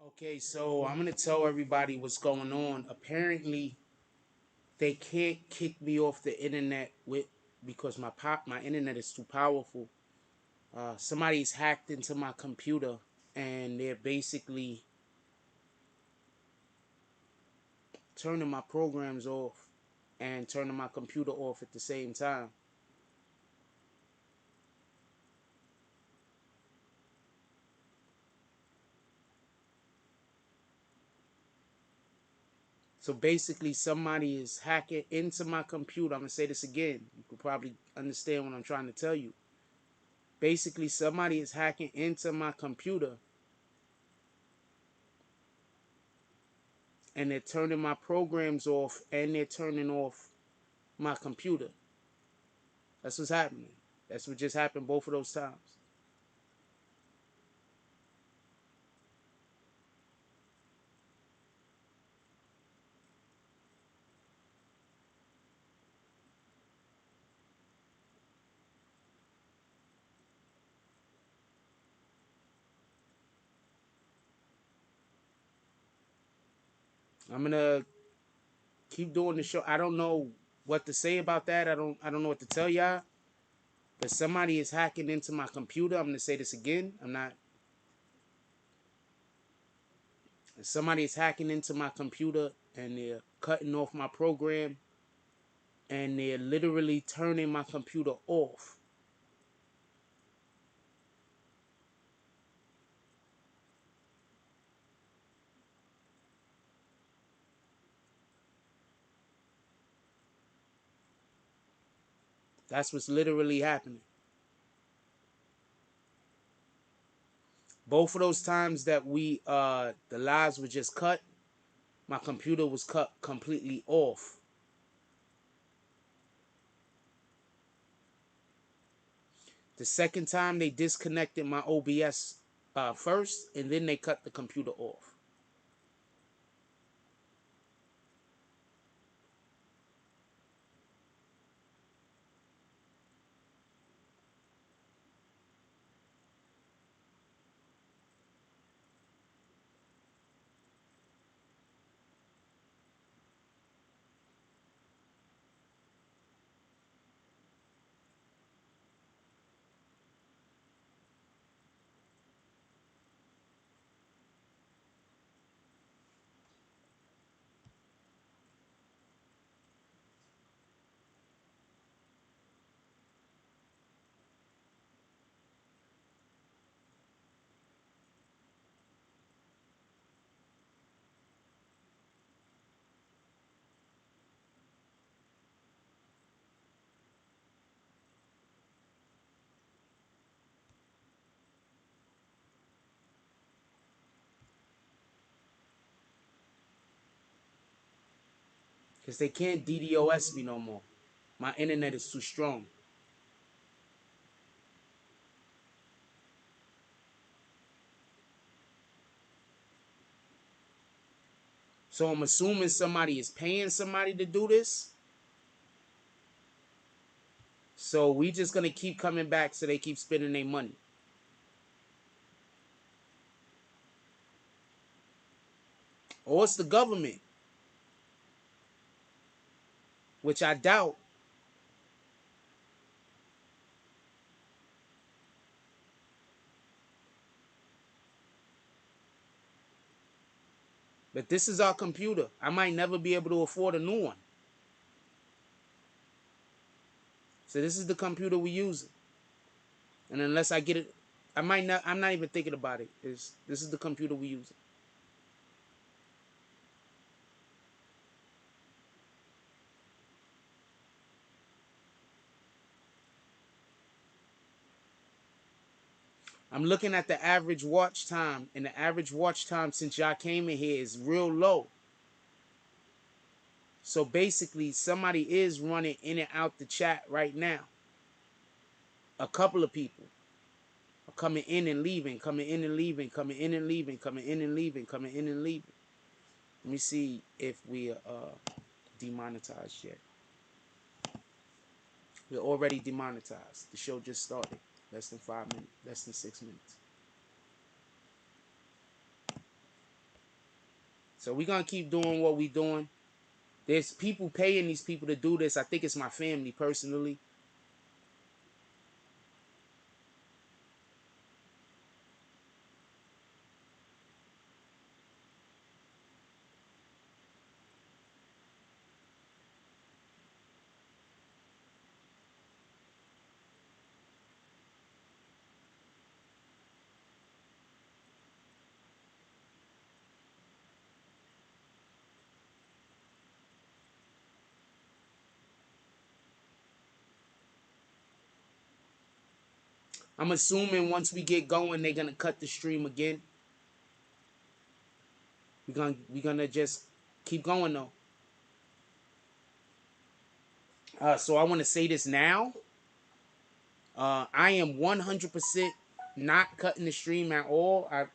Okay, so I'm gonna tell everybody what's going on. Apparently, they can't kick me off the internet because my internet is too powerful. Somebody's hacked into my computer and they're basically turning my programs off and turning my computer off at the same time. So basically, somebody is hacking into my computer. I'm gonna say this again. You could probably understand what I'm trying to tell you. Basically, somebody is hacking into my computer and they're turning my programs off and they're turning off my computer. That's what's happening. That's what just happened both of those times. I'm gonna keep doing the show. I don't know what to say about that. I don't know what to tell y'all. But somebody is hacking into my computer. I'm gonna say this again. I'm not. Somebody is hacking into my computer and they're cutting off my program and they're literally turning my computer off. That's what's literally happening. Both of those times that the lives were just cut, my computer was cut completely off. The second time they disconnected my OBS first, and then they cut the computer off. Because they can't DDoS me no more. My internet is too strong. So I'm assuming somebody is paying somebody to do this. So we just gonna keep coming back so they keep spending their money. Or it's the government, which I doubt. But this is our computer. I might never be able to afford a new one. So this is the computer we using. And unless I get it, I'm not even thinking about it. This is the computer we using. I'm looking at the average watch time, and the average watch time since y'all came in here is real low. So basically, somebody is running in and out the chat right now. A couple of people are coming in and leaving, coming in and leaving, coming in and leaving, coming in and leaving, coming in and leaving. Let me see if we are demonetized yet. We're already demonetized. The show just started. Less than 5 minutes, less than 6 minutes. So we're gonna keep doing what we're doing. There's people paying these people to do this. I think it's my family personally. I'm assuming once we get going, they're gonna cut the stream again. We're gonna just keep going though. So I want to say this now. I am 100% not cutting the stream at all. I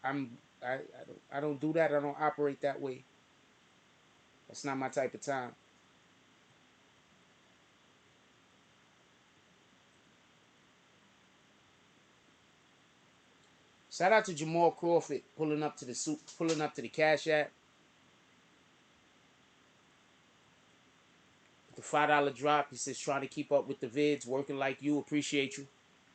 don't do that. I don't operate that way. That's not my type of time. Shout out to Jamal Crawford pulling up to the Cash App. The $5 drop. He says trying to keep up with the vids, working like you. Appreciate you.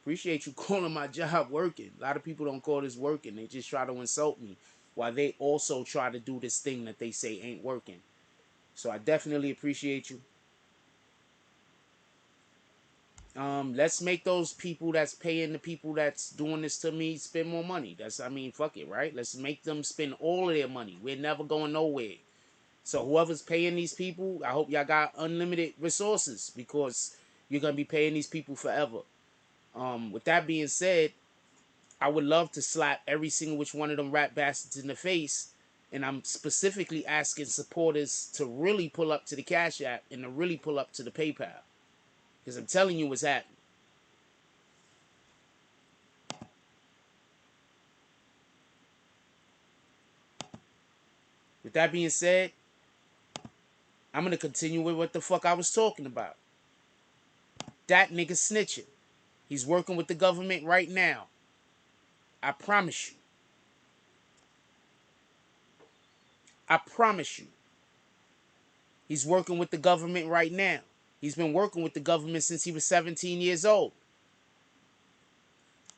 Appreciate you calling my job working. A lot of people don't call this working. They just try to insult me while they also try to do this thing that they say ain't working. So I definitely appreciate you. Let's make those people that's paying the people that's doing this to me spend more money. Fuck it, right? Let's make them spend all of their money. We're never going nowhere. So whoever's paying these people, I hope y'all got unlimited resources because you're gonna be paying these people forever. With that being said, I would love to slap every single which one of them rat bastards in the face. And I'm specifically asking supporters to really pull up to the Cash App and to really pull up to the PayPal. Because I'm telling you what's happening. With that being said, I'm going to continue with what the fuck I was talking about. That nigga snitching. He's working with the government right now. I promise you. I promise you. He's working with the government right now. He's been working with the government since he was 17 years old.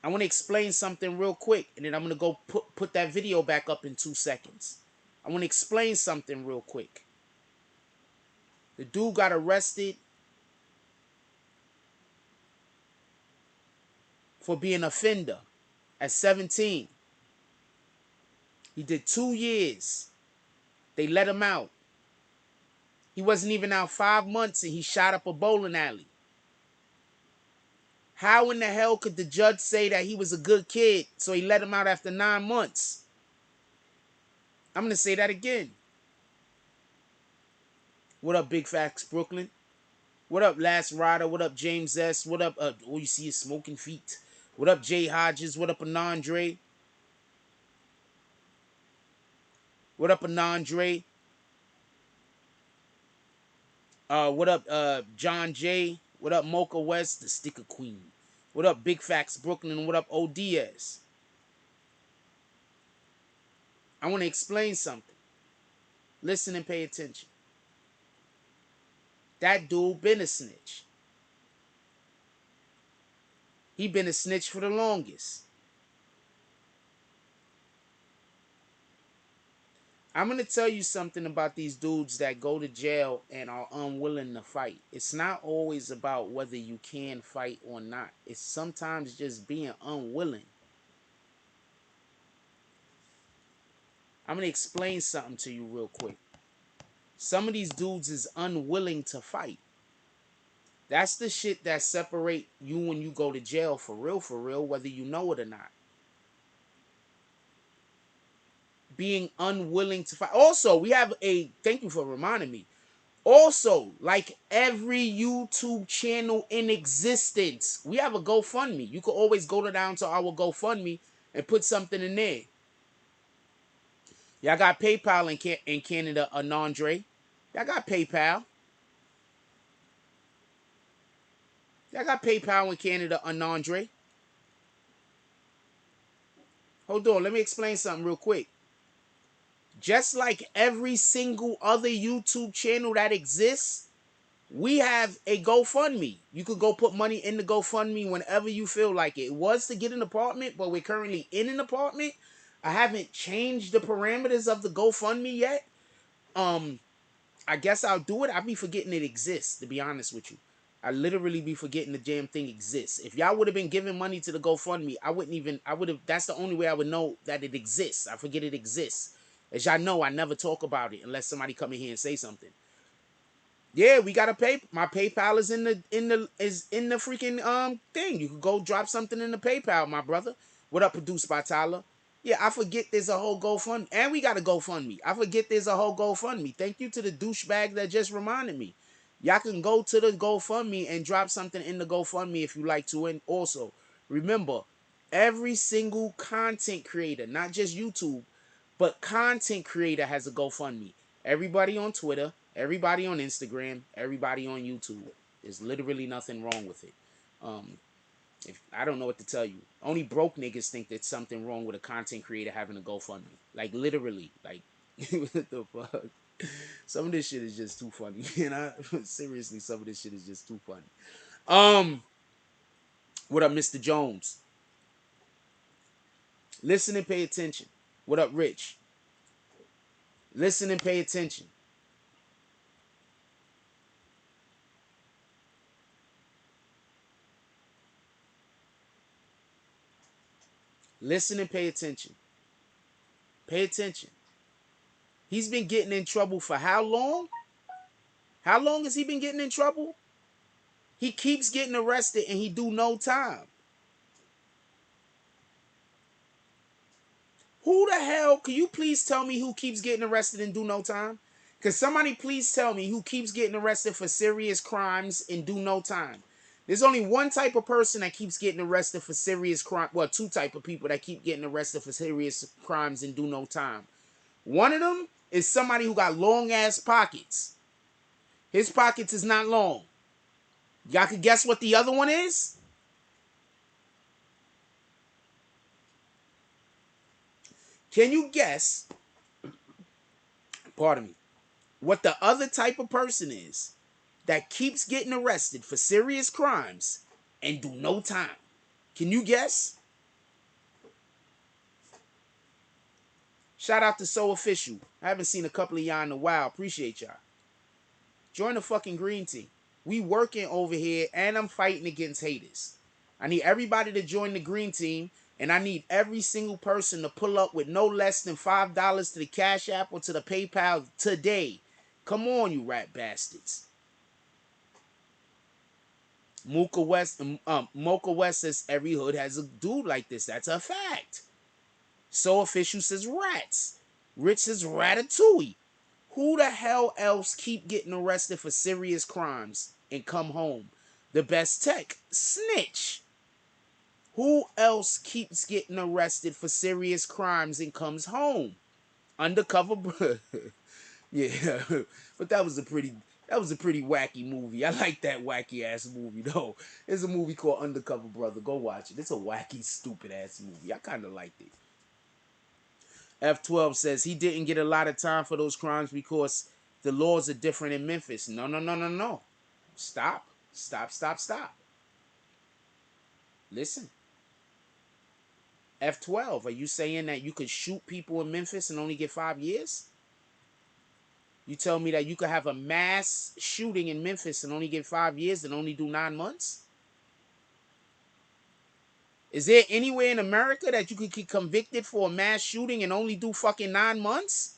I want to explain something real quick, and then I'm going to go put that video back up in 2 seconds. I want to explain something real quick. The dude got arrested for being an offender at 17. He did 2 years. They let him out. He wasn't even out 5 months and he shot up a bowling alley. How in the hell could the judge say that he was a good kid so he let him out after 9 months? I'm going to say that again. What up, Big Facts Brooklyn? What up, Last Rider? What up, James S? What up, all you see is smoking feet. What up, Jay Hodges? What up, Anandre? What up, Anandre? What up, John J? What up, Mocha West? The Sticker Queen. What up, Big Facts Brooklyn? What up, ODS? I want to explain something. Listen and pay attention. That dude been a snitch. He been a snitch for the longest. I'm going to tell you something about these dudes that go to jail and are unwilling to fight. It's not always about whether you can fight or not. It's sometimes just being unwilling. I'm going to explain something to you real quick. Some of these dudes is unwilling to fight. That's the shit that separate you when you go to jail for real, whether you know it or not. Being unwilling to fight. Also, we have thank you for reminding me. Also, like every YouTube channel in existence, we have a GoFundMe. You can always go down to our GoFundMe and put something in there. Y'all got PayPal in Canada, Anandre. Y'all got PayPal. Y'all got PayPal in Canada, Anandre. Hold on, let me explain something real quick. Just like every single other YouTube channel that exists, we have a GoFundMe. You could go put money in the GoFundMe whenever you feel like it. It was to get an apartment, but we're currently in an apartment. I haven't changed the parameters of the GoFundMe yet. I guess I'll do it. I'll be forgetting it exists, to be honest with you. I literally be forgetting the damn thing exists. If y'all would have been giving money to the GoFundMe, I would have, that's the only way I would know that it exists. I forget it exists. As y'all know, I never talk about it unless somebody come in here and say something. Yeah, we gotta pay. My PayPal is in the freaking thing. You could go drop something in the PayPal, my brother. What up, produced by Tyler? Yeah, I forget there's a whole GoFundMe, and we got a GoFundMe. I forget there's a whole GoFundMe. Thank you to the douchebag that just reminded me. Y'all can go to the GoFundMe and drop something in the GoFundMe if you like to. And also, remember, every single content creator, not just YouTube, but content creator has a GoFundMe. Everybody on Twitter, everybody on Instagram, everybody on YouTube. There's literally nothing wrong with it. If I don't know what to tell you. Only broke niggas think there's something wrong with a content creator having a GoFundMe. Like literally. Like what the fuck? Some of this shit is just too funny. You know? Seriously, some of this shit is just too funny. What up, Mr. Jones? Listen and pay attention. What up, Rich? Listen and pay attention. Listen and pay attention. Pay attention. He's been getting in trouble for how long? How long has he been getting in trouble? He keeps getting arrested and he do no time. Who the hell, can you please tell me who keeps getting arrested and do no time? Can somebody please tell me who keeps getting arrested for serious crimes and do no time? There's only one type of person that keeps getting arrested for serious crime. Well, two type of people that keep getting arrested for serious crimes and do no time. One of them is somebody who got long ass pockets. His pockets is not long. Y'all can guess what the other one is? Can you guess, pardon me, what the other type of person is that keeps getting arrested for serious crimes and do no time? Can you guess? Shout out to So Official. I haven't seen a couple of y'all in a while. Appreciate y'all. Join the fucking green team. We working over here and I'm fighting against haters. I need everybody to join the green team and I need every single person to pull up with no less than $5 to the Cash App or to the PayPal today. Come on, you rat bastards. Mocha West says every hood has a dude like this. That's a fact. So Official says rats. Rich says ratatouille. Who the hell else keep getting arrested for serious crimes and come home? The best tech, snitch. Who else keeps getting arrested for serious crimes and comes home? Undercover. Yeah, but that was a pretty wacky movie. I like that wacky ass movie though. There's a movie called Undercover Brother. Go watch it. It's a wacky, stupid ass movie. I kind of liked it. F12 says he didn't get a lot of time for those crimes because the laws are different in Memphis. No, no, no, no, no. Stop. Stop, stop, stop. Listen. F12, are you saying that you could shoot people in Memphis and only get 5 years? You tell me that you could have a mass shooting in Memphis and only get 5 years and only do 9 months? Is there anywhere in America that you could get convicted for a mass shooting and only do fucking 9 months?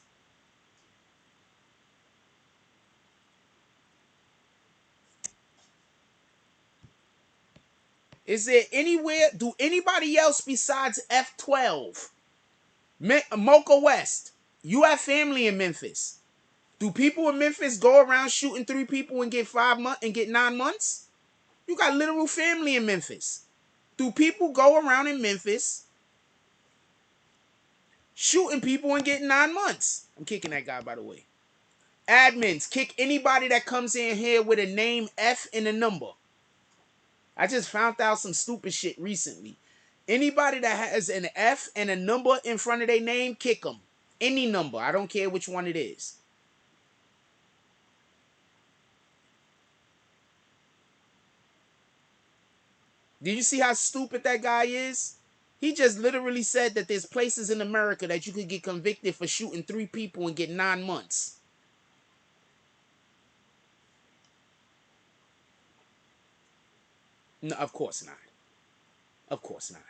Is there anywhere, do anybody else besides F12, Mocha West, you have family in Memphis. Do people in Memphis go around shooting 3 people and get 5 months and get 9 months? You got literal family in Memphis. Do people go around in Memphis shooting people and getting 9 months? I'm kicking that guy, by the way. Admins, kick anybody that comes in here with a name F and a number. I just found out some stupid shit recently. Anybody that has an F and a number in front of their name, kick them. Any number. I don't care which one it is. Did you see how stupid that guy is? He just literally said that there's places in America that you could get convicted for shooting 3 people and get 9 months. No, of course not. Of course not.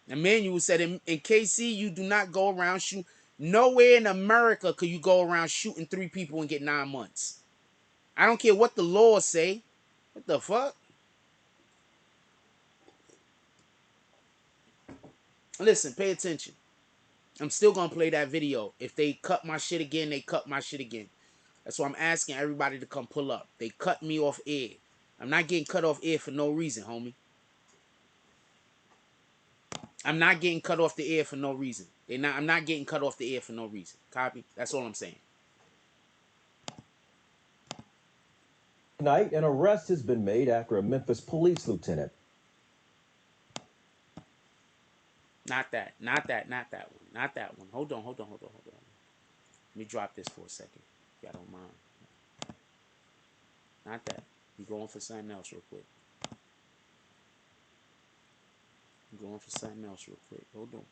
Emmanuel said in KC, you do not go around shoot. Nowhere in America could you go around shooting 3 people and get 9 months. I don't care what the laws say. What the fuck? Listen, pay attention. I'm still gonna play that video. If they cut my shit again, they cut my shit again. That's why I'm asking everybody to come pull up. They cut me off air. I'm not getting cut off air for no reason, homie. I'm not getting cut off the air for no reason. I'm not getting cut off the air for no reason. Copy? That's all I'm saying. Tonight, an arrest has been made after a Memphis police lieutenant. Not that. Not that. Not that one. Not that one. Hold on. Let me drop this for a second. If y'all don't mind. Not that. You going for something else real quick. Hold on.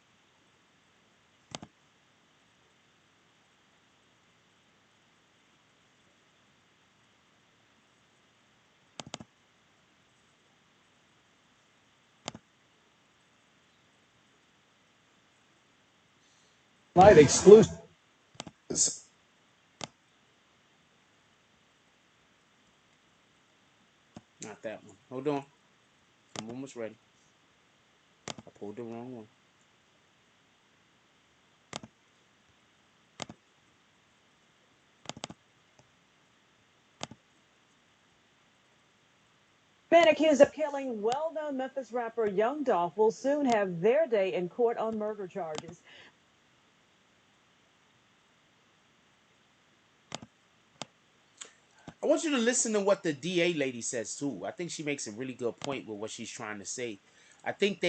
Tonight, exclusive. Not that one. Hold on. I'm almost ready. I pulled the wrong one. Men accused of killing well-known Memphis rapper Young Dolph will soon have their day in court on murder charges. I want you to listen to what the DA lady says too. I think she makes a really good point with what she's trying to say. I think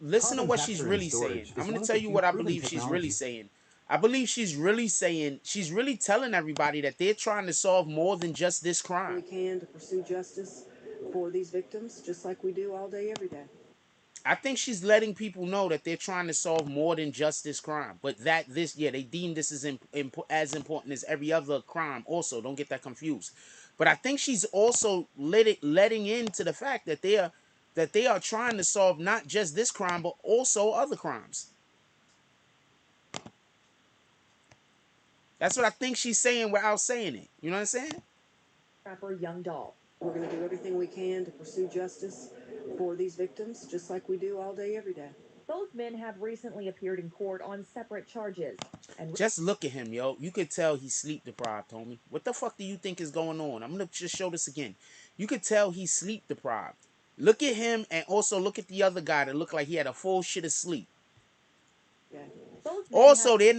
listen to what she's really saying. I'm going to tell you what I believe she's really saying. I believe she's really saying, she's really telling everybody that they're trying to solve more than just this crime. We can to pursue justice for these victims, just like we do all day, every day. I think she's letting people know that they're trying to solve more than just this crime, but they deem this as as important as every other crime. Also, don't get that confused. But I think she's also letting into the fact that they are trying to solve not just this crime, but also other crimes. That's what I think she's saying without saying it. You know what I'm saying? Rapper Young Dolph. We're going to do everything we can to pursue justice for these victims, just like we do all day, every day. Both men have recently appeared in court on separate charges. And just look at him, yo. You could tell he's sleep deprived, homie. What the fuck do you think is going on? I'm gonna just show this again. You could tell he's sleep deprived. Look at him and also look at the other guy that looked like he had a full shit of sleep. yeah. Also, they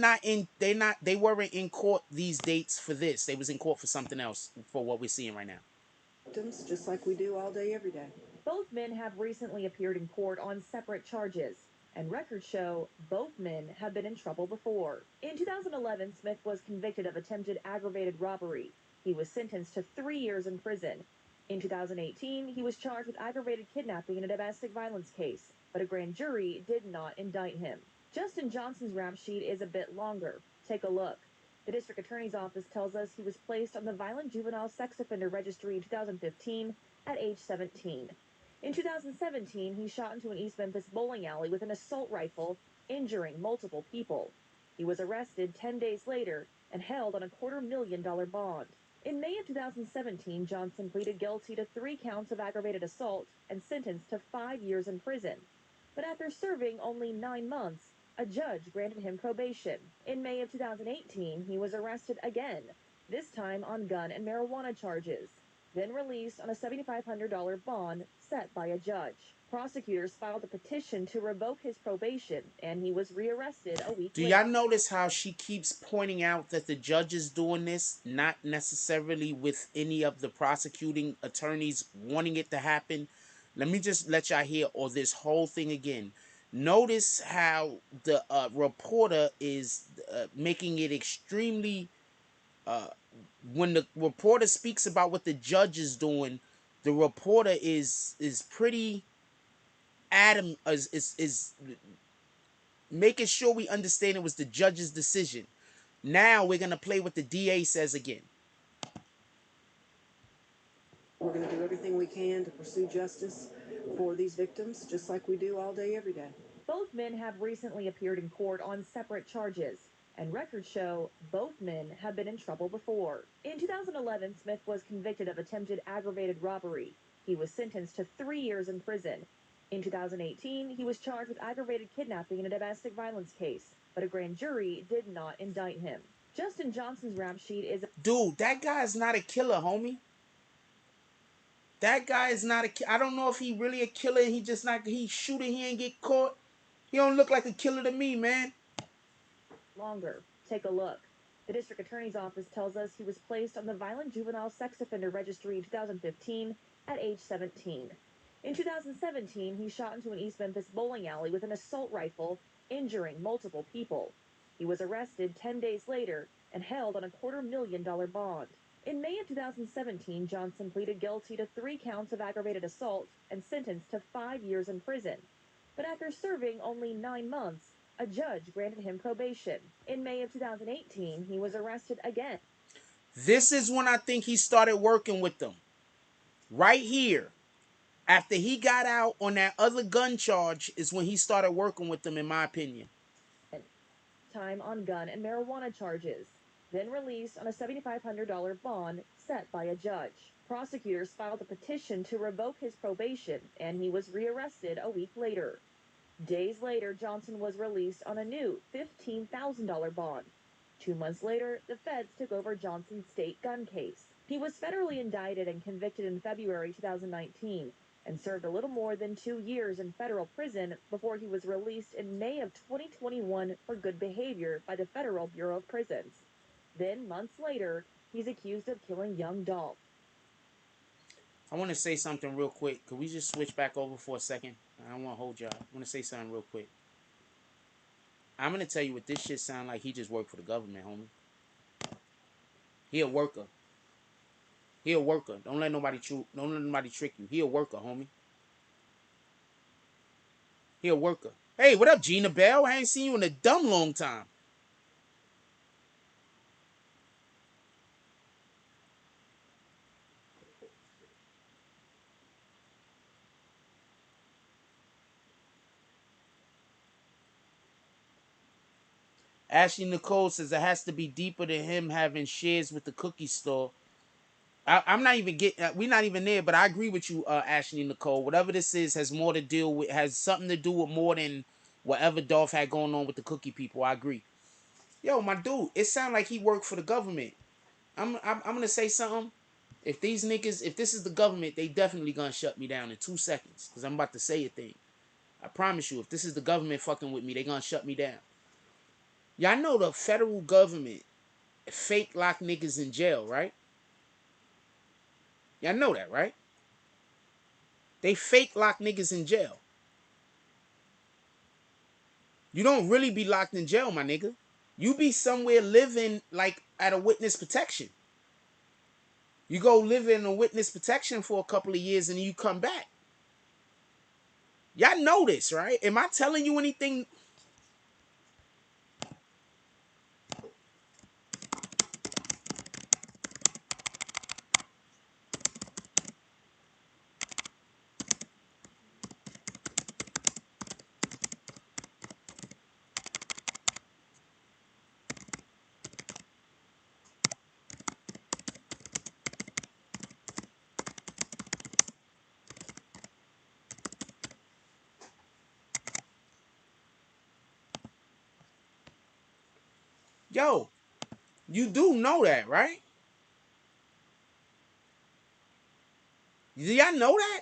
weren't in court these dates for this. They was in court for something else for what we're seeing right now. Victims, just like we do all day, every day. Both men have recently appeared in court on separate charges, and records show both men have been in trouble before. In 2011, Smith was convicted of attempted aggravated robbery. He was sentenced to 3 years in prison. In 2018, he was charged with aggravated kidnapping in a domestic violence case, but a grand jury did not indict him. Justin Johnson's rap sheet is a bit longer. Take a look. The district attorney's office tells us he was placed on the Violent Juvenile Sex Offender Registry in 2015 at age 17. In 2017, he shot into an East Memphis bowling alley with an assault rifle, injuring multiple people. He was arrested 10 days later and held on a $250,000 bond. In May of 2017, Johnson pleaded guilty to 3 counts of aggravated assault and sentenced to 5 years in prison. But after serving only 9 months, a judge granted him probation. In May of 2018, he was arrested again, this time on gun and marijuana charges, then released on a $7,500 bond set by a judge. Prosecutors filed a petition to revoke his probation, and he was rearrested a week Do later. y'all notice how she keeps pointing out that the judge is doing this, not necessarily with any of the prosecuting attorneys wanting it to happen? Let me just let y'all hear all this whole thing again. Notice how the reporter is making it extremely. When the reporter speaks about what the judge is doing, the reporter is pretty adam is making sure we understand it was the judge's decision. Now we're going to play what the DA says again. We're going to do everything we can to pursue justice for these victims, just like we do all day, every day. Both men have recently appeared in court on separate charges, and records show both men have been in trouble before. In 2011, Smith was convicted of attempted aggravated robbery. He was sentenced to 3 years in prison. In 2018, he was charged with aggravated kidnapping in a domestic violence case, but a grand jury did not indict him. Justin Johnson's rap sheet is... Dude, that guy is not a killer, homie. That guy is not a... I don't know if he really a killer and he just not... He shooting, he ain't get caught. He don't look like a killer to me, man. Longer. Take a look. The district attorney's office tells us he was placed on the violent juvenile sex offender registry in 2015 at age 17. In 2017, he shot into an East Memphis bowling alley with an assault rifle, injuring multiple people. He was arrested 10 days later and held on a $250,000 bond. In May of 2017, Johnson pleaded guilty to 3 counts of aggravated assault and sentenced to 5 years in prison. But after serving only 9 months, a judge granted him probation. In May of 2018, he was arrested again. This is when I think he started working with them. Right here. After he got out on that other gun charge is when he started working with them, in my opinion. Time on gun and marijuana charges, then released on a $7,500 bond set by a judge. Prosecutors filed a petition to revoke his probation, and he was rearrested a week later. Days later, Johnson was released on a new $15,000 bond. 2 months later, the feds took over Johnson's state gun case. He was federally indicted and convicted in February 2019 and served a little more than 2 years in federal prison before he was released in May of 2021 for good behavior by the Federal Bureau of Prisons. Then, months later, he's accused of killing young Dolph. I want to say something real quick. Could we just switch back over for a second? I don't want to hold y'all. I want to say something real quick. I'm going to tell you what this shit sound like. He just worked for the government, homie. He a worker. He a worker. Don't let nobody trick you. He a worker, homie. He a worker. Hey, what up, Gina Bell? I ain't seen you in a dumb long time. Ashley Nicole says it has to be deeper than him having shares with the cookie store. I'm not even getting. We're not even there, but I agree with you, Ashley Nicole. Whatever this is has more to deal with, has something to do with more than whatever Dolph had going on with the cookie people. I agree. Yo, my dude, it sounds like he worked for the government. I'm gonna say something. If these niggas, if this is the government, they definitely gonna shut me down in 2 seconds. Cause I'm about to say a thing. I promise you, if this is the government fucking with me, they gonna shut me down. Y'all know the federal government fake lock niggas in jail, right? Y'all know that, right? They fake lock niggas in jail. You don't really be locked in jail, my nigga. You be somewhere living like at a witness protection. You go live in a witness protection for a couple of years and then you come back. Y'all know this, right? Am I telling you anything? Yo, you do know that, right? Do y'all know that?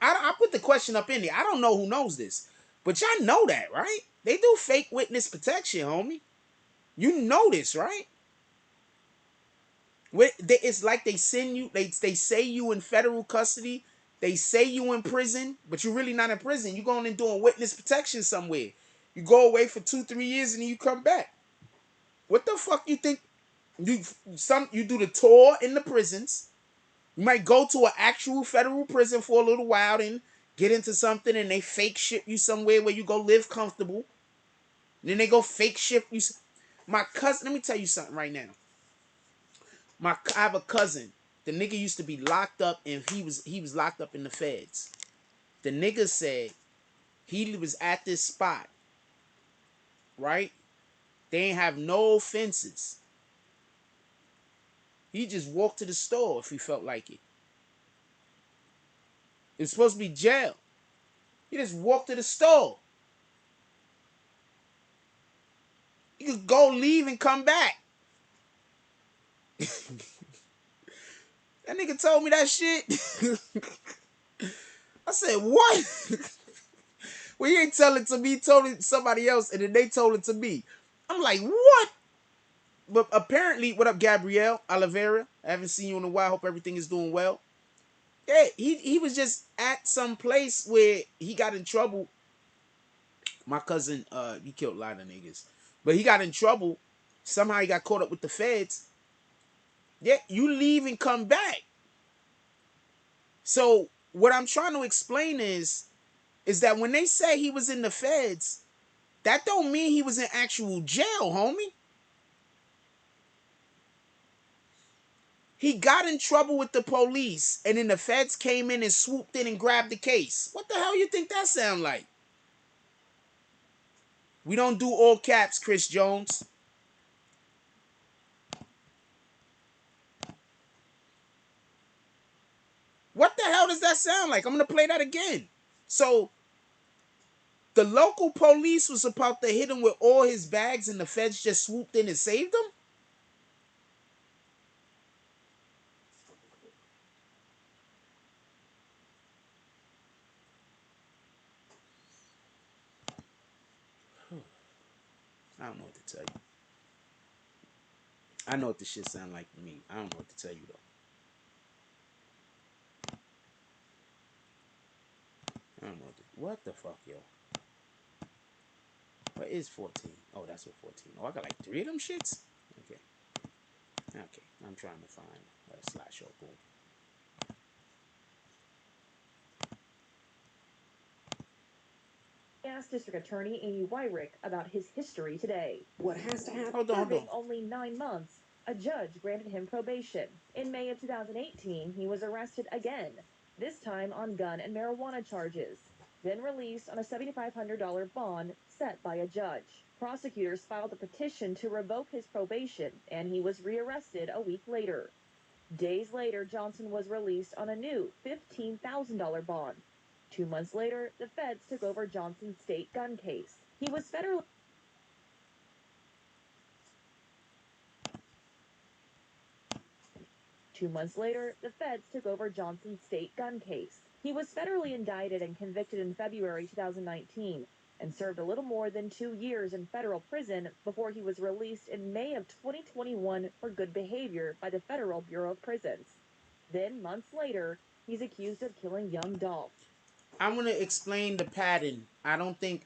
I put the question up in there. I don't know who knows this, but y'all know that, right? They do fake witness protection, homie. You know this, right? It's like they send you, they say you in federal custody, they say you in prison, but you're really not in prison. You going and doing witness protection somewhere. You go away for 2-3 years and then you come back. What the fuck you think? You do the tour in the prisons. You might go to an actual federal prison for a little while and get into something, and they fake ship you somewhere where you go live comfortable. And then they go fake ship you. My cousin, let me tell you something right now. I have a cousin. The nigga used to be locked up, and he was locked up in the feds. The nigga said he was at this spot, right? They ain't have no fences. He just walked to the store if he felt like it. It was supposed to be jail. He just walked to the store. You could go, leave, and come back. That nigga told me that shit. I said, what? Well, he ain't tell it to me. He told it to somebody else, and then they told it to me. I'm like, what? But apparently, what up, Gabrielle Oliveira? I haven't seen you in a while. Hope everything is doing well. Yeah, he was just at some place where he got in trouble. My cousin, he killed a lot of niggas. But he got in trouble. Somehow he got caught up with the feds. Yeah, you leave and come back. So what I'm trying to explain is that when they say he was in the feds, that don't mean he was in actual jail, homie. He got in trouble with the police, and then the feds came in and swooped in and grabbed the case. What the hell you think that sound like? We don't do all caps, Chris Jones. What the hell does that sound like? I'm going to play that again. So, the local police was about to hit him with all his bags, and the feds just swooped in and saved him? I don't know what to tell you. I know what this shit sound like to me. I don't know what to tell you, though. I don't know what the fuck, yo. What is 14? Oh, that's what 14. Oh, I got like 3 of them shits? Okay. Okay. I'm trying to find a slideshow. Boom. Asked District Attorney Amy Wyrick about his history today. What has to happen? Hold on, hold Serving on. only 9 months, a judge granted him probation. In May of 2018, he was arrested again, this time on gun and marijuana charges, then released on a $7,500 bond set by a judge. Prosecutors filed a petition to revoke his probation, and he was rearrested a week later. Days later, Johnson was released on a new $15,000 bond. 2 months later, the feds took over Johnson's state gun case. He was federally 2 months later, the feds took over Johnson's state gun case. He was federally indicted and convicted in February 2019 and served a little more than 2 years in federal prison before he was released in May of 2021 for good behavior by the Federal Bureau of Prisons. Then, months later, he's accused of killing young Dolph. I'm going to explain the pattern. I don't think,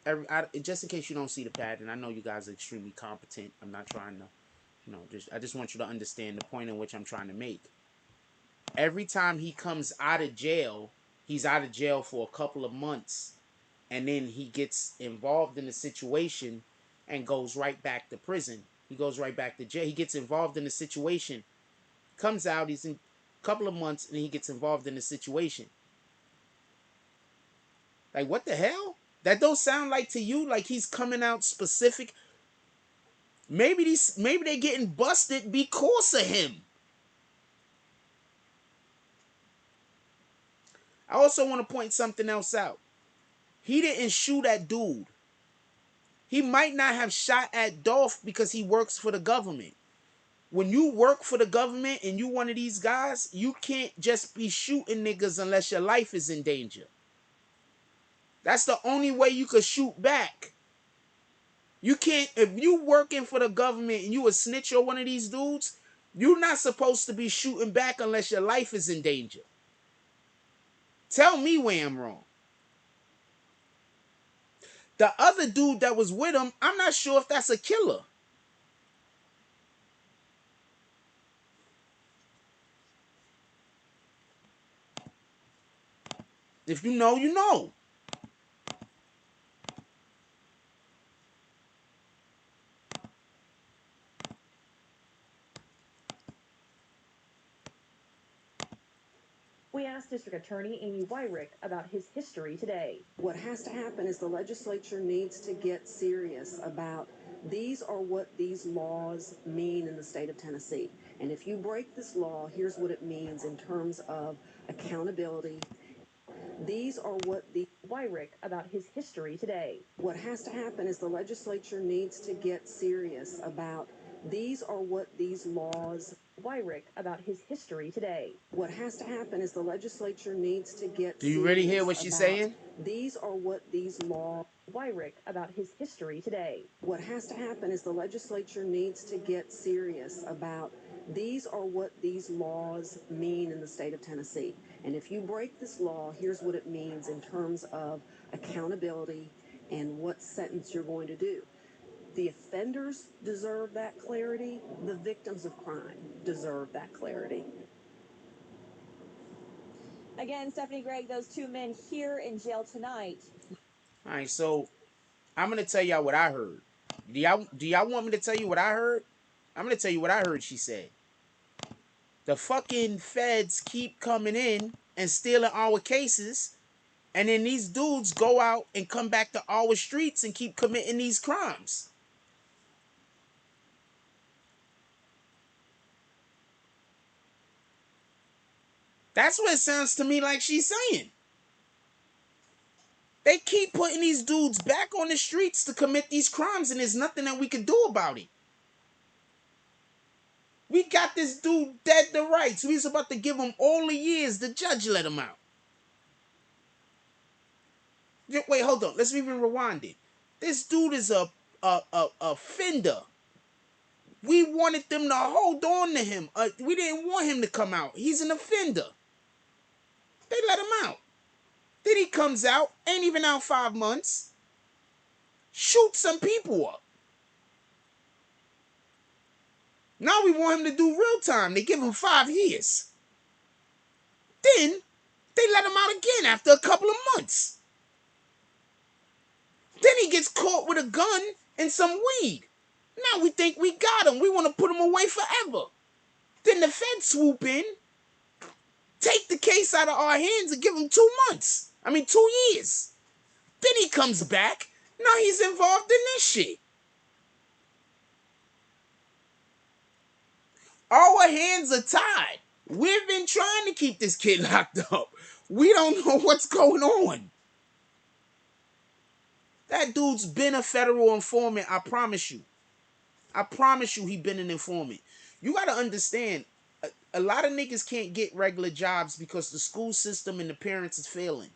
just in case you don't see the pattern, I know you guys are extremely competent. I'm not trying to, I just want you to understand the point in which I'm trying to make. Every time he comes out of jail, he's out of jail for a couple of months, and then he gets involved in the situation and goes right back to prison. He goes right back to jail. He gets involved in the situation, comes out, he's in a couple of months, and he gets involved in the situation. Like, what the hell? That don't sound like to you like he's coming out specific. Maybe they getting busted because of him. I also want to point something else out. He didn't shoot at dude. He might not have shot at Dolph because he works for the government. When you work for the government and you one of these guys, you can't just be shooting niggas unless your life is in danger. That's the only way you could shoot back. You can't, if you working for the government and you a snitch or one of these dudes, you're not supposed to be shooting back unless your life is in danger. Tell me where I'm wrong. The other dude that was with him, I'm not sure if that's a killer. If you know, you know. We asked District Attorney Amy Wyrick about his history today. What has to happen is the legislature needs to get serious about these are what these laws mean in the state of Tennessee. And if you break this law, here's what it means in terms of accountability. These are what the Wyrick about his history today. What has to happen is the legislature needs to get serious about these are what these laws. Wyrick about his history today. What has to happen is the legislature needs to get Do you serious really hear what she's about saying? these are what these laws. Wyrick about his history today. What has to happen is the legislature needs to get serious about these are what these laws mean in the state of Tennessee. And if you break this law, here's what it means in terms of accountability and what sentence you're going to do. The offenders deserve that clarity. The victims of crime deserve that clarity. Again, Stephanie Gregg, those two men here in jail tonight. All right, so I'm gonna tell y'all what I heard. Do y'all want me to tell you what I heard? I'm gonna tell you what I heard. She said the fucking feds keep coming in and stealing our cases, and then these dudes go out and come back to our streets and keep committing these crimes. That's what it sounds to me like she's saying. They keep putting these dudes back on the streets to commit these crimes, and there's nothing that we can do about it. We got this dude dead to rights. We was about to give him all the years. The judge let him out. Wait, hold on. Let's even rewind it. This dude is a offender. We wanted them to hold on to him. We didn't want him to come out. He's an offender. They let him out. Then he comes out, ain't even out 5 months, shoot some people up. Now we want him to do real time. They give him 5 years. Then they let him out again after a couple of months. Then he gets caught with a gun and some weed. Now we think we got him. We want to put him away forever. Then the feds swoop in, take the case out of our hands and give him 2 months. 2 years. Then he comes back. Now he's involved in this shit. Our hands are tied. We've been trying to keep this kid locked up. We don't know what's going on. That dude's been a federal informant, I promise you. I promise you he been an informant. You got to understand, a lot of niggas can't get regular jobs because the school system and the parents is failing.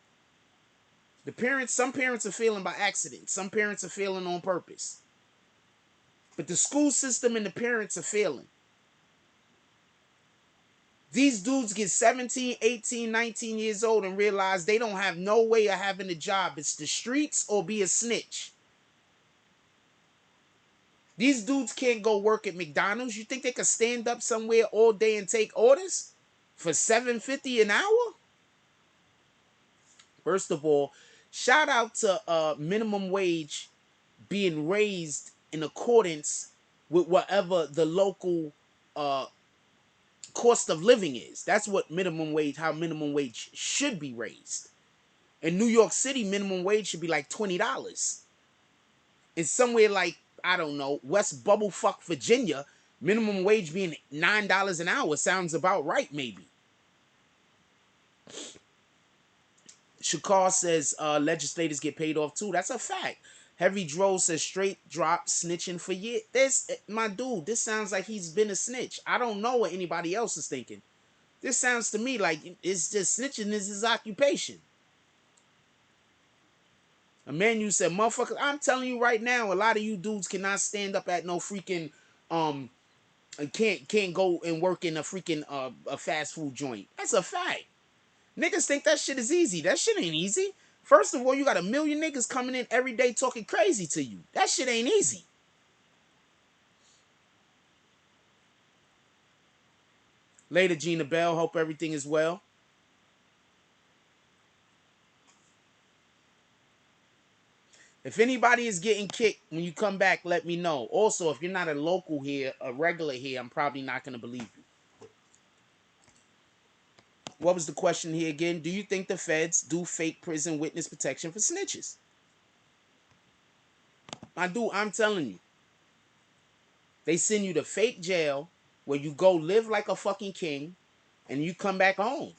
Some parents are failing by accident. Some parents are failing on purpose. But the school system and the parents are failing. These dudes get 17, 18, 19 years old and realize they don't have no way of having a job. It's the streets or be a snitch. These dudes can't go work at McDonald's. You think they could stand up somewhere all day and take orders for $7.50 an hour? First of all, shout out to minimum wage being raised in accordance with whatever the local cost of living is. That's what how minimum wage should be raised. In New York City, minimum wage should be like $20. In somewhere like, I don't know, West Bubblefuck, Virginia, minimum wage being $9 an hour sounds about right, maybe. Shakar says legislators get paid off too. That's a fact. Heavy Dro says straight drop snitching for years. This, my dude, this sounds like he's been a snitch. I don't know what anybody else is thinking. This sounds to me like it's just snitching is his occupation. Emmanuel said, motherfucker, I'm telling you right now, a lot of you dudes cannot stand up at no freaking can't go and work in a freaking a fast food joint. That's a fact. Niggas think that shit is easy. That shit ain't easy. First of all, you got a million niggas coming in every day talking crazy to you. That shit ain't easy. Later, Gina Bell. Hope everything is well. If anybody is getting kicked when you come back, let me know. Also, if you're not a local here, a regular here, I'm probably not going to believe you. What was the question here again? Do you think the feds do fake prison witness protection for snitches? I do. I'm telling you. They send you to fake jail where you go live like a fucking king and you come back home.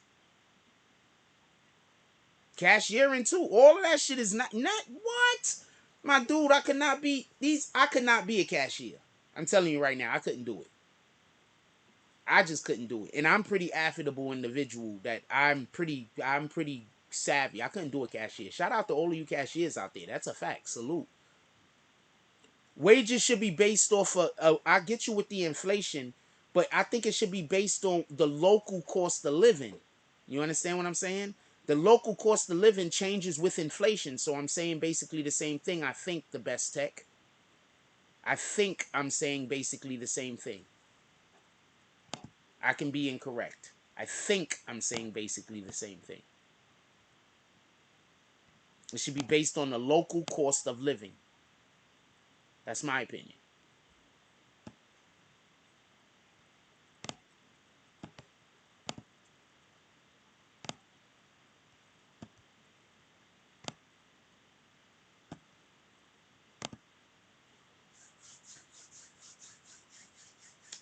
Cashiering too. All of that shit is not what? My dude, I could not be a cashier. I'm telling you right now, I couldn't do it. I just couldn't do it. And I'm pretty affable individual that I'm pretty savvy. I couldn't do a cashier. Shout out to all of you cashiers out there. That's a fact. Salute. Wages should be based off of, I get you with the inflation, but I think it should be based on the local cost of living. You understand what I'm saying? The local cost of living changes with inflation. So I'm saying basically the same thing. I think the best tech. I think I'm saying basically the same thing. I can be incorrect. I think I'm saying basically the same thing. It should be based on the local cost of living. That's my opinion.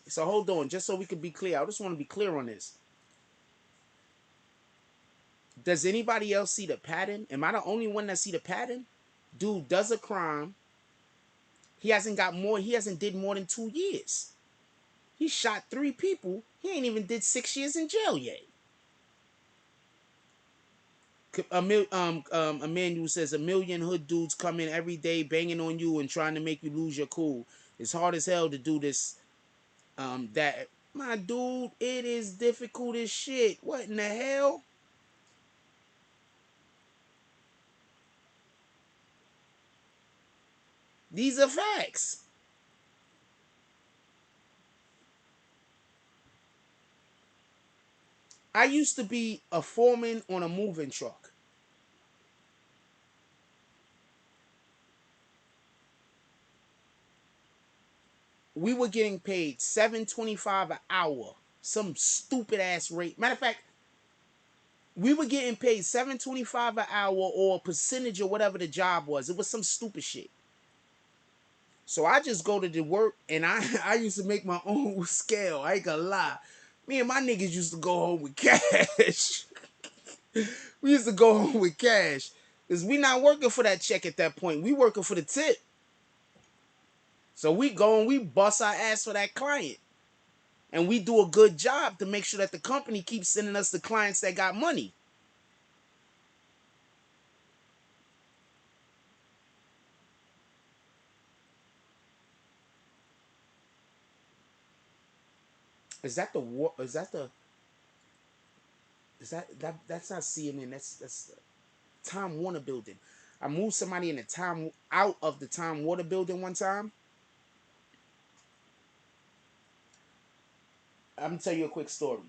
So hold on, just so we can be clear. I just want to be clear on this. Does anybody else see the pattern? Am I the only one that see the pattern? Dude does a crime. He hasn't did more than 2 years. He shot 3 people. He ain't even did 6 years in jail yet. Emmanuel says a million hood dudes come in every day banging on you and trying to make you lose your cool. It's hard as hell to do this. That my dude, it is difficult as shit. What in the hell? These are facts. I used to be a foreman on a moving truck. We were getting paid $7.25 an hour. Some stupid ass rate. Matter of fact, we were getting paid $7.25 an hour or a percentage or whatever the job was. It was some stupid shit. So I just go to the work and I used to make my own scale. I ain't gonna lie. Me and my niggas used to go home with cash. We used to go home with cash. Because we not working for that check at that point. We working for the tip. So we go and we bust our ass for that client. And we do a good job to make sure that the company keeps sending us the clients that got money. Is that the war? Is that the? Is that's not CNN? That's the Time Warner building. I moved somebody in the time out of the Time Warner building one time. I'm gonna tell you a quick story.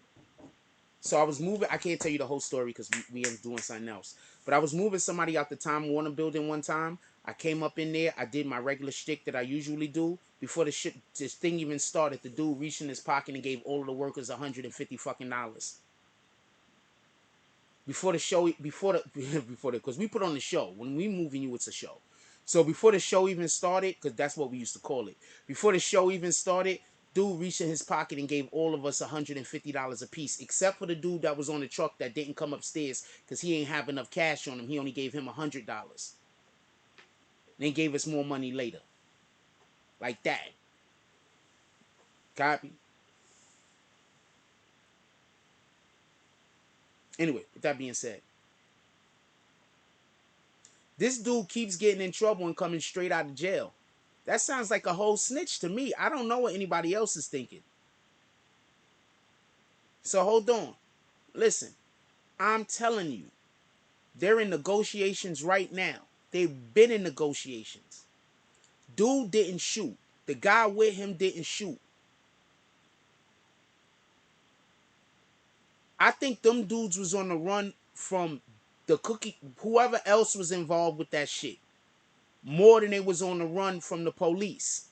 So I was moving. I can't tell you the whole story because we are doing something else. But I was moving somebody out the Time Warner building one time. I came up in there. I did my regular shtick that I usually do. Before this thing even started, the dude reached in his pocket and gave all of the workers $150 fucking dollars. Before the show, because we put on the show. When we moving you, it's a show. So before the show even started, because that's what we used to call it. Before the show even started, dude reached in his pocket and gave all of us $150 a piece, except for the dude that was on the truck that didn't come upstairs because he ain't have enough cash on him. He only gave him $100. They gave us more money later. Like that. Copy? Anyway, with that being said, this dude keeps getting in trouble and coming straight out of jail. That sounds like a whole snitch to me. I don't know what anybody else is thinking. So hold on. Listen, I'm telling you, they're in negotiations right now. They've been in negotiations. Dude didn't shoot. The guy with him didn't shoot. I think them dudes was on the run from the cookie, whoever else was involved with that shit, more than they was on the run from the police.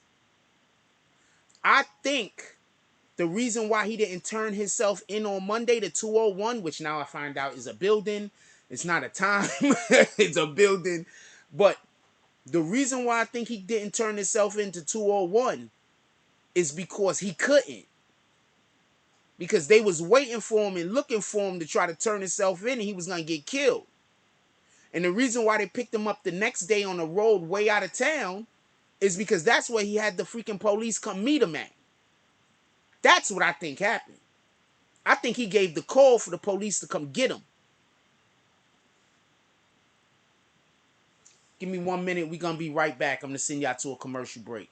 I think the reason why he didn't turn himself in on Monday to 201, which now I find out is a building, it's not a time, it's a building. But the reason why I think he didn't turn himself into 201 is because he couldn't. Because they was waiting for him and looking for him to try to turn himself in, and he was going to get killed. And the reason why they picked him up the next day on the road way out of town is because that's where he had the freaking police come meet him at. That's what I think happened. I think he gave the call for the police to come get him. Give me 1 minute. We're going to be right back. I'm going to send y'all to a commercial break.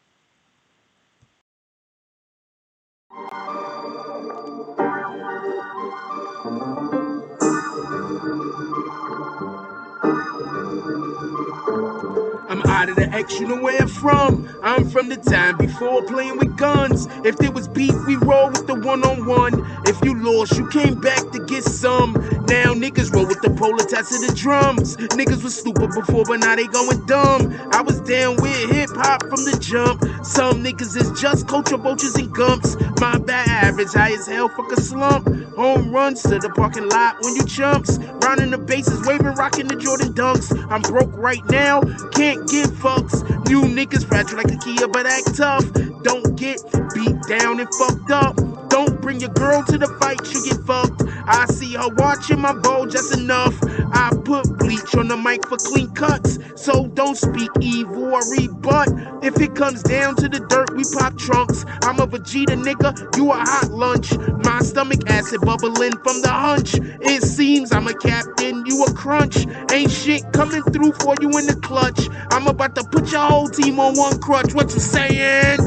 I'm out of the X, you know where I'm from. I'm from the time before playing with guns. If there was beef, we roll with the one-on-one. If you lost, you came back to get some. Now niggas roll with the pole attached to the drums. Niggas was stupid before, but now they going dumb. I was down with hip-hop from the jump. Some niggas is just culture vultures and gumps. My bad average, high as hell, fuck a slump. Home runs to the parking lot when you chumps. Rounding the bases, waving, rocking the Jordan dunks. I'm broke right now, can't give fucks. You niggas fragile like a Kia, but act tough. Don't get beat down and fucked up. Don't bring your girl to the fight, she get fucked. I see her watching my bowl just enough. I put bleach on the mic for clean cuts. So don't speak evil or rebut. If it comes down to the dirt, we pop trunks. I'm a Vegeta nigga, you a hot lunch. My stomach acid bubbling from the hunch. It seems I'm a captain, you a crunch. Ain't shit coming through for you in the clutch. I'm about to put your whole team on one crutch. What you saying?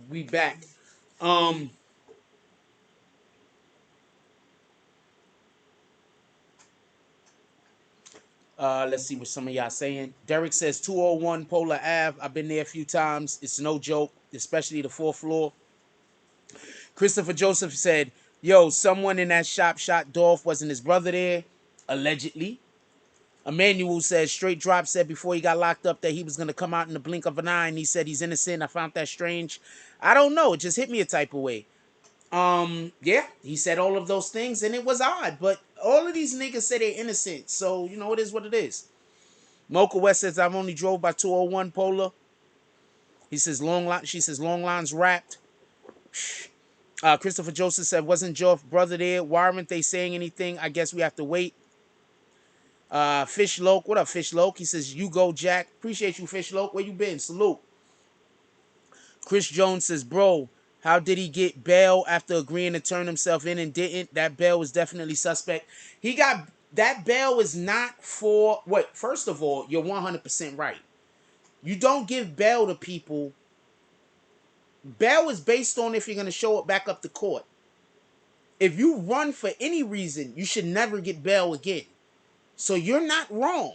We back. Um, let's see what some of y'all saying. Derek says 201 Polar Ave. I've been there a few times. It's no joke, especially the fourth floor. Christopher Joseph said, yo, someone in that shop shot Dolph. Wasn't his brother there? Allegedly. Emmanuel says, straight drop said before he got locked up that he was going to come out in the blink of an eye, and he said he's innocent. I found that strange. I don't know. It just hit me a type of way. Yeah, he said all of those things, and it was odd. But all of these niggas say they're innocent, so, you know, it is what it is. Mocha West says, I've only drove by 201 Polar. He says, she says, long lines wrapped. Christopher Joseph said, wasn't Joe's brother there? Why aren't they saying anything? I guess we have to wait. Fish Loke, what up, Fish Loke? He says, you go, Jack. Appreciate you, Fish Loke. Where you been? Salute. Chris Jones says, bro, how did he get bail after agreeing to turn himself in and didn't? That bail was definitely suspect. He got, that bail is not for, what, first of all, you're 100% right. You don't give bail to people. Bail is based on if you're going to show it back up to court. If you run for any reason, you should never get bail again. So you're not wrong.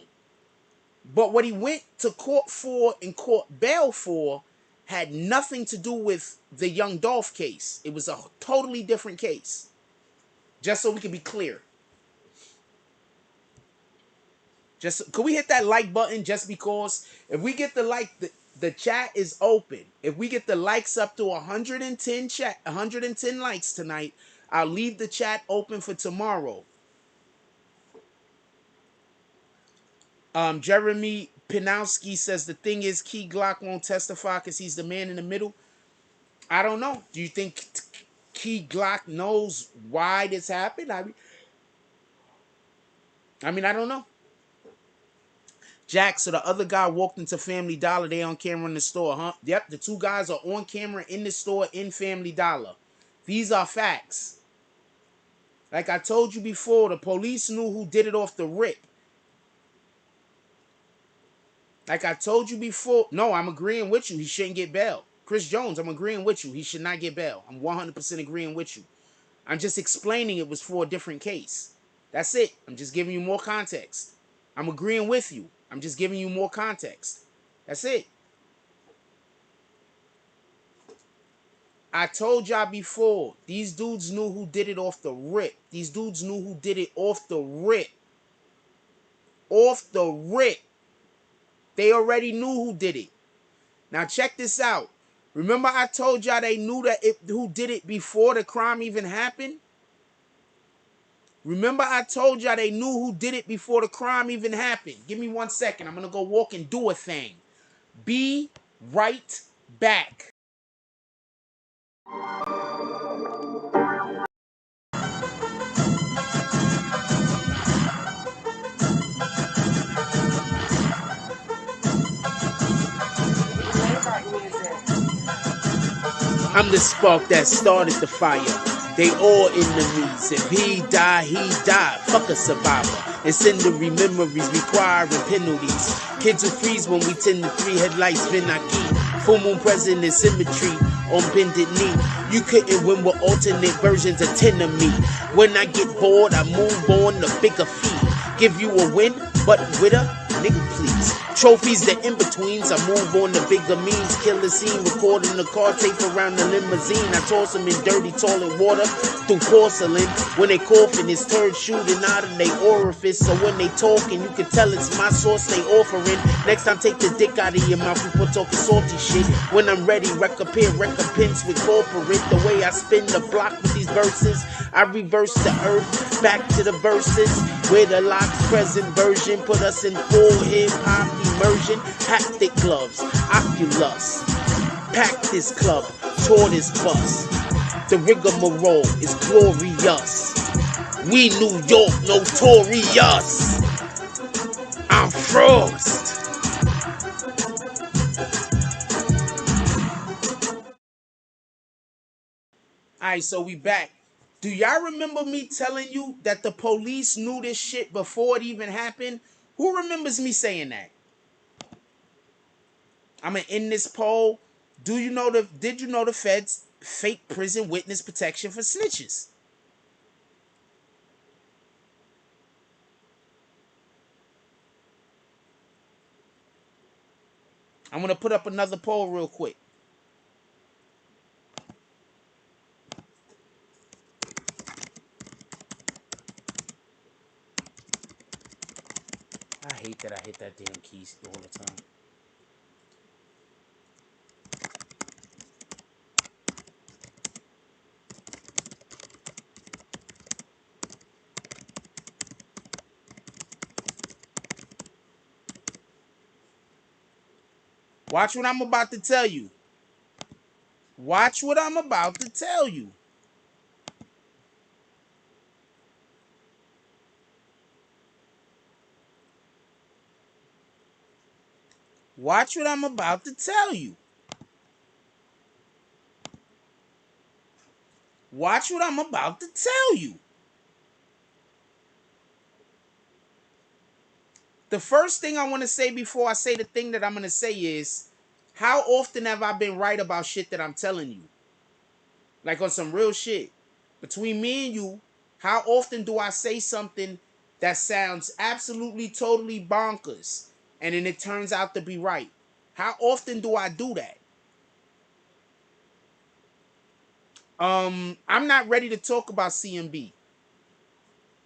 But what he went to court for and court bail for had nothing to do with the Young Dolph case. It was a totally different case. Just so we can be clear. Just could we hit that like button just because if we get the like, the chat is open. If we get the likes up to 110 likes tonight, I'll leave the chat open for tomorrow. Jeremy Pinowski says the thing is Key Glock won't testify because he's the man in the middle. I don't know. Do you think Key Glock knows why this happened? I mean, I don't know. Jack, so the other guy walked into Family Dollar. They on camera in the store, huh? Yep, the two guys are on camera in the store in Family Dollar. These are facts. Like I told you before, the police knew who did it off the rip. Like I told you before, no, I'm agreeing with you. He shouldn't get bail. Chris Jones, I'm agreeing with you. He should not get bail. I'm 100% agreeing with you. I'm just explaining it was for a different case. That's it. I'm just giving you more context. I'm agreeing with you. I'm just giving you more context. That's it. I told y'all before, these dudes knew who did it off the rip. These dudes knew who did it off the rip. Off the rip. They already knew who did it. Now check this out. Remember I told y'all they knew who did it before the crime even happened? Remember I told y'all they knew who did it before the crime even happened. Give me 1 second. I'm going to go walk and do a thing. Be right back. I'm the spark that started the fire. They all enemies. If he die, he die. Fuck a survivor. Incendiary memories requiring penalties. Kids who freeze when we tend to 3 headlights been our key. Full moon present in symmetry on bended knee. You couldn't win with alternate versions of 10 of me. When I get bored, I move on to bigger feet. Give you a win, but with a nigga please. Trophies, the in-betweens. I move on to bigger means. Kill the scene, recording the car tape around the limousine. I toss them in dirty toilet water through porcelain. When they coughing, it's turd shooting out of their orifice. So when they talking, you can tell it's my sauce they offering. Next time, take the dick out of your mouth. People talking salty shit. When I'm ready, recompense with corporate. The way I spin the block with these verses, I reverse the earth back to the verses. Where the locks present version put us in full hip-hop immersion. Haptic gloves, Oculus. Pack this club, tour this bus. The rigmarole is glorious. We New York notorious. I'm Frost. Alright, so we back. Do y'all remember me telling you that the police knew this shit before it even happened? Who remembers me saying that? I'm gonna end this poll. Did you know the feds fake prison witness protection for snitches? I'm gonna put up another poll real quick. I hate that I hit that damn key all the time. Watch what I'm about to tell you. Watch what I'm about to tell you. Watch what I'm about to tell you. Watch what I'm about to tell you. The first thing I want to say before I say the thing that I'm going to say is, how often have I been right about shit that I'm telling you? Like on some real shit. Between me and you, how often do I say something that sounds absolutely totally bonkers and then it turns out to be right? How often do I do that? I'm not ready to talk about CMB.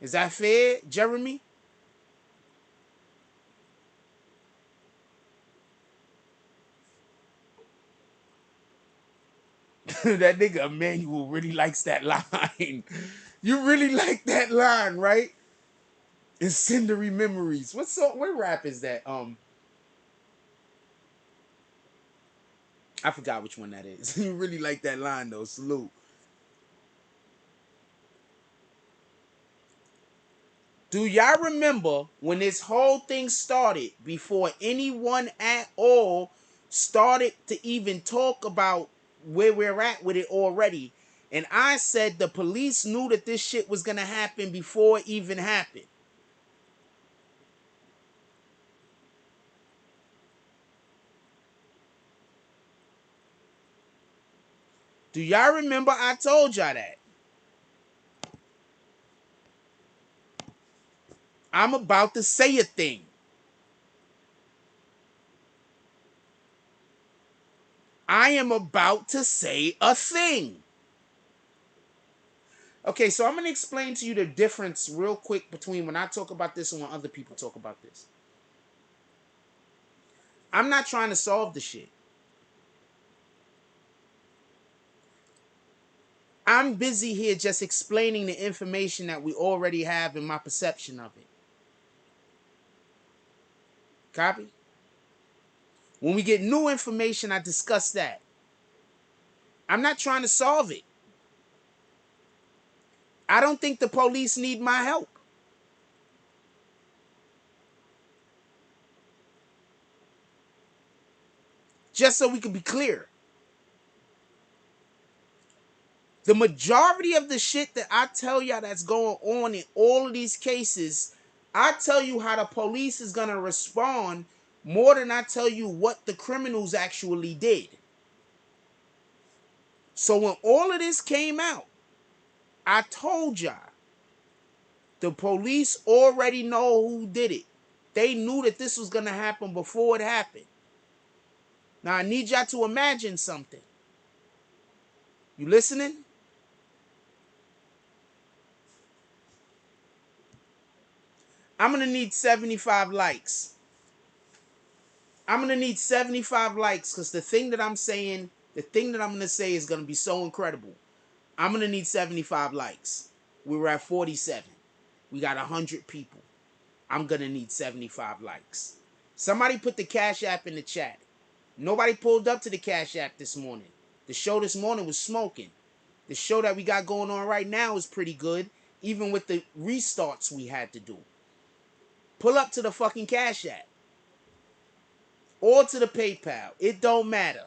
Is that fair, Jeremy? That nigga Emmanuel really likes that line. You really like that line, right? Incendiary memories. What rap is that? I forgot which one that is. You really like that line though. Salute. Do y'all remember when this whole thing started, before anyone at all started to even talk about where we're at with it already? And I said the police knew that this shit was gonna happen before it even happened. Do y'all remember I told y'all that? I'm about to say a thing. I am about to say a thing. Okay, so I'm going to explain to you the difference real quick between when I talk about this and when other people talk about this. I'm not trying to solve the shit. I'm busy here just explaining the information that we already have and my perception of it. Copy? When we get new information, I discuss that. I'm not trying to solve it. I don't think the police need my help. Just so we can be clear. The majority of the shit that I tell y'all that's going on in all of these cases, I tell you how the police is going to respond more than I tell you what the criminals actually did. So when all of this came out, I told y'all the police already know who did it. They knew that this was going to happen before it happened. Now I need y'all to imagine something. You listening? I'm going to need 75 likes. I'm going to need 75 likes because the thing that I'm saying, the thing that I'm going to say is going to be so incredible. I'm going to need 75 likes. We were at 47. We got 100 people. I'm going to need 75 likes. Somebody put the Cash App in the chat. Nobody pulled up to the Cash App this morning. The show this morning was smoking. The show that we got going on right now is pretty good, even with the restarts we had to do. Pull up to the fucking Cash App. Or to the PayPal. It don't matter.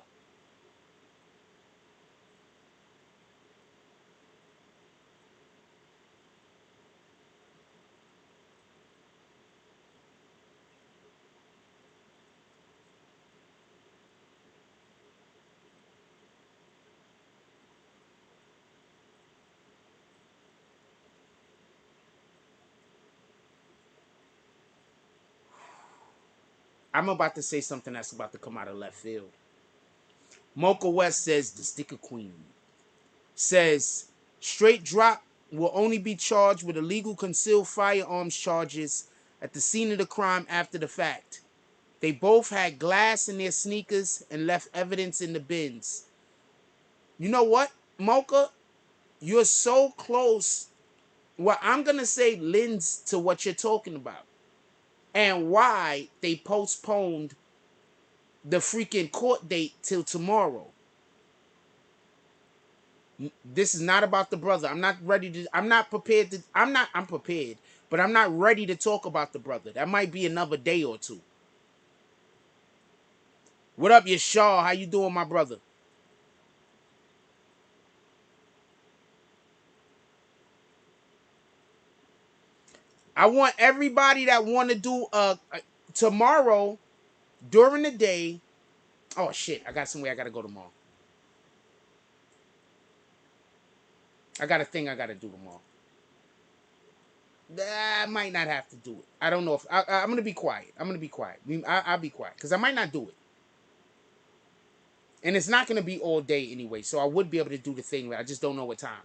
I'm about to say something that's about to come out of left field. Mocha West says the Sticker Queen says straight drop will only be charged with illegal concealed firearms charges at the scene of the crime after the fact. They both had glass in their sneakers and left evidence in the bins. You know what, Mocha? You're so close. Well, I'm going to say lends to what you're talking about and why they postponed the freaking court date till tomorrow. This is not about the brother. I'm not ready to, I'm not prepared to, I'm prepared, but I'm not ready to talk about the brother. That might be another day or two. What up, Yashar? How you doing, my brother? I want everybody that want to do tomorrow during the day. Oh shit, I got somewhere I gotta go tomorrow. I got a thing I gotta do tomorrow. I might not have to do it. I don't know if I'm gonna be quiet. I'm gonna be quiet. I'll be quiet because I might not do it, and it's not gonna be all day anyway. So I would be able to do the thing. I just don't know what time.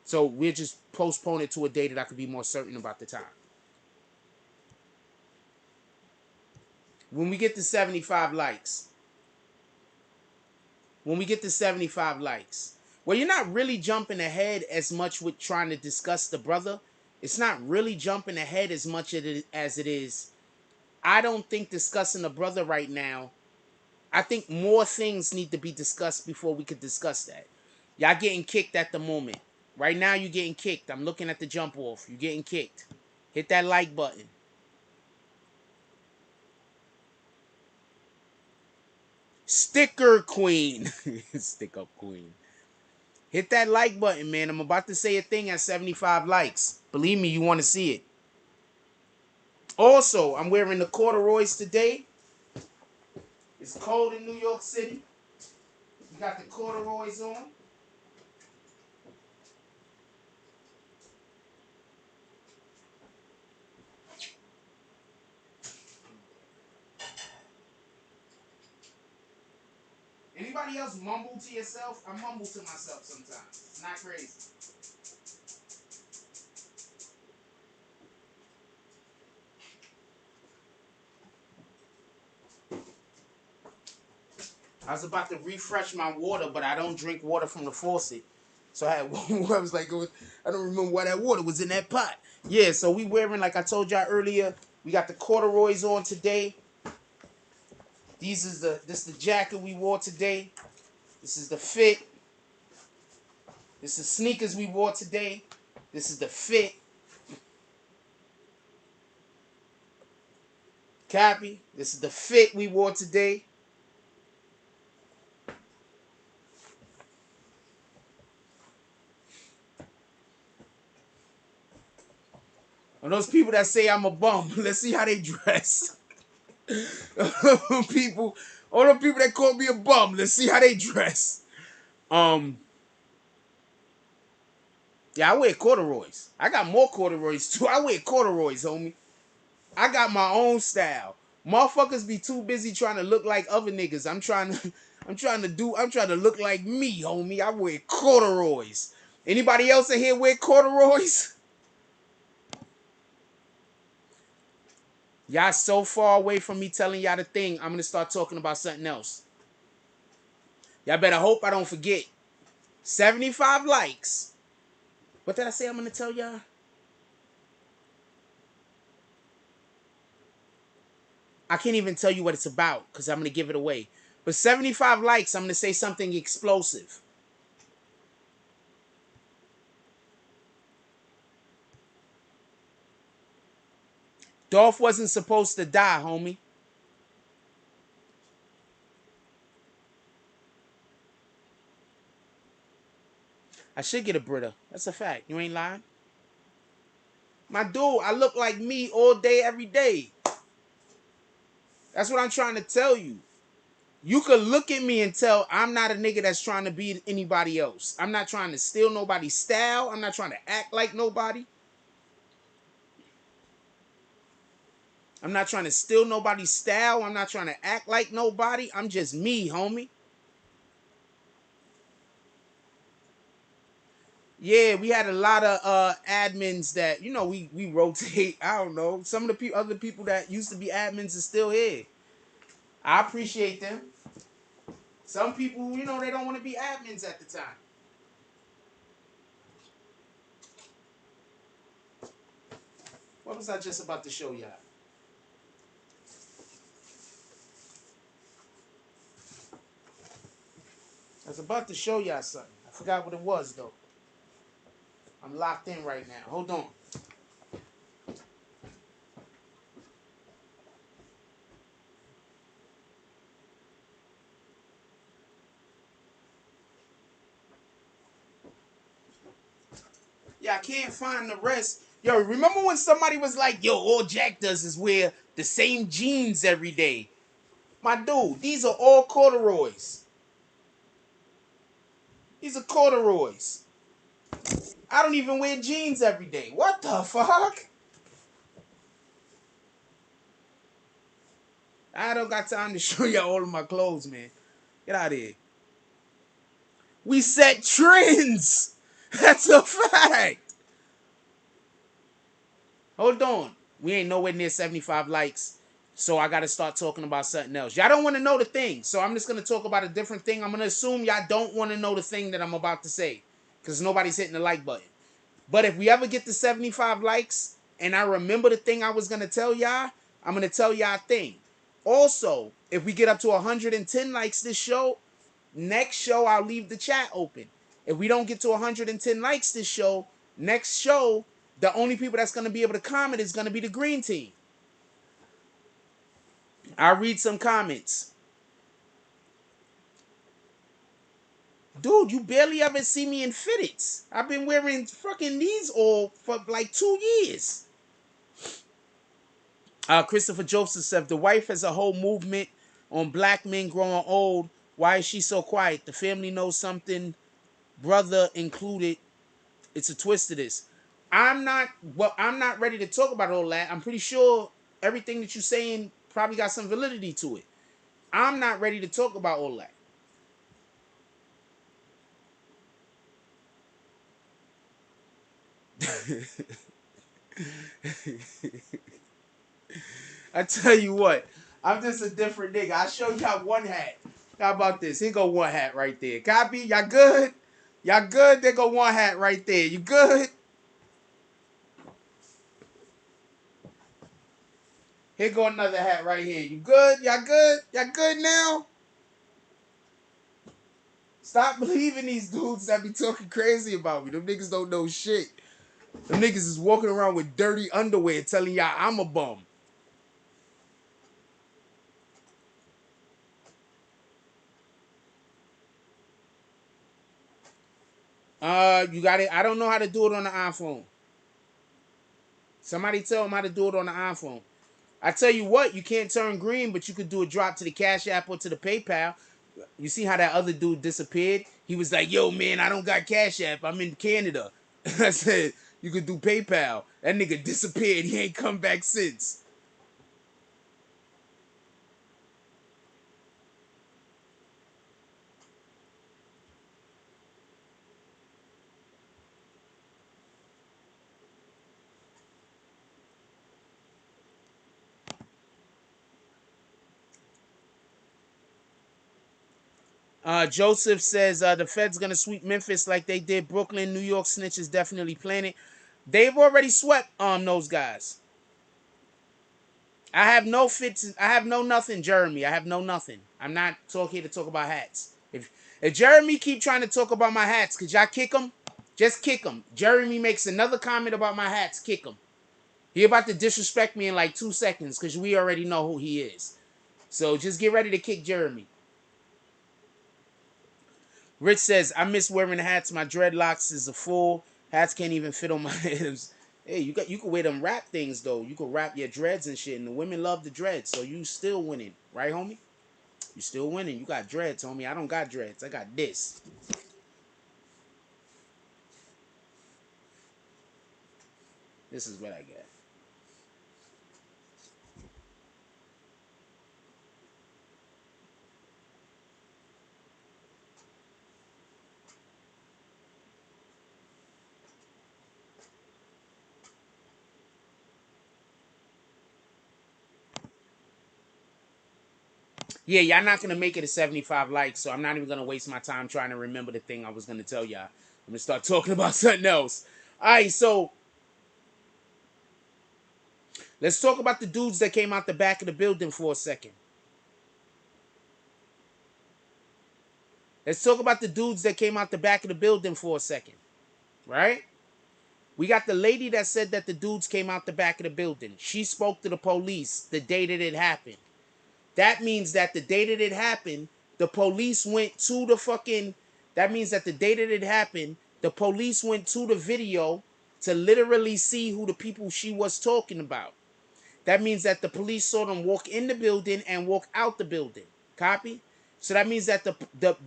So we'll just postpone it to a day that I could be more certain about the time. When we get to 75 likes. When we get to 75 likes. Well, you're not really jumping ahead as much with trying to discuss the brother. It's not really jumping ahead as much as it is. I don't think discussing the brother right now. I think more things need to be discussed before we could discuss that. Y'all getting kicked at the moment. Right now, you getting kicked. I'm looking at the jump off. You getting kicked. Hit that like button. Sticker queen. Stick up queen. Hit that like button, man. I'm about to say a thing at 75 likes. Believe me, you want to see it. Also, I'm wearing the corduroys today. It's cold in New York City. You got the corduroys on. Anybody else mumble to yourself? I mumble to myself sometimes. It's not crazy. I was about to refresh my water, but I don't drink water from the faucet. So I was like, I don't remember why that water was in that pot. Yeah, so we wearing, like I told y'all earlier, we got the corduroys on today. This is the jacket we wore today. This is the fit. This is sneakers we wore today. This is the fit. Copy. This is the fit we wore today. And those people that say I'm a bum, let's see how they dress. People, all the people that call me a bum, let's see how they dress. Yeah, I wear corduroys. I got more corduroys too. I wear corduroys, homie. I got my own style. Motherfuckers be too busy trying to look like other niggas. I'm trying to look like me, homie. I wear corduroys. Anybody else in here wear corduroys? Y'all so far away from me telling y'all the thing, I'm gonna start talking about something else. Y'all better hope I don't forget. 75 likes. What did I say I'm gonna tell y'all? I can't even tell you what it's about because I'm gonna give it away. But 75 likes, I'm gonna say something explosive. Dolph wasn't supposed to die, homie. I should get a Brita. That's a fact. You ain't lying. My dude, I look like me all day, every day. That's what I'm trying to tell you. You could look at me and tell I'm not a nigga that's trying to be anybody else. I'm not trying to steal nobody's style. I'm not trying to act like nobody. I'm not trying to steal nobody's style. I'm not trying to act like nobody. I'm just me, homie. Yeah, we had a lot of admins that, we rotate. I don't know. Some of the other people that used to be admins are still here. I appreciate them. Some people, they don't want to be admins at the time. What was I just about to show y'all? I was about to show y'all something. I forgot what it was, though. I'm locked in right now. Hold on. Yeah, I can't find the rest. Yo, remember when somebody was like, yo, all Jack does is wear the same jeans every day? My dude, these are all corduroys. These are corduroys. I don't even wear jeans every day. What the fuck? I don't got time to show y'all all of my clothes, man. Get out of here. We set trends. That's a fact. Hold on. We ain't nowhere near 75 likes. So I got to start talking about something else. Y'all don't want to know the thing. So I'm just going to talk about a different thing. I'm going to assume y'all don't want to know the thing that I'm about to say. Because nobody's hitting the like button. But if we ever get to 75 likes and I remember the thing I was going to tell y'all, I'm going to tell y'all a thing. Also, if we get up to 110 likes this show, next show I'll leave the chat open. If we don't get to 110 likes this show, next show, the only people that's going to be able to comment is going to be the green team. I'll read some comments. Dude, you barely ever see me in fitteds. I've been wearing fucking these all for like 2 years. Christopher Joseph said, the wife has a whole movement on black men growing old. Why is she so quiet? The family knows something, brother included. It's a twist to this. I'm not ready to talk about all that. I'm pretty sure everything that you're saying probably got some validity to it. I'm not ready to talk about all that. I tell you what, I'm just a different nigga. I show y'all one hat. How about this? Here go one hat right there. Copy? Y'all good? Y'all good? There go one hat right there. You good? Here go another hat right here. You good? Y'all good? Y'all good now? Stop believing these dudes that be talking crazy about me. Them niggas don't know shit. Them niggas is walking around with dirty underwear telling y'all I'm a bum. You got it. I don't know how to do it on the iPhone. Somebody tell them how to do it on the iPhone. I tell you what, you can't turn green, but you could do a drop to the Cash App or to the PayPal. You see how that other dude disappeared? He was like, yo, man, I don't got Cash App. I'm in Canada. I said, you could do PayPal. That nigga disappeared. He ain't come back since. Joseph says the Fed's gonna sweep Memphis like they did Brooklyn. New York snitches definitely planning. They've already swept those guys. I have no fits. I have no nothing, Jeremy. I have no nothing. I'm not talking to talk about hats. If Jeremy keep trying to talk about my hats, could y'all kick him? Just kick him. Jeremy makes another comment about my hats. Kick him. He about to disrespect me in like 2 seconds because we already know who he is. So just get ready to kick Jeremy. Rich says, I miss wearing hats. My dreadlocks is a fool. Hats can't even fit on my heads. Hey, you can wear them wrap things though. You can wrap your dreads and shit, and the women love the dreads, so you still winning, right, homie? You still winning. You got dreads, homie. I don't got dreads. I got this. This is what I got. Yeah, y'all not gonna make it to 75 likes, so I'm not even gonna waste my time trying to remember the thing I was gonna tell y'all. I'm gonna start talking about something else. Alright, so let's talk about the dudes that came out the back of the building for a second. Let's talk about the dudes that came out the back of the building for a second. Right? We got the lady that said that the dudes came out the back of the building. She spoke to the police the day that it happened. That means that the day that it happened, the police went to the fucking... That means that the day that it happened, the police went to the video to literally see who the people she was talking about. That means that the police saw them walk in the building and walk out the building. Copy? So that means that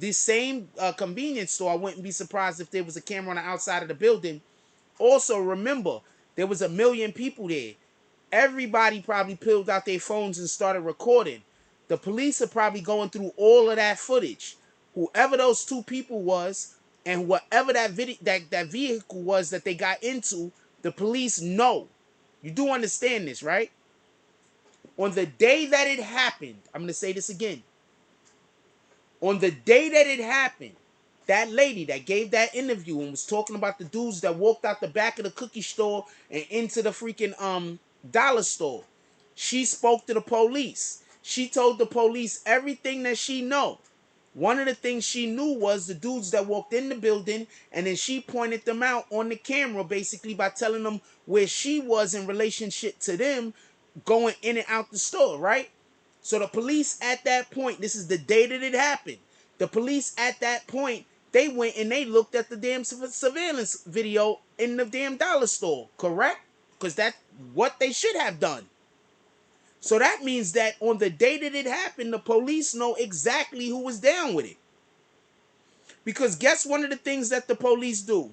the same convenience store, I wouldn't be surprised if there was a camera on the outside of the building. Also, remember, there was a million people there. Everybody probably pulled out their phones and started recording. The police are probably going through all of that footage. Whoever those two people was, and whatever that vehicle was that they got into, the police know. You do understand this, right? On the day that it happened, I'm going to say this again. On the day that it happened, that lady that gave that interview and was talking about the dudes that walked out the back of the cookie store and into the freaking dollar store, she spoke to the police. She told the police everything that she know. One of the things she knew was the dudes that walked in the building, and then she pointed them out on the camera, basically by telling them where she was in relationship to them going in and out the store, right? So the police at that point, this is the day that it happened. The police at that point, they went and they looked at the damn surveillance video in the damn dollar store, correct? Because that's what they should have done. So that means that on the day that it happened, the police know exactly who was down with it. Because guess one of the things that the police do?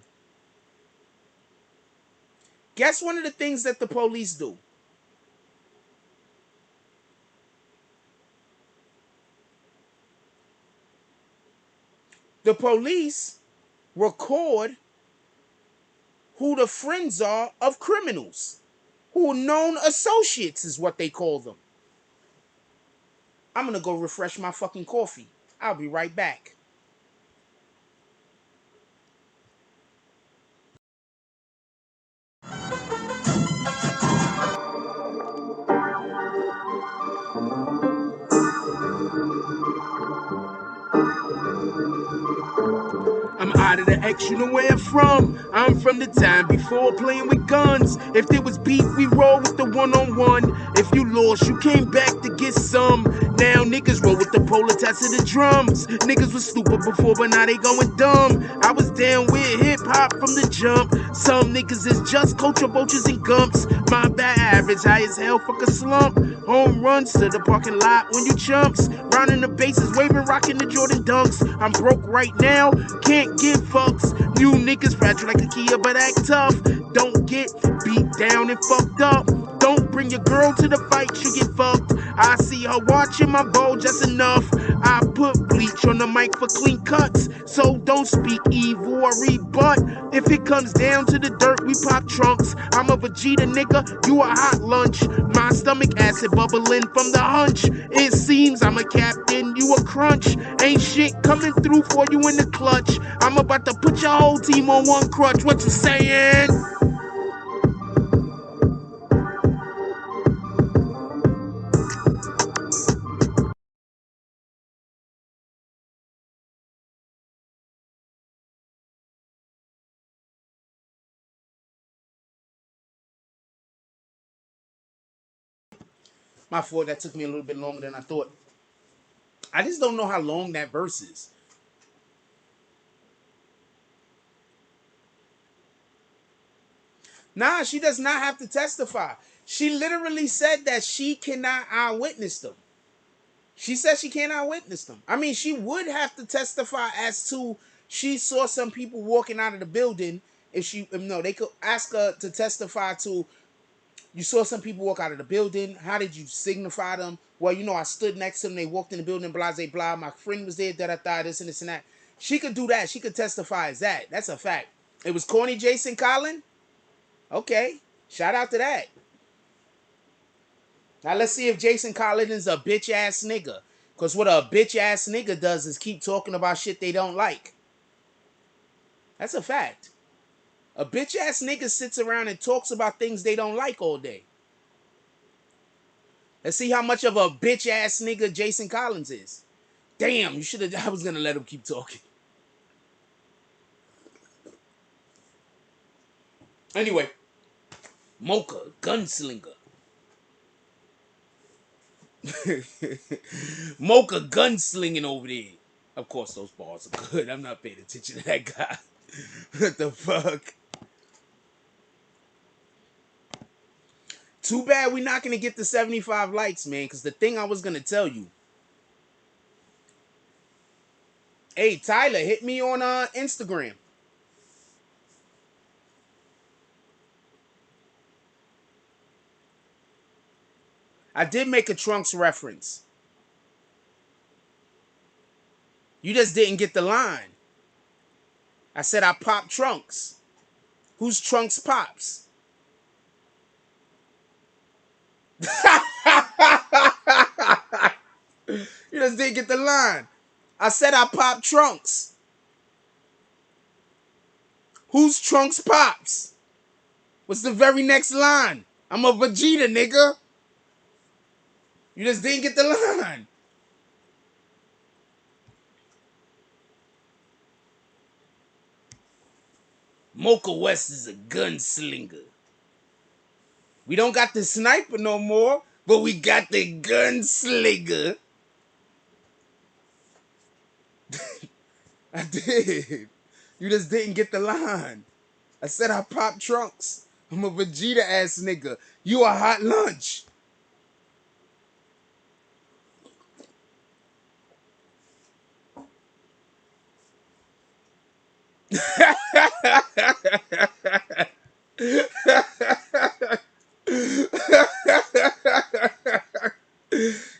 Guess one of the things that the police do? The police record who the friends are of criminals, who are known associates is what they call them. I'm gonna go refresh my fucking coffee. I'll be right back. I'm out of the X, you know where I'm from. I'm from the time before playing with guns. If there was beef, we roll with the one-on-one. If you lost, you came back to get some. Now niggas roll with the pole attached to the drums. Niggas was stupid before, but now they going dumb. I was down with hip-hop from the jump. Some niggas is just culture vultures and gumps. My bad average, high as hell, fuck a slump. Home runs to the parking lot when you chumps. Rounding the bases, waving, rocking the Jordan dunks. I'm broke right now, can't give fucks. You niggas fragile like a Kia, but act tough. Don't get beat down and fucked up. Don't bring your girl to the fight, she get fucked. I see her watching my bowl just enough. I put bleach on the mic for clean cuts. So don't speak evil or rebut. If it comes down to the dirt, we pop trunks. I'm a Vegeta nigga, you a hot lunch. My stomach acid bubbling from the hunch. It seems I'm a captain, you a crunch. Ain't shit coming through for you in the clutch. I'm about to put your whole team on one crutch. What you saying? My fault, that took me a little bit longer than I thought. I just don't know how long that verse is. Nah, she does not have to testify. She literally said that she cannot eyewitness them. She said she can't eyewitness them. I mean, she would have to testify as to she saw some people walking out of the building. If she, no, they could ask her to testify to, you saw some people walk out of the building. How did you signify them? Well, you know, I stood next to them. They walked in the building, blah, blah, blah. My friend was there, da-da-da, this and this and that. She could do that. She could testify as that. That's a fact. It was corny Jason Collin? Okay. Shout out to that. Now let's see if Jason Collins is a bitch ass nigga. Cause what a bitch ass nigga does is keep talking about shit they don't like. That's a fact. A bitch ass nigga sits around and talks about things they don't like all day. Let's see how much of a bitch ass nigga Jason Collins is. Damn, you should have. I was gonna let him keep talking. Anyway, Mocha, gunslinger. Mocha gunslinging over there. Of course, those bars are good. I'm not paying attention to that guy. What the fuck? Too bad we're not gonna get the 75 likes, man. Because the thing I was gonna tell you. Hey, Tyler, hit me on Instagram. I did make a Trunks reference. You just didn't get the line. I said I pop Trunks. Whose Trunks pops? You just didn't get the line. I said I pop Trunks. Whose Trunks pops? What's the very next line? I'm a Vegeta, nigga. You just didn't get the line. Mocha West is a gunslinger. We don't got the sniper no more, but we got the gunslinger. I did. You just didn't get the line. I said I pop trunks. I'm a Vegeta ass nigga. You a hot lunch.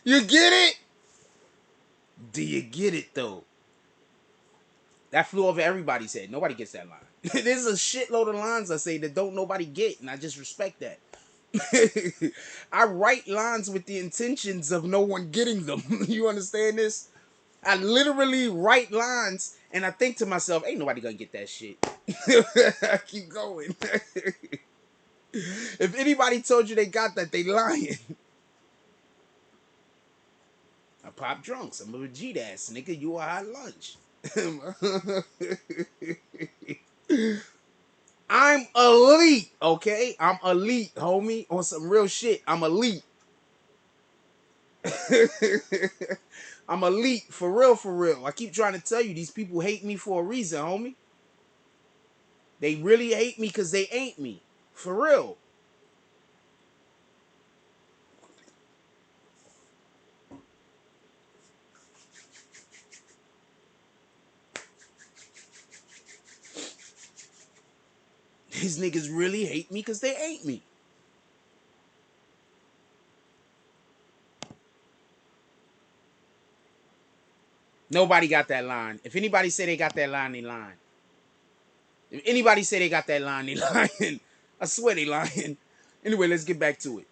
You get it? Do you get it though? That flew over everybody's head. Nobody gets that line. There's a shitload of lines I say that don't nobody get, and I just respect that. I write lines with the intentions of no one getting them. You understand this? I literally write lines and I think to myself, ain't nobody gonna get that shit. I keep going. If anybody told you they got that, they lying. I pop drunks. I'm a Vegeta ass nigga. You a hot lunch. I'm elite, okay? I'm elite, homie. On some real shit. I'm elite. I'm elite for real, for real. I keep trying to tell you, these people hate me for a reason, homie. They really hate me because they ain't me. For real. These niggas really hate me because they ain't me. Nobody got that line. If anybody say they got that line, they lying. If anybody say they got that line, they lying. I swear they lying. Anyway, let's get back to it.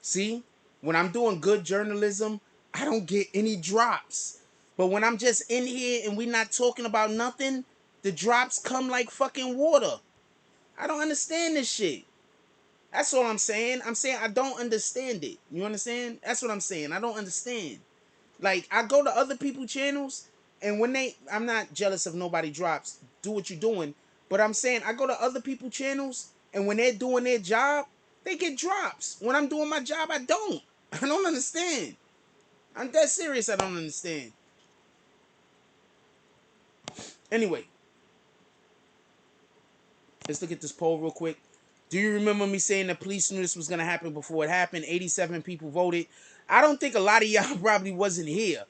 See, when I'm doing good journalism, I don't get any drops. But when I'm just in here and we not talking about nothing, the drops come like fucking water. I don't understand this shit. That's all I'm saying. I'm saying I don't understand it. You understand? That's what I'm saying. I don't understand. Like, I go to other people's channels, and when I'm not jealous of nobody drops. Do what you're doing. But I'm saying I go to other people's channels, and when they're doing their job, they get drops. When I'm doing my job, I don't. I don't understand. I'm dead serious. I don't understand. Anyway, let's look at this poll real quick. Do you remember me saying the police knew this was going to happen before it happened? 87 people voted. I don't think a lot of y'all probably wasn't here.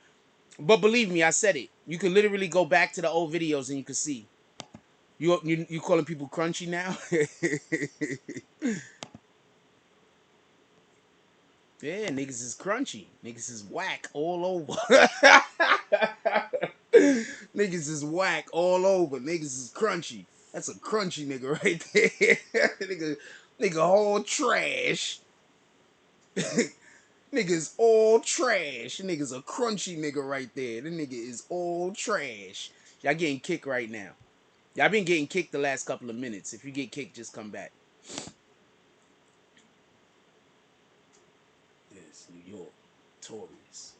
But believe me, I said it. You can literally go back to the old videos and you can see. You calling people crunchy now? Yeah, niggas is crunchy. Niggas is whack all over. Niggas is whack all over. Niggas is crunchy. That's a crunchy nigga right there. nigga all trash. Niggas all trash. Nigga's a crunchy nigga right there. The nigga is all trash. Y'all getting kicked right now. Y'all been getting kicked the last couple of minutes. If you get kicked, just come back. Yes, New York. Tories.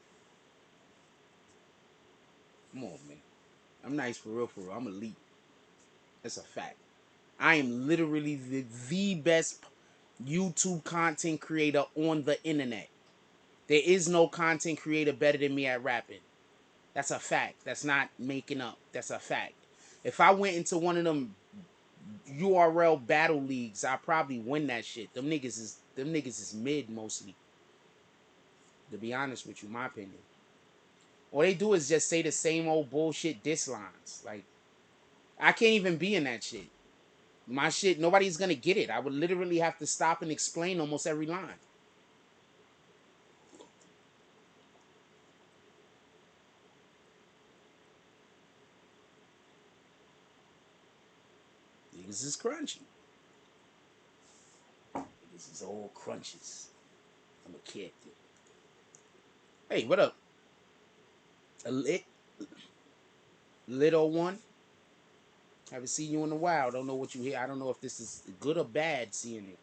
Come on, man. I'm nice for real, for real. I'm elite. That's a fact. I am literally the best YouTube content creator on the internet. There is no content creator better than me at rapping. That's a fact. That's not making up. That's a fact. If I went into one of them URL battle leagues, I probably win that shit. Them niggas is mid mostly. To be honest with you, my opinion. All they do is just say the same old bullshit diss lines. Like, I can't even be in that shit. My shit, nobody's gonna get it. I would literally have to stop and explain almost every line. Niggas is crunchy. Niggas is all crunches. I'm a kid. Hey, what up? A little one? Haven't seen you in a while. Don't know what you hear. I don't know if this is good or bad seeing it.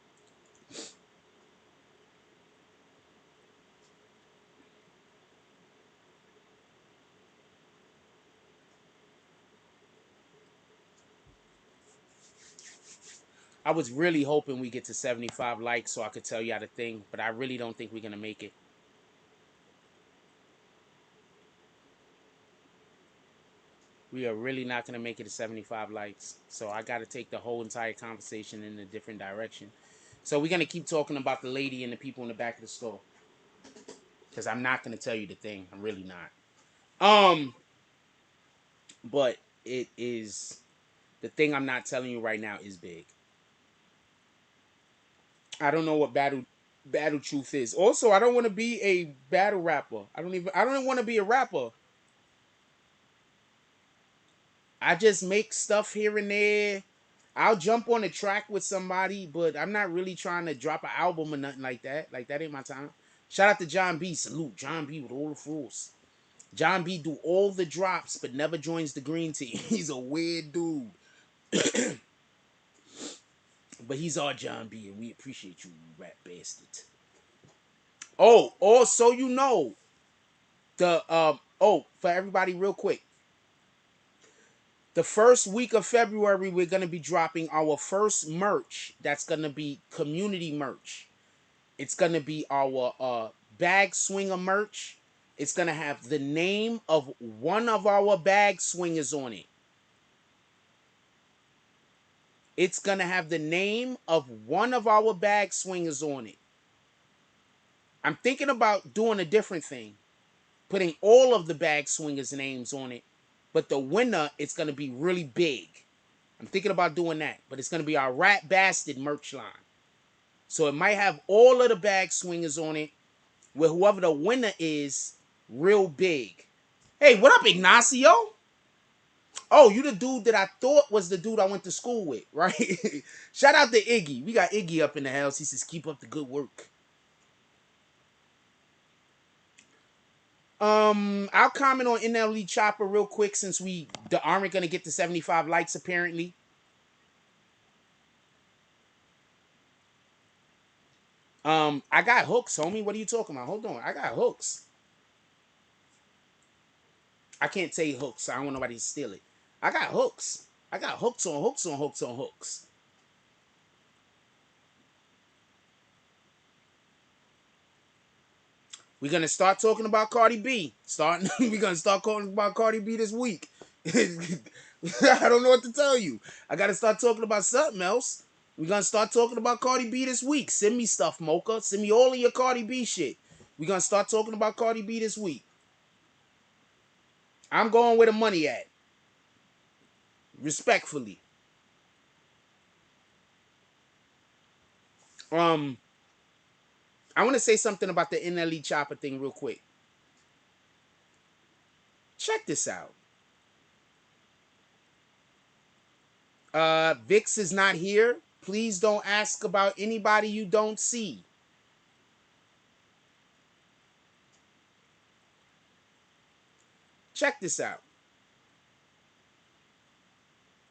I was really hoping we get to 75 likes so I could tell y'all the thing, but I really don't think we're going to make it. We are really not going to make it to 75 likes. So I got to take the whole entire conversation in a different direction. So we're going to keep talking about the lady and the people in the back of the store. Because I'm not going to tell you the thing. I'm really not. But it is, the thing I'm not telling you right now is big. I don't know what battle truth is. Also, I don't want to be a battle rapper. I don't want to be a rapper. I just make stuff here and there. I'll jump on a track with somebody, but I'm not really trying to drop an album or nothing like that. Like, that ain't my time. Shout out to John B. Salute John B with all the fools. John B do all the drops, but never joins the green team. He's a weird dude. But he's our John B, and we appreciate you, you rat bastard. Oh, also, you know, for everybody real quick. The first week of February, we're going to be dropping our first merch. That's going to be community merch. It's going to be our bag swinger merch. It's going to have the name of one of our bag swingers on it. It's going to have the name of one of our bag swingers on it. I'm thinking about doing a different thing. Putting all of the bag swingers' names on it. But the winner, it's going to be really big. I'm thinking about doing that. But it's going to be our Rat Bastard merch line. So it might have all of the bag swingers on it. With whoever the winner is, real big. Hey, what up, Ignacio? Oh, you the dude that I thought was the dude I went to school with, right? Shout out to Iggy. We got Iggy up in the house. He says, keep up the good work. I'll comment on NLE Chopper real quick since we aren't gonna get to 75 likes apparently. I got hooks, homie. What are you talking about? Hold on, I got hooks. I can't say hooks. So I don't want nobody to steal it. I got hooks. I got hooks on hooks on hooks on hooks. We're gonna start talking about Cardi B. We're gonna start talking about Cardi B this week. I don't know what to tell you. I gotta start talking about something else. We're gonna start talking about Cardi B this week. Send me stuff, Mocha. Send me all of your Cardi B shit. We're gonna start talking about Cardi B this week. I'm going where the money at. Respectfully. Um, I want to say something about the NLE Chopper thing real quick. Check this out. Vix is not here. Please don't ask about anybody you don't see. Check this out.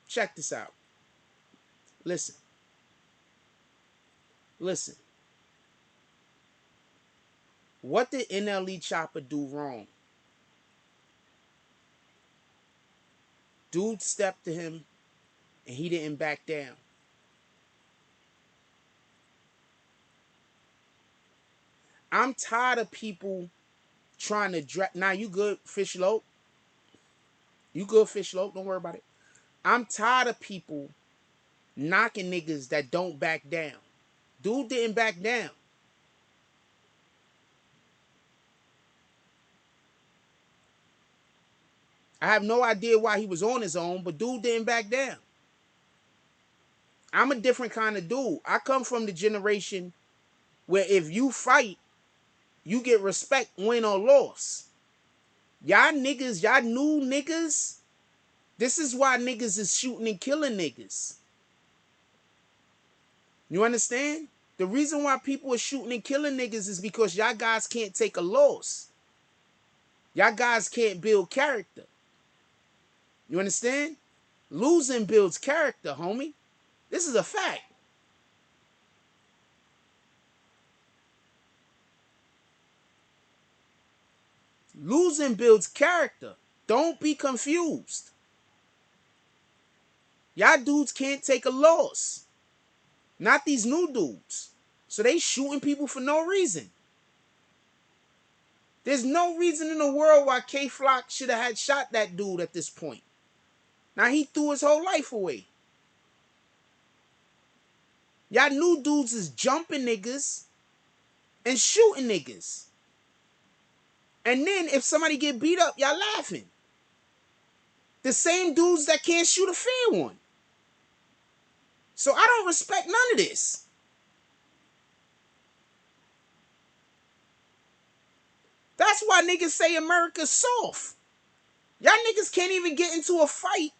Check this out. Listen. Listen. What did NLE Chopper do wrong? Dude stepped to him and he didn't back down. I'm tired of people trying to drag. Nah, you good, Fish Lope? You good, Fish Lope? Don't worry about it. I'm tired of people knocking niggas that don't back down. Dude didn't back down. I have no idea why he was on his own, but dude didn't back down. I'm a different kind of dude. I come from the generation where if you fight, you get respect, win or loss. Y'all niggas, y'all new niggas, this is why niggas is shooting and killing niggas. You understand? The reason why people are shooting and killing niggas is because y'all guys can't take a loss. Y'all guys can't build character. You understand? Losing builds character, homie. This is a fact. Losing builds character. Don't be confused. Y'all dudes can't take a loss. Not these new dudes. So they shooting people for no reason. There's no reason in the world why K-Flock should have had shot that dude at this point. Now he threw his whole life away. Y'all new dudes is jumping niggas and shooting niggas. And then if somebody get beat up, y'all laughing. The same dudes that can't shoot a fair one. So I don't respect none of this. That's why niggas say America's soft. Y'all niggas can't even get into a fight.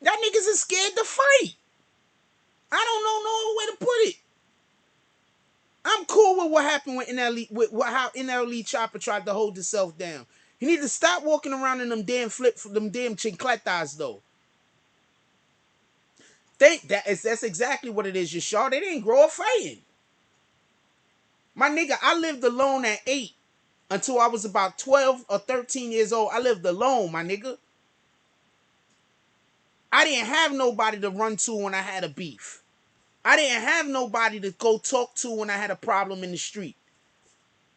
Y'all niggas is scared to fight. I don't know no other way to put it. I'm cool with what happened with NLE, how NLE Chopper tried to hold himself down. He need to stop walking around in them damn chincletas though. That's exactly what it is, Yashar. They didn't grow up fighting. My nigga, I lived alone at 8 until I was about 12 or 13 years old. I lived alone, my nigga. I didn't have nobody to run to when I had a beef. I didn't have nobody to go talk to when I had a problem in the street.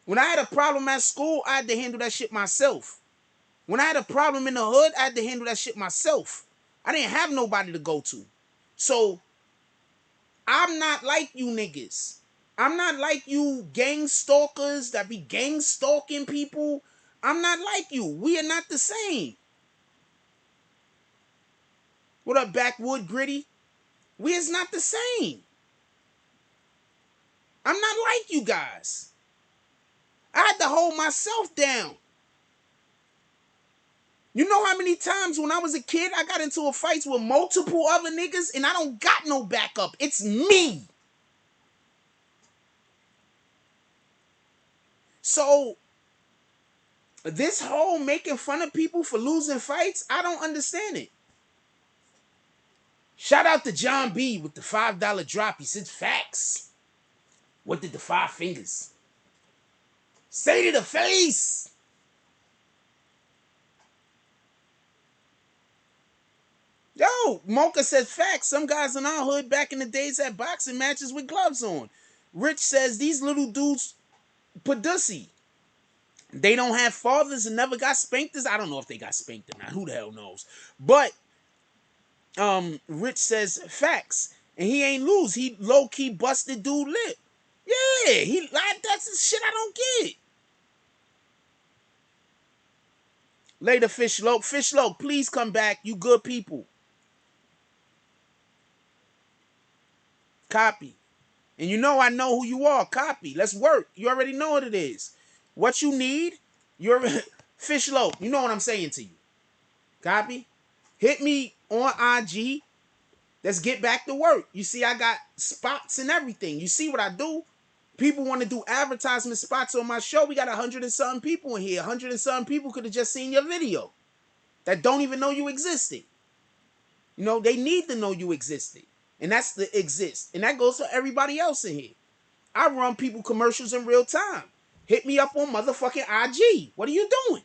When I had a problem at school, I had to handle that shit myself. When I had a problem in the hood, I had to handle that shit myself. I didn't have nobody to go to. So, I'm not like you niggas. I'm not like you gang stalkers that be gang stalking people. I'm not like you. We are not the same. What up, Backwood Gritty? We is not the same. I'm not like you guys. I had to hold myself down. You know how many times when I was a kid, I got into a fight with multiple other niggas and I don't got no backup. It's me. So, this whole making fun of people for losing fights, I don't understand it. Shout out to John B with the $5 drop. He said facts. What did the 5 fingers say to the face? Yo, Mocha says facts. Some guys in our hood back in the days had boxing matches with gloves on. Rich says these little dudes pudussy. They don't have fathers and never got spanked. I don't know if they got spanked or not. Who the hell knows? But Rich says facts. And he ain't lose. He low-key busted dude lip. Yeah, that's the shit I don't get. Later, Fishloke. Fishloke, please come back. You good people. Copy. And you know I know who you are. Copy. Let's work. You already know what it is. What you need, you're Fishloke. You know what I'm saying to you. Copy. Hit me on IG. Let's get back to work. You see, I got spots and everything. You see what I do? People want to do advertisement spots on my show. We got 100 and something people in here. 100 and something people could have just seen your video that don't even know you existed. You know, they need to know you existed. And that's the exist. And that goes for everybody else in here. I run people commercials in real time. Hit me up on motherfucking IG. What are you doing?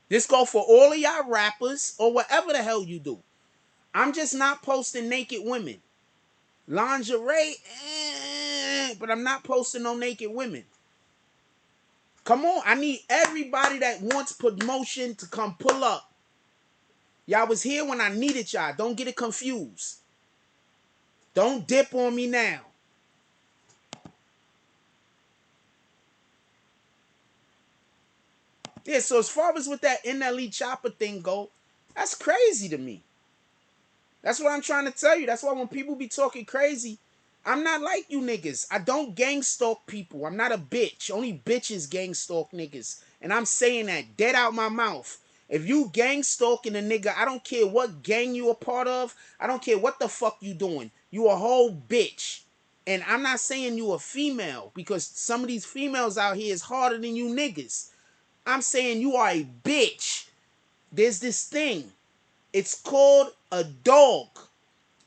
This go for all of y'all rappers or whatever the hell you do. I'm just not posting naked women. Lingerie, but I'm not posting no naked women. Come on, I need everybody that wants promotion to come pull up. Y'all was here when I needed y'all. Don't get it confused. Don't dip on me now. Yeah, so as far as with that NLE Chopper thing go, that's crazy to me. That's what I'm trying to tell you. That's why when people be talking crazy, I'm not like you niggas. I don't gang stalk people. I'm not a bitch. Only bitches gang stalk niggas. And I'm saying that dead out my mouth. If you gang stalking a nigga, I don't care what gang you a part of. I don't care what the fuck you doing. You a whole bitch. And I'm not saying you a female, because some of these females out here is harder than you niggas. I'm saying you are a bitch. There's this thing. It's called a dog.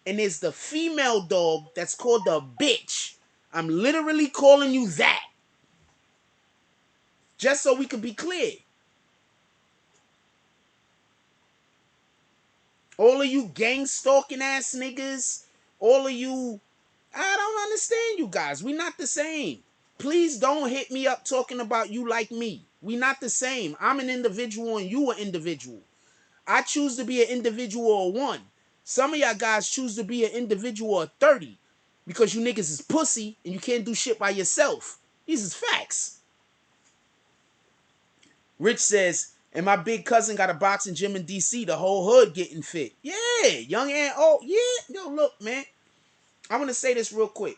And it's the female dog that's called the bitch. I'm literally calling you that. Just so we can be clear. All of you gang stalking ass niggas, all of you, I don't understand you guys. We not the same. Please don't hit me up talking about you like me. We not the same. I'm an individual and you an individual. I choose to be an individual of one. Some of y'all guys choose to be an individual of 30 because you niggas is pussy and you can't do shit by yourself. These is facts. Rich says, and my big cousin got a boxing gym in DC. The whole hood getting fit. Yeah, young and old. Yeah, yo, look, man. I want to say this real quick.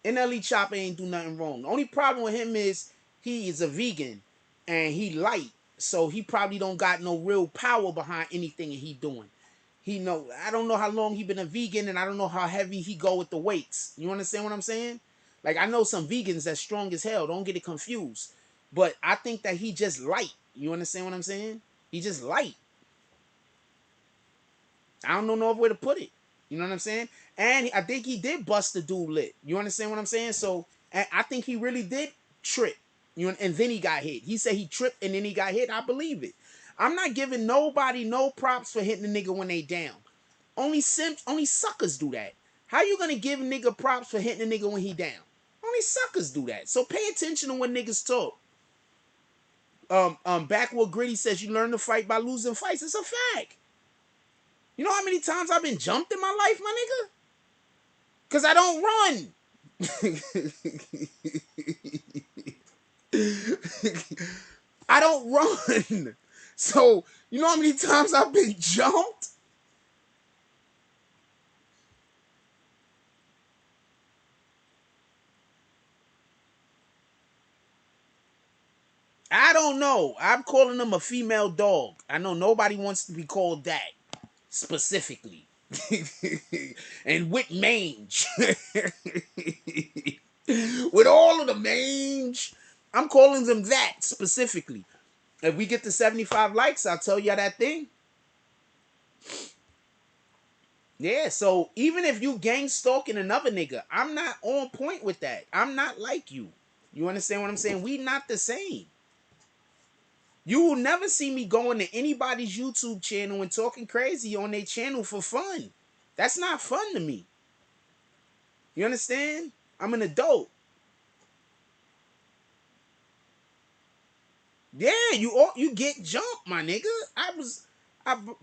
NLE Chopper ain't do nothing wrong. The only problem with him is he is a vegan and he light. So he probably don't got no real power behind anything he doing. I don't know how long he been a vegan and I don't know how heavy he go with the weights. You understand what I'm saying? Like, I know some vegans that's strong as hell. Don't get it confused. But I think that he just light. You understand what I'm saying? He just light. I don't know no other way to put it. You know what I'm saying? And I think he did bust the dude lit. You understand what I'm saying? So I think he really did trip. And then he got hit. He said he tripped and then he got hit. I believe it. I'm not giving nobody no props for hitting a nigga when they down. Only suckers do that. How you gonna give a nigga props for hitting a nigga when he down? Only suckers do that. So pay attention to when niggas talk. Backward Gritty says you learn to fight by losing fights. It's a fact. You know how many times I've been jumped in my life, my nigga? Cause I don't run. I don't run. So, you know how many times I've been jumped? I don't know. I'm calling them a female dog. I know nobody wants to be called that specifically. And with mange. With all of the mange. I'm calling them that specifically. If we get to 75 likes, I'll tell y'all that thing. Yeah, so even if you gang stalking another nigga, I'm not on point with that. I'm not like you. You understand what I'm saying? We not the same. You will never see me going to anybody's YouTube channel and talking crazy on their channel for fun. That's not fun to me. You understand? I'm an adult. Yeah, you get jumped, my nigga.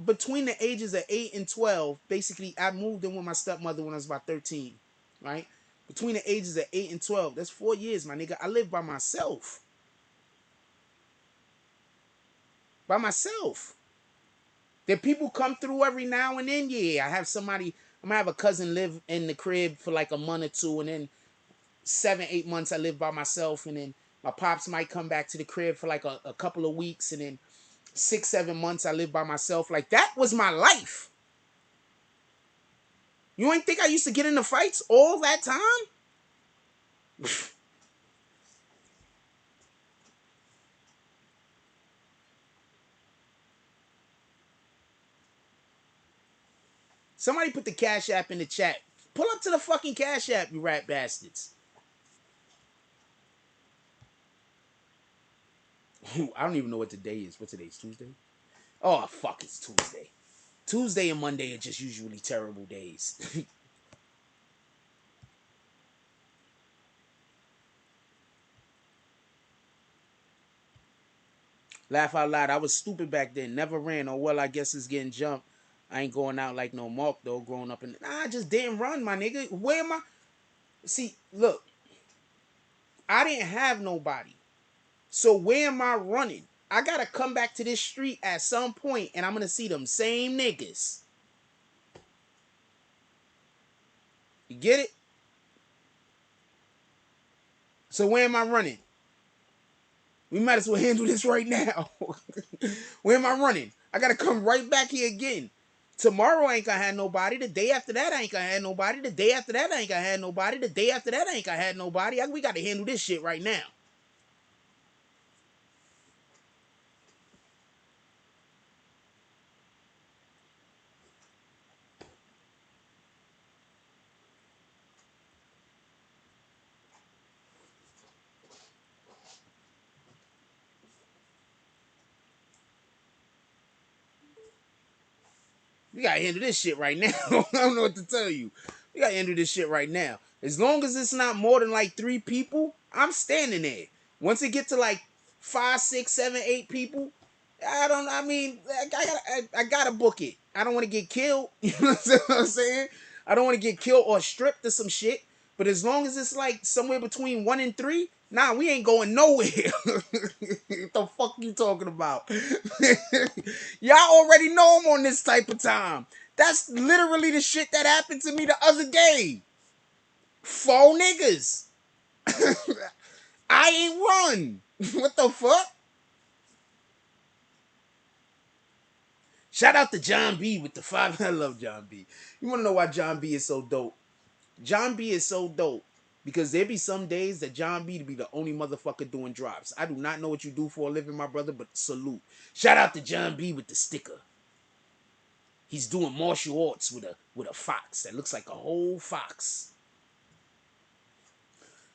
Between the ages of 8 and 12, basically I moved in with my stepmother when I was about 13, right? Between the ages of 8 and 12, that's 4 years, my nigga. I lived by myself. By myself. Did people come through every now and then? Yeah, I'm gonna have a cousin live in the crib for like a month or two, and then 7, 8 months I live by myself, and then my pops might come back to the crib for like a couple of weeks, and then 6, 7 months I live by myself. Like, that was my life. You ain't think I used to get into fights all that time? Somebody put the Cash App in the chat. Pull up to the fucking Cash App, you rat bastards. I don't even know what today is. What today's Tuesday? Oh, fuck, it's Tuesday. Tuesday and Monday are just usually terrible days. Laugh out loud. I was stupid back then. Never ran. Oh, well, I guess it's getting jumped. I ain't going out like no Mark, though, growing up. I just didn't run, my nigga. Where am I? See, look. I didn't have nobody. So where am I running? I got to come back to this street at some point, and I'm going to see them same niggas. You get it? So where am I running? We might as well handle this right now. Where am I running? I got to come right back here again. Tomorrow I ain't gonna have nobody. The day after that I ain't gonna have nobody. The day after that I ain't gonna have nobody. The day after that I ain't gonna have nobody. We got to handle this shit right now. We gotta handle this shit right now. I don't know what to tell you. We gotta handle this shit right now. As long as it's not more than like 3 people, I'm standing there. Once it get to like 5, 6, 7, 8 people, I mean, I gotta book it. I don't want to get killed. You know what I'm saying? I don't want to get killed or stripped or some shit. But as long as it's like somewhere between 1 and 3, nah, we ain't going nowhere. What the fuck you talking about? Y'all already know I'm on this type of time. That's literally the shit that happened to me the other day. 4 niggas. I ain't run. What the fuck? Shout out to John B with the 5. I love John B. You want to know why John B is so dope? John B is so dope because there be some days that John B to be the only motherfucker doing drops. I do not know what you do for a living, my brother, but salute. Shout out to John B with the sticker. He's doing martial arts with a fox that looks like a whole fox.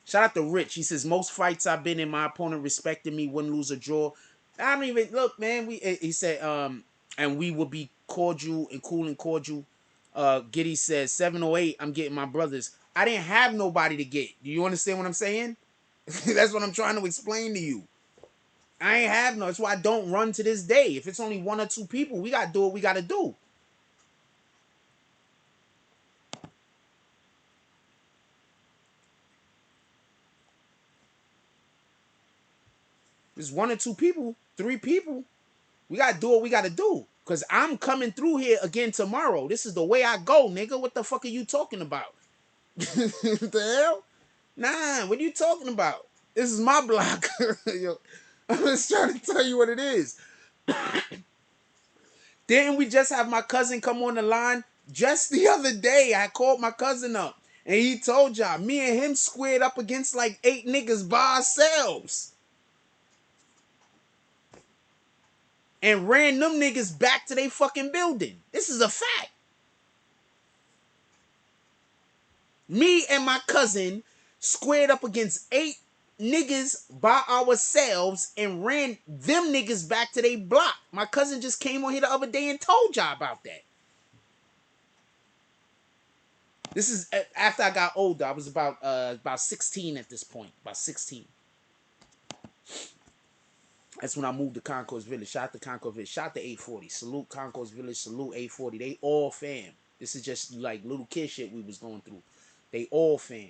Shout out to Rich. He says most fights I've been in, my opponent respected me, wouldn't lose or draw. I don't even look, man. He said and we will be cordial and cool and cordial. Giddy says 708. I'm getting my brothers. I didn't have nobody to get. Do you understand what I'm saying? That's what I'm trying to explain to you. I ain't have no. That's why I don't run to this day. If it's only 1 or 2 people, we gotta do what we gotta do. If it's 1 or 2 people, 3 people, we gotta do what we gotta do. Cause I'm coming through here again tomorrow. This is the way I go, nigga. What the fuck are you talking about? What the hell? Nah, what are you talking about? This is my block. Yo, I'm just trying to tell you what it is. Didn't we just have my cousin come on the line? Just the other day, I called my cousin up. And he told y'all, me and him squared up against like 8 niggas by ourselves. And ran them niggas back to their fucking building. This is a fact. Me and my cousin squared up against 8 niggas by ourselves and ran them niggas back to their block. My cousin just came on here the other day and told y'all about that. This is after I got older. I was about 16 at this point. About 16. That's when I moved to Concourse Village. Shout out to Concourse Village. Shout out to 840. Salute Concourse Village. Salute 840. They all fam. This is just like little kid shit we was going through. They all fam.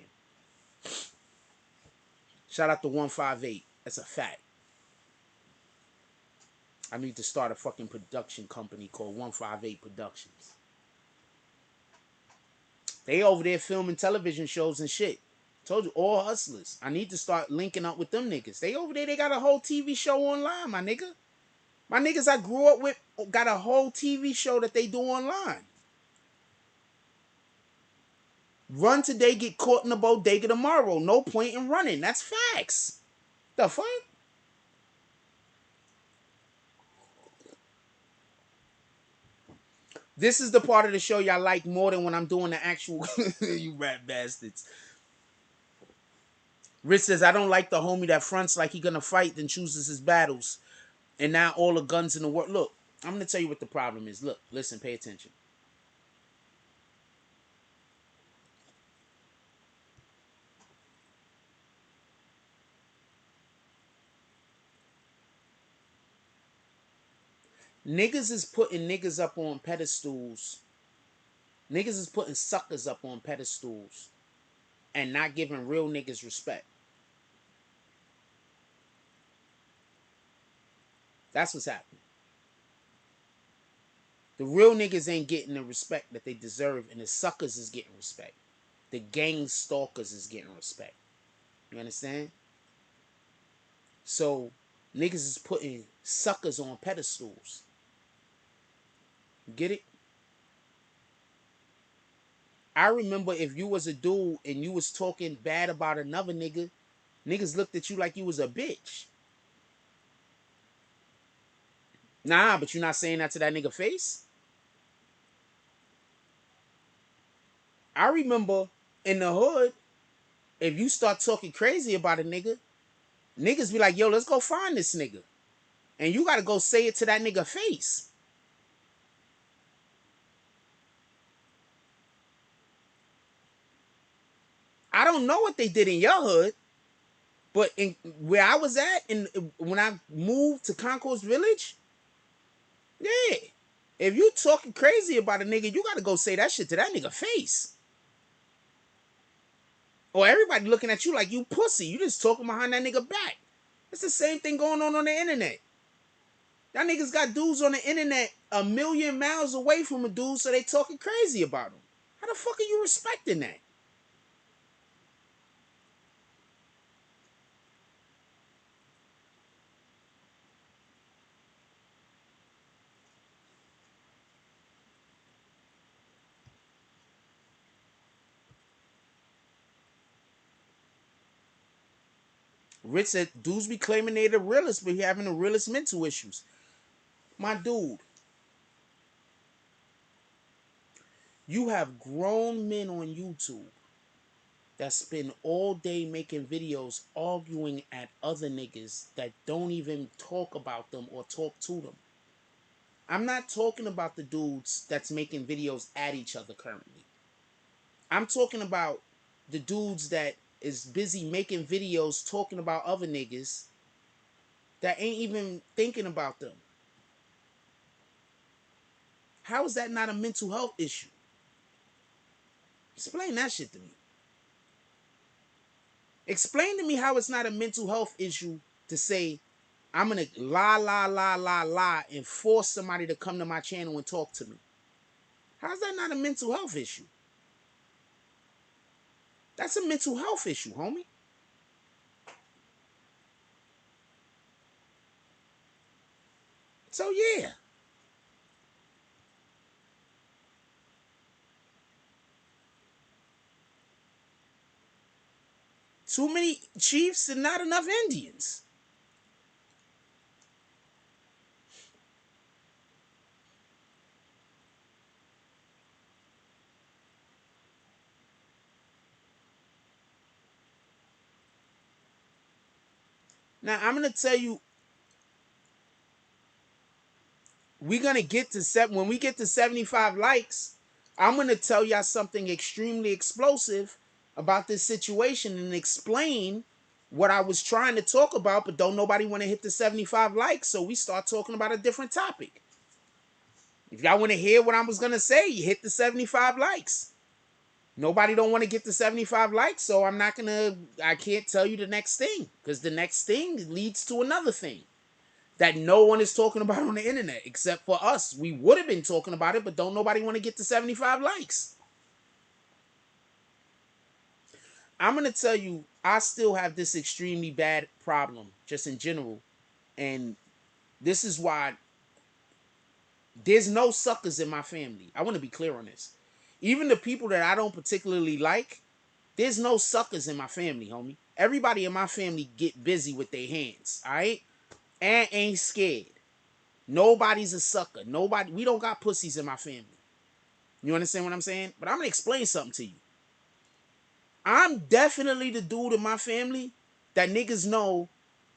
Shout out to 158. That's a fact. I need to start a fucking production company called 158 Productions. They over there filming television shows and shit. Told you, all hustlers. I need to start linking up with them niggas. They over there, they got a whole TV show online, my nigga. My niggas I grew up with got a whole TV show that they do online. Run today, get caught in the bodega tomorrow. No point in running. That's facts. The fuck? This is the part of the show y'all like more than when I'm doing the actual you rat bastards. Rich says, I don't like the homie that fronts like he gonna fight, then chooses his battles. And now all the guns in the world. Look, I'm gonna tell you what the problem is. Look, listen, pay attention. Niggas is putting niggas up on pedestals. Niggas is putting suckers up on pedestals and not giving real niggas respect. That's what's happening. The real niggas ain't getting the respect that they deserve, and the suckers is getting respect. The gang stalkers is getting respect. You understand? So niggas is putting suckers on pedestals. You get it? I remember if you was a dude and you was talking bad about another nigga, niggas looked at you like you was a bitch. Nah, but you're not saying that to that nigga face. I remember in the hood, if you start talking crazy about a nigga, niggas be like, yo, let's go find this nigga. And you gotta go say it to that nigga face. I don't know what they did in your hood, but in where I was at, and when I moved to Concourse Village, yeah. If you talking crazy about a nigga, you gotta go say that shit to that nigga face. Or everybody looking at you like you pussy. You just talking behind that nigga back. It's the same thing going on the internet. Y'all niggas got dudes on the internet a million miles away from a dude, so they talking crazy about him. How the fuck are you respecting that? Rich said dudes be claiming they the realest, but he having the realest mental issues. My dude, you have grown men on YouTube that spend all day making videos arguing at other niggas that don't even talk about them or talk to them. I'm not talking about the dudes that's making videos at each other currently. I'm talking about the dudes that is busy making videos talking about other niggas that ain't even thinking about them. How is that not a mental health issue? Explain that shit to me. Explain to me how it's not a mental health issue to say, I'm gonna lie and force somebody to come to my channel and talk to me. How's that not a mental health issue? That's a mental health issue, homie. So yeah. Too many chiefs and not enough Indians. Now I'm gonna tell you, we're gonna get to when we get to 75 likes, I'm gonna tell y'all something extremely explosive about this situation and explain what I was trying to talk about, but don't nobody want to hit the 75 likes, so we start talking about a different topic. If y'all want to hear what I was gonna say, you hit the 75 likes. Nobody don't want to get the 75 likes, so I can't tell you the next thing, because the next thing leads to another thing that no one is talking about on the internet except for us. We would have been talking about it, but don't nobody want to get to 75 likes. I'm going to tell you, I still have this extremely bad problem, just in general. And this is why there's no suckers in my family. I want to be clear on this. Even the people that I don't particularly like, there's no suckers in my family, homie. Everybody in my family get busy with their hands, all right? And ain't scared. Nobody's a sucker. We don't got pussies in my family. You understand what I'm saying? But I'm gonna explain something to you. I'm definitely the dude in my family that niggas know.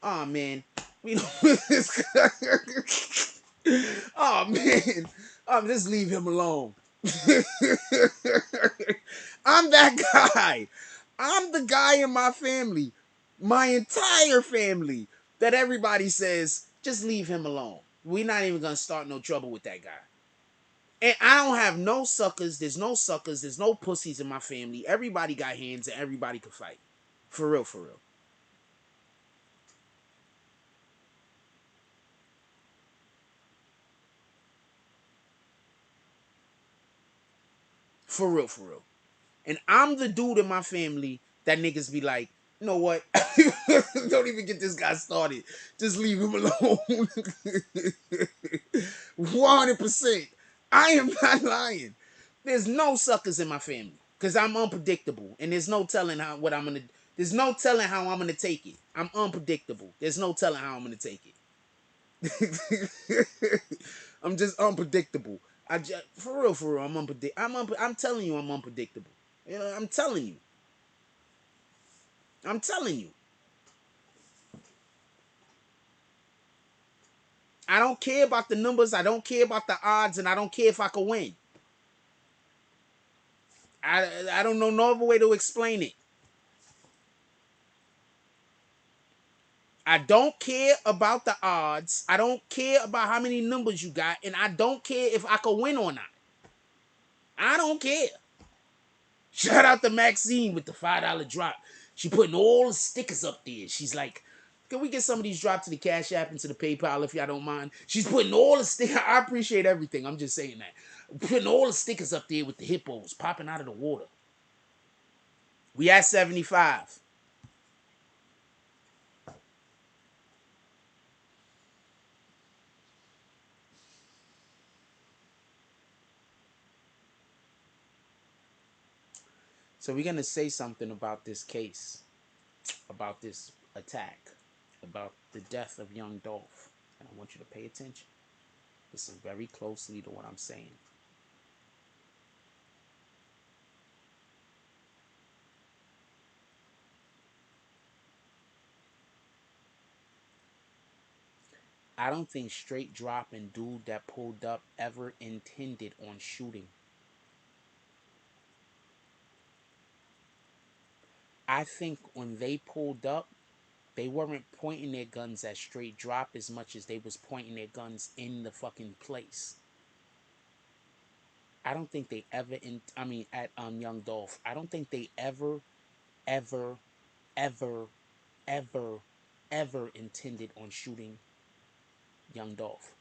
Oh man, we don't. Oh man, just leave him alone. I'm that guy. I'm the guy in my family, my entire family, that everybody says just leave him alone. We're not even gonna start no trouble with that guy. And I don't have no suckers. There's no suckers. There's no pussies in my family. Everybody got hands and everybody can fight. For real, for real. For real, for real. And I'm the dude in my family that niggas be like, you know what? Don't even get this guy started. Just leave him alone. 100%. I am not lying. There's no suckers in my family. Cause I'm unpredictable, and there's no telling how what I'm gonna. There's no telling how I'm gonna take it. I'm unpredictable. There's no telling how I'm gonna take it. I'm just unpredictable. I just for real. I'm unpredictable. I'm telling you, I'm unpredictable. You know, I'm telling you. I'm telling you. I don't care about the numbers. I don't care about the odds, and I don't care if I can win. I don't know no other way to explain it. I don't care about the odds. I don't care about how many numbers you got, and I don't care if I can win or not. I don't care. Shout out to Maxine with the $5 drop. She putting all the stickers up there. She's like, can we get some of these dropped to the Cash App and to the PayPal if y'all don't mind? She's putting all the stickers. I appreciate everything. I'm just saying that. Putting all the stickers up there with the hippos popping out of the water. We at 75. So we're going to say something about this case, about this attack, about the death of young Dolph. And I want you to pay attention. Listen very closely to what I'm saying. I don't think Straight Drop and dude that pulled up ever intended on shooting. I think when they pulled up, they weren't pointing their guns at Straight Drop as much as they was pointing their guns in the fucking place. I don't think they ever at Young Dolph. I don't think they ever, ever, ever, ever, ever intended on shooting Young Dolph.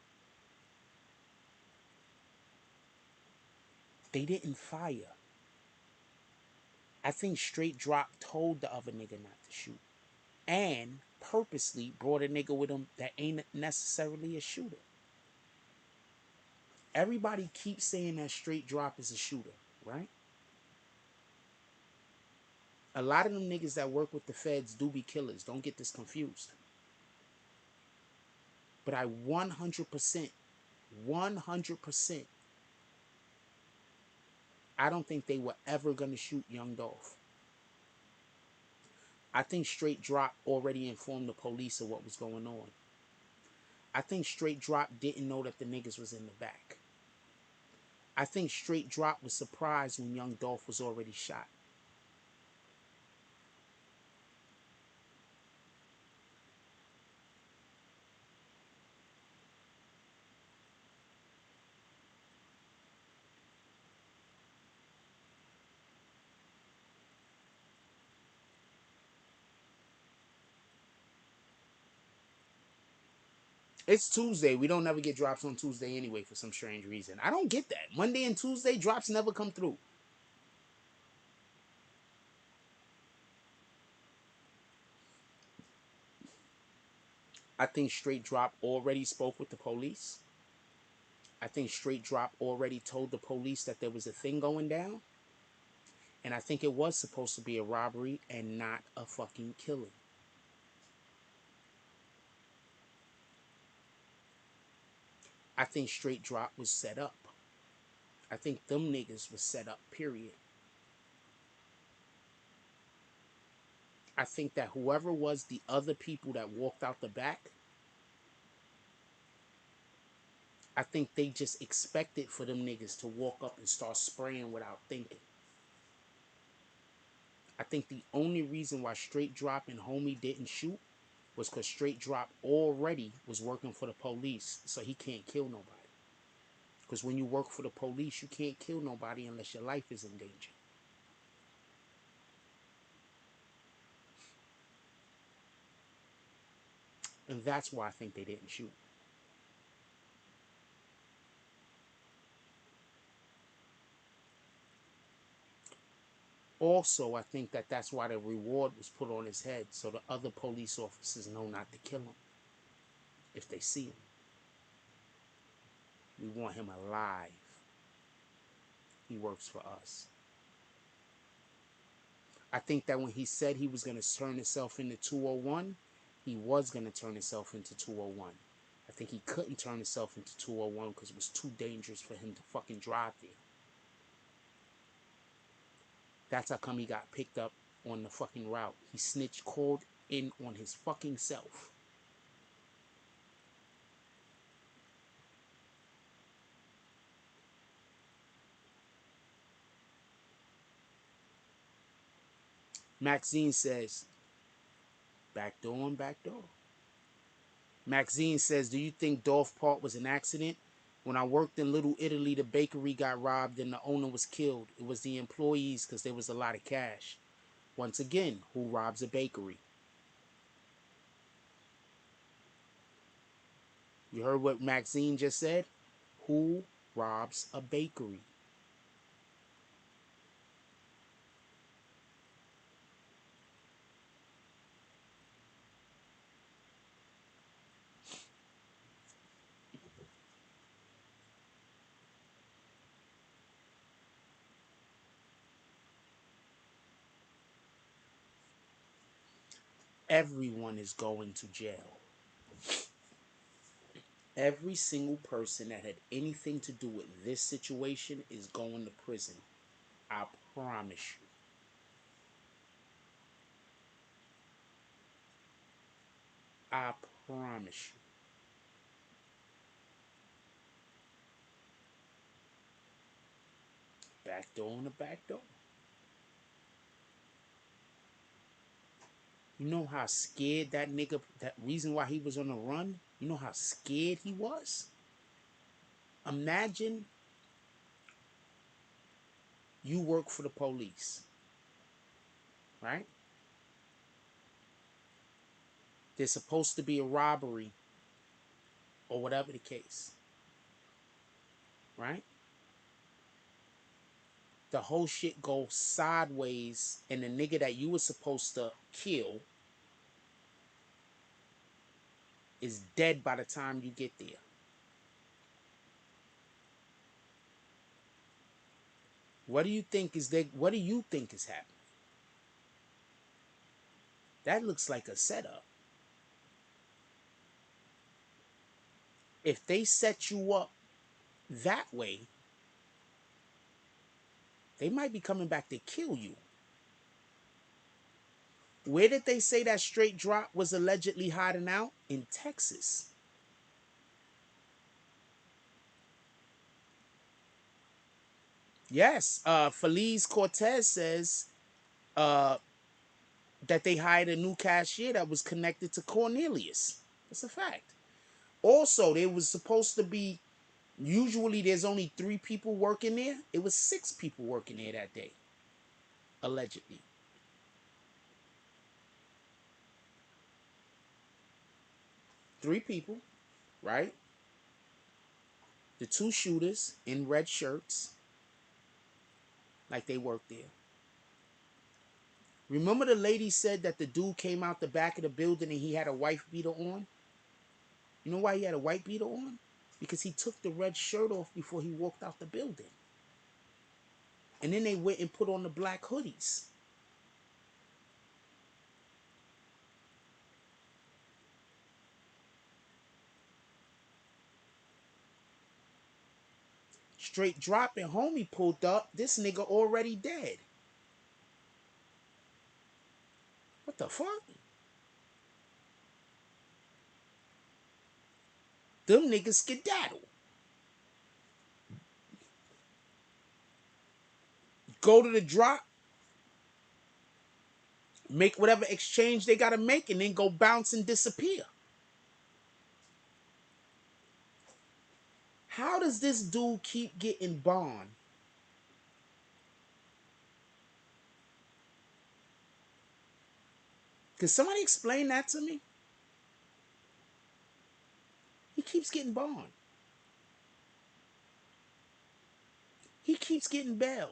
They didn't fire. I think Straight Drop told the other nigga not to shoot. And purposely brought a nigga with him that ain't necessarily a shooter. Everybody keeps saying that Straight Drop is a shooter, right? A lot of them niggas that work with the feds do be killers. Don't get this confused. But I 100%, I don't think they were ever going to shoot Young Dolph. I think Straight Drop already informed the police of what was going on. I think Straight Drop didn't know that the niggas was in the back. I think Straight Drop was surprised when Young Dolph was already shot. It's Tuesday. We don't never get drops on Tuesday anyway for some strange reason. I don't get that. Monday and Tuesday drops never come through. I think Straight Drop already spoke with the police. I think Straight Drop already told the police that there was a thing going down. And I think it was supposed to be a robbery and not a fucking killing. I think Straight Drop was set up. I think them niggas was set up, period. I think that whoever was the other people that walked out the back, I think they just expected for them niggas to walk up and start spraying without thinking. I think the only reason why Straight Drop and Homie didn't shoot was because Straight Drop already was working for the police, so he can't kill nobody. Because when you work for the police, you can't kill nobody unless your life is in danger. And that's why I think they didn't shoot. Also, I think that that's why the reward was put on his head, so the other police officers know not to kill him if they see him. We want him alive. He works for us. I think that when he said he was going to turn himself into 201, he was going to turn himself into 201. I think he couldn't turn himself into 201 because it was too dangerous for him to fucking drive there. That's how come he got picked up on the fucking route. He snitched, called in on his fucking self. Maxine says, backdoor and backdoor. Maxine says, do you think Dolph Park was an accident? When I worked in Little Italy, the bakery got robbed and the owner was killed. It was the employees because there was a lot of cash. Once again, who robs a bakery? You heard what Maxine just said? Who robs a bakery? Everyone is going to jail. Every single person that had anything to do with this situation is going to prison. I promise you. I promise you. Back door on the back door. You know how scared that nigga, that reason why he was on the run? You know how scared he was? Imagine you work for the police, right? There's supposed to be a robbery or whatever the case, right? The whole shit goes sideways and the nigga that you were supposed to kill is dead by the time you get there. What do you think is what do you think is happening? That looks like a setup. If they set you up that way, they might be coming back to kill you. Where did they say that straight drop was allegedly hiding out? In Texas. Yes, Feliz Cortez says uh, that they hired a new cashier that was connected to Cornelius. That's a fact. Also, there was supposed to be, usually there's only 3 people working there. It was 6 people working there that day, allegedly. 3 people, right? The 2 shooters in red shirts, like they worked there. Remember the lady said that the dude came out the back of the building and he had a wife beater on? You know why he had a white beater on? Because he took the red shirt off before he walked out the building. And then they went and put on the black hoodies. Straight dropping, homie pulled up. This nigga already dead. What the fuck? Them niggas skedaddle. Go to the drop, make whatever exchange they gotta make, and then go bounce and disappear. How does this dude keep getting bond? Can somebody explain that to me? He keeps getting bond. He keeps getting bail.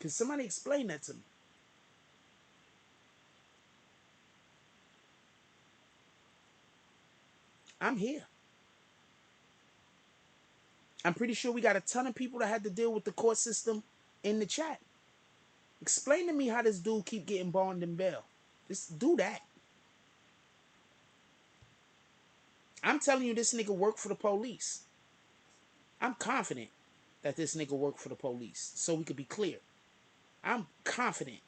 Can somebody explain that to me? I'm here. I'm pretty sure we got a ton of people that had to deal with the court system in the chat. Explain to me how this dude keep getting bond and bail. Just do that. I'm telling you, this nigga worked for the police. I'm confident that this nigga worked for the police. So we could be clear. I'm confident.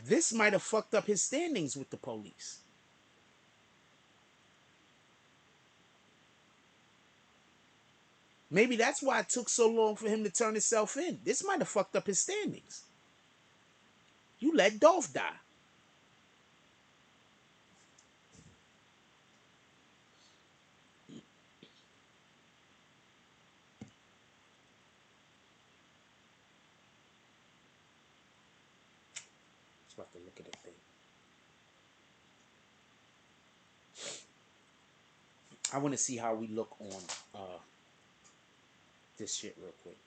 This might have fucked up his standings with the police. Maybe that's why it took so long for him to turn himself in. This might have fucked up his standings. You let Dolph die. Just about to look at the thing. I want to see how we look on this shit real quick.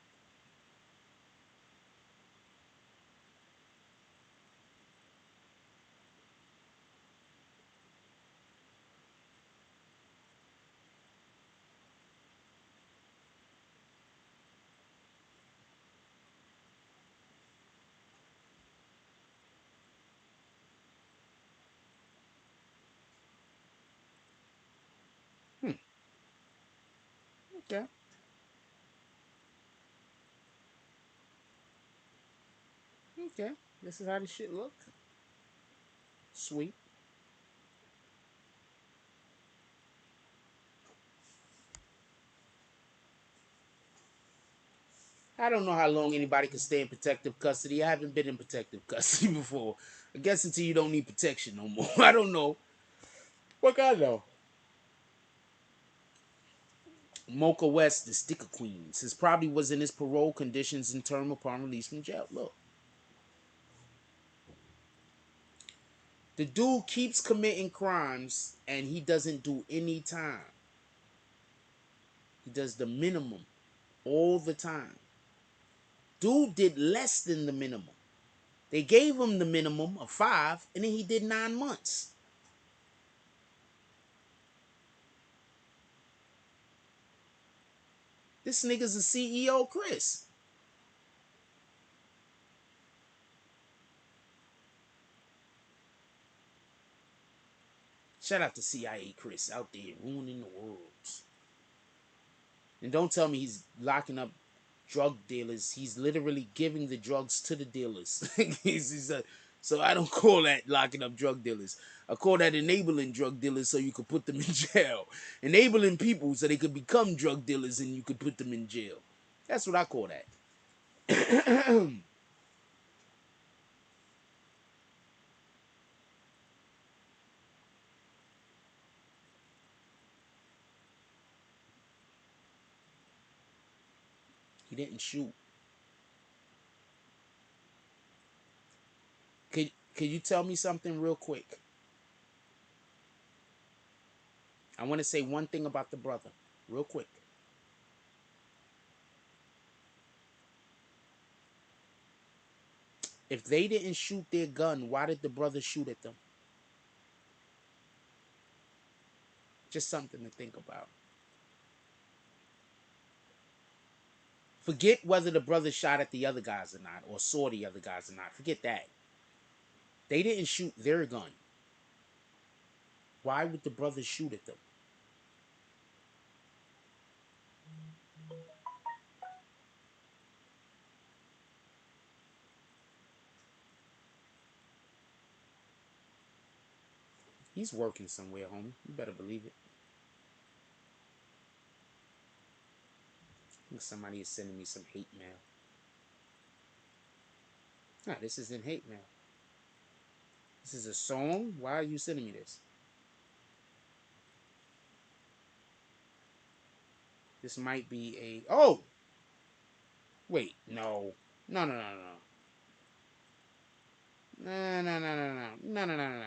Okay. Okay. This is how this shit look. Sweet. I don't know how long anybody can stay in protective custody. I haven't been in protective custody before. I guess until you don't need protection no more. I don't know. What I know? Mocha West, the sticker queen, says probably was in his parole conditions and term upon release from jail. Look. The dude keeps committing crimes and he doesn't do any time. He does the minimum all the time. Dude did less than the minimum. They gave him the minimum of 5 and then he did 9 months. This nigga's a CEO, Chris. Shout out to CIA Chris out there ruining the world. And don't tell me he's locking up drug dealers. He's literally giving the drugs to the dealers. So I don't call that locking up drug dealers. I call that enabling drug dealers so you could put them in jail. Enabling people so they could become drug dealers and you could put them in jail. That's what I call that. He didn't shoot. Could you tell me something real quick? I want to say one thing about the brother, real quick. If they didn't shoot their gun, why did the brother shoot at them? Just something to think about. Forget whether the brother shot at the other guys or not, or saw the other guys or not. Forget that. They didn't shoot their gun. Why would the brother shoot at them? He's working somewhere, homie. You better believe it. I think somebody is sending me some hate mail. Nah, this isn't hate mail. This is a song. Why are you sending me this? This might be a... Oh! Wait, no. No, no, no, no. No, no, no, no, no. No, no, no, no, no.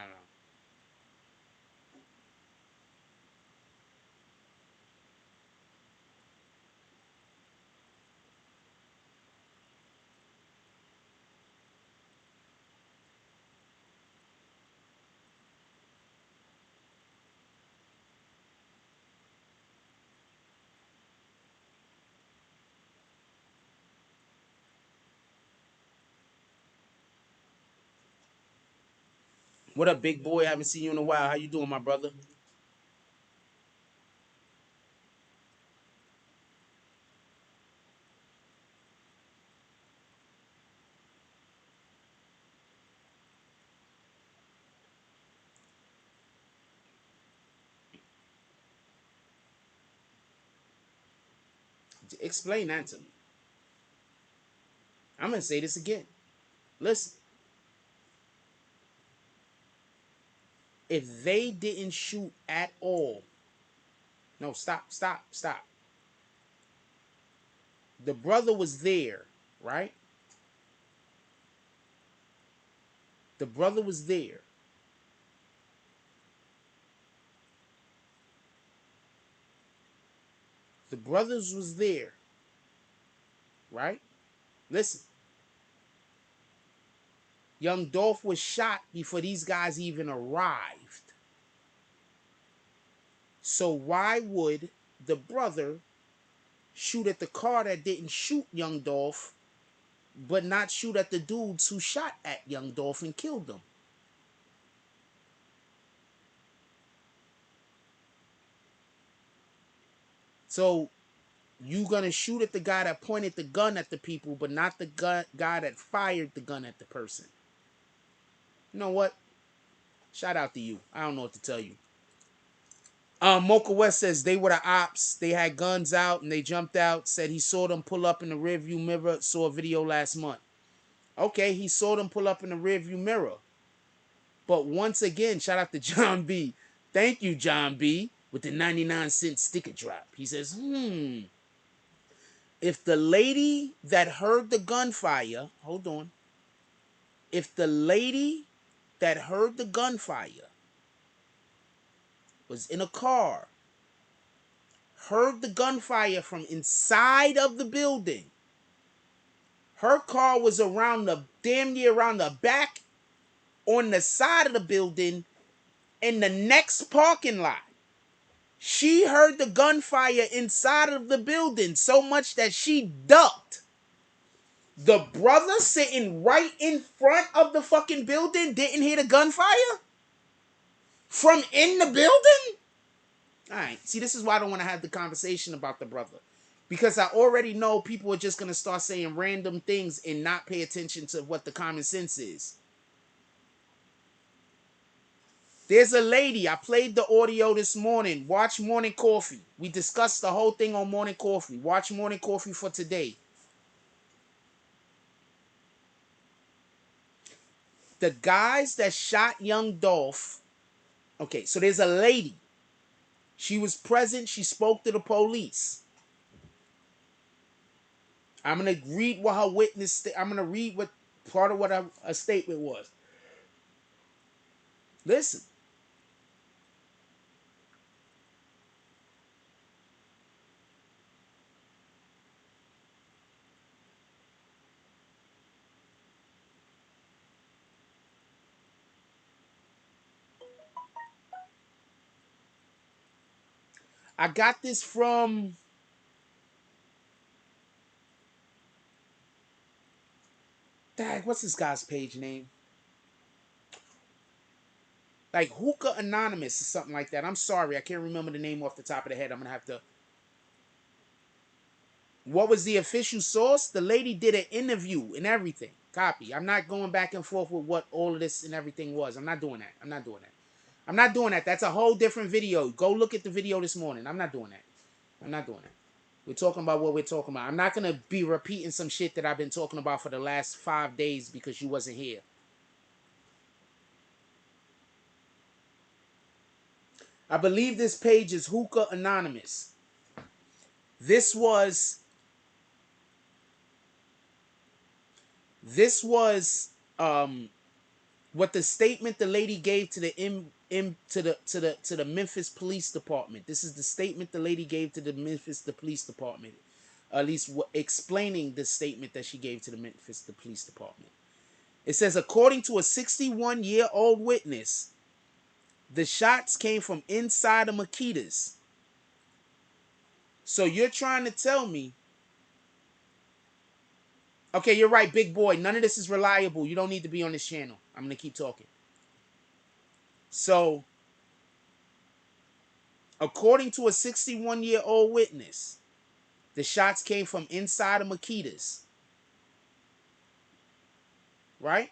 What up, big boy? Haven't seen you in a while. How you doing, my brother? Explain that to me. I'm gonna say this again. Listen, if they didn't shoot at all, no, stop. The brother was there, right? The brother was there. The brothers was there, right? Listen, young Dolph was shot before these guys even arrived. So why would the brother shoot at the car that didn't shoot young Dolph, but not shoot at the dudes who shot at young Dolph and killed them? So you gonna shoot at the guy that pointed the gun at the people, but not the guy that fired the gun at the person. You know what? Shout out to you. I don't know what to tell you. Mocha West says they were the ops. They had guns out and they jumped out. Said he saw them pull up in the rearview mirror. Saw a video last month. Okay, he saw them pull up in the rearview mirror. But once again, shout out to John B. Thank you, John B. With the 99-cent sticker drop. He says, if the lady that heard the gunfire, hold on. If the lady that heard the gunfire was in a car, heard the gunfire from inside of the building, her car was around the damn near around the back on the side of the building in the next parking lot. She heard the gunfire inside of the building so much that she ducked. The brother sitting right in front of the fucking building didn't hear the gunfire? From in the building? Alright, see, this is why I don't want to have the conversation about the brother. Because I already know people are just going to start saying random things and not pay attention to what the common sense is. There's a lady, I played the audio this morning. Watch Morning Coffee. We discussed the whole thing on Morning Coffee. Watch Morning Coffee for today. The guys that shot young Dolph. Okay, so there's a lady. She was present. She spoke to the police. I'm going to read what her witness. I'm going to read what part of what her statement was. Listen. I got this from what's this guy's page name? Like Hookah Anonymous or something like that. I'm sorry, I can't remember the name off the top of the head. I'm gonna have to. What was the official source? The lady did an interview and everything. Copy. I'm not going back and forth with what all of this and everything was. I'm not doing that. I'm not doing that. I'm not doing that. That's a whole different video. Go look at the video this morning. I'm not doing that. I'm not doing that. We're talking about what we're talking about. I'm not going to be repeating some shit that I've been talking about for the last 5 days because you wasn't here. I believe this page is Hookah Anonymous. This was what the statement the lady gave to the Memphis Police Department. This is the statement the lady gave to the Police Department. At least explaining the statement that she gave to the Police Department. It says, according to a 61-year-old witness, the shots came from inside of Makita's. So you're trying to tell me... Okay, you're right, big boy. None of this is reliable. You don't need to be on this channel. I'm going to keep talking. So, according to a 61-year-old witness, the shots came from inside of Makita's. Right?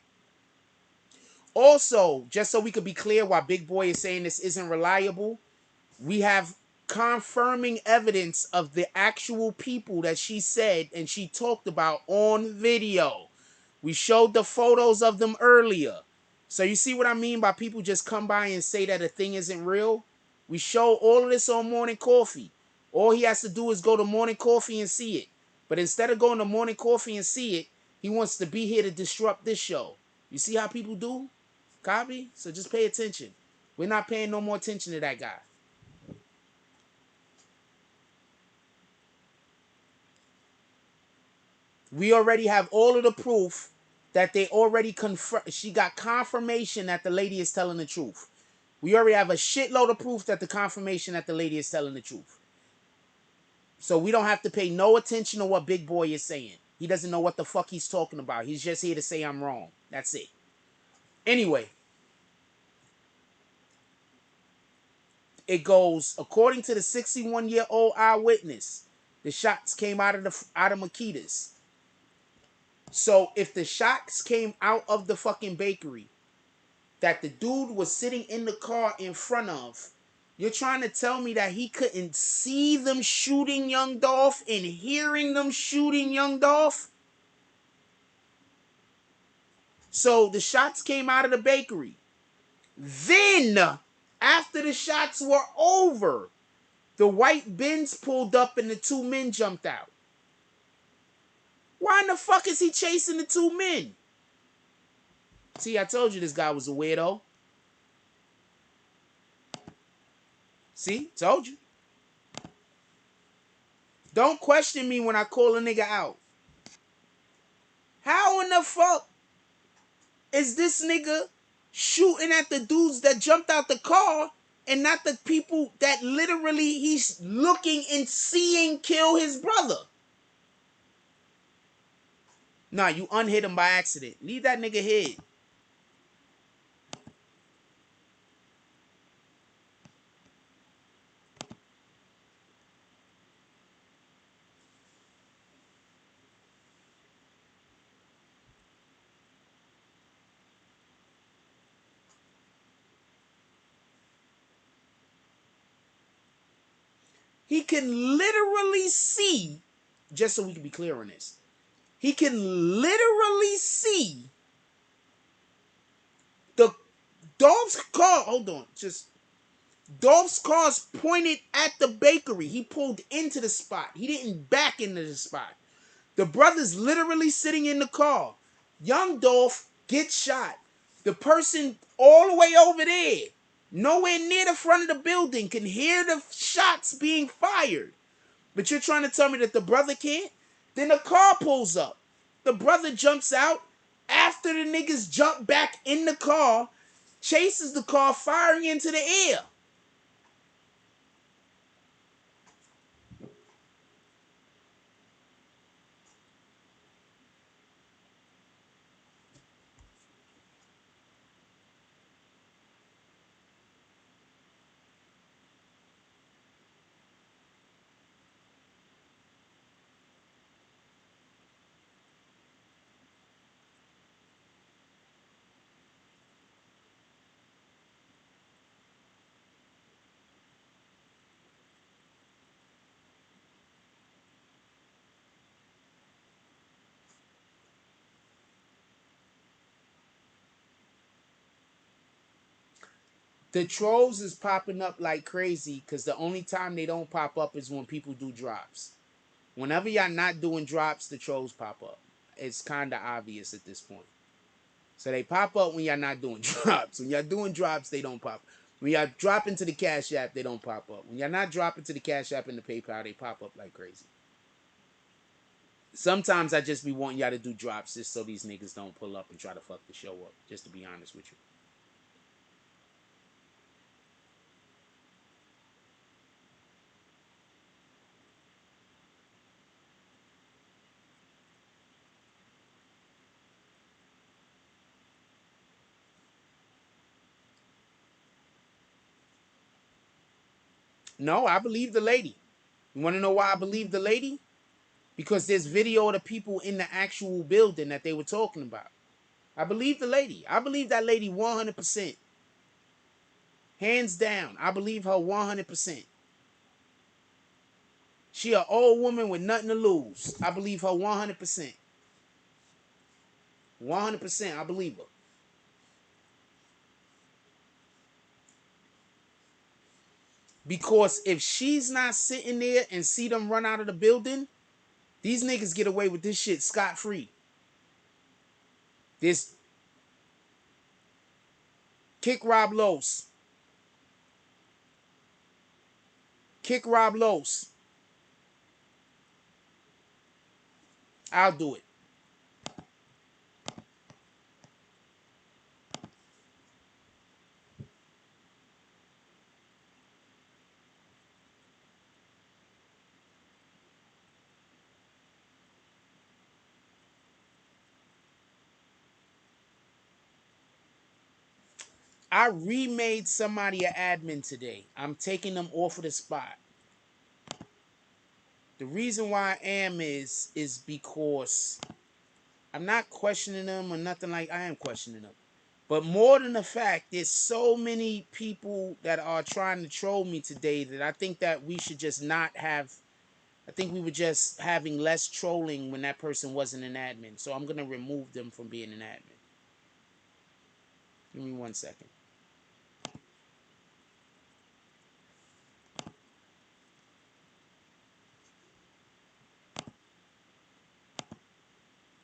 Also, just so we could be clear why Big Boy is saying this isn't reliable, we have confirming evidence of the actual people that she said and she talked about on video. We showed the photos of them earlier. So you see what I mean by people just come by and say that a thing isn't real? We show all of this on Morning Coffee. All he has to do is go to Morning Coffee and see it. But instead of going to Morning Coffee and see it, he wants to be here to disrupt this show. You see how people do? Copy? So just pay attention. We're not paying no more attention to that guy. We already have all of the proof that they already confirmed. She got confirmation that the lady is telling the truth. We already have a shitload of proof that the confirmation that the lady is telling the truth. So we don't have to pay no attention to what Big Boy is saying. He doesn't know what the fuck he's talking about. He's just here to say I'm wrong. That's it. Anyway, it goes according to the 61-year-old eyewitness. The shots came out of Makita's. So if the shots came out of the fucking bakery that the dude was sitting in the car in front of, you're trying to tell me that he couldn't see them shooting Young Dolph and hearing them shooting Young Dolph? So the shots came out of the bakery. Then, after the shots were over, the white Benz pulled up and the two men jumped out. Why in the fuck is he chasing the two men? See, I told you this guy was a weirdo. See, told you. Don't question me when I call a nigga out. How in the fuck is this nigga shooting at the dudes that jumped out the car and not the people that literally he's looking and seeing kill his brother? Nah, you unhit him by accident. Leave that nigga hid. He can literally see, just so we can be clear on this, he can literally see the Dolph's car. Hold on, just Dolph's car's pointed at the bakery. He pulled into the spot. He didn't back into the spot. The brother's literally sitting in the car. Young Dolph gets shot. The person all the way over there, nowhere near the front of the building, can hear the shots being fired. But you're trying to tell me that the brother can't? Then the car pulls up. The brother jumps out. After the niggas jump back in the car, chases the car, firing into the air. The trolls is popping up like crazy because the only time they don't pop up is when people do drops. Whenever y'all not doing drops, the trolls pop up. It's kind of obvious at this point. So they pop up when y'all not doing drops. When y'all doing drops, they don't pop. When y'all drop into the Cash App, they don't pop up. When y'all not dropping to the Cash App and the PayPal, they pop up like crazy. Sometimes I just be wanting y'all to do drops just so these niggas don't pull up and try to fuck the show up. Just to be honest with you. No, I believe the lady. You want to know why I believe the lady? Because there's video of the people in the actual building that they were talking about. I believe the lady. I believe that lady 100%. Hands down. I believe her 100%. She an old woman with nothing to lose. I believe her 100%. 100%. I believe her. Because if she's not sitting there and see them run out of the building, these niggas get away with this shit scot-free. This kick Rob Los. Kick Rob Los. I'll do it. I remade somebody an admin today. I'm taking them off of the spot. The reason why I am is because I'm not questioning them or nothing like I am questioning them. But more than the fact, there's so many people that are trying to troll me today that I think that we should just not have. I think we were just having less trolling when that person wasn't an admin. So I'm going to remove them from being an admin. Give me 1 second.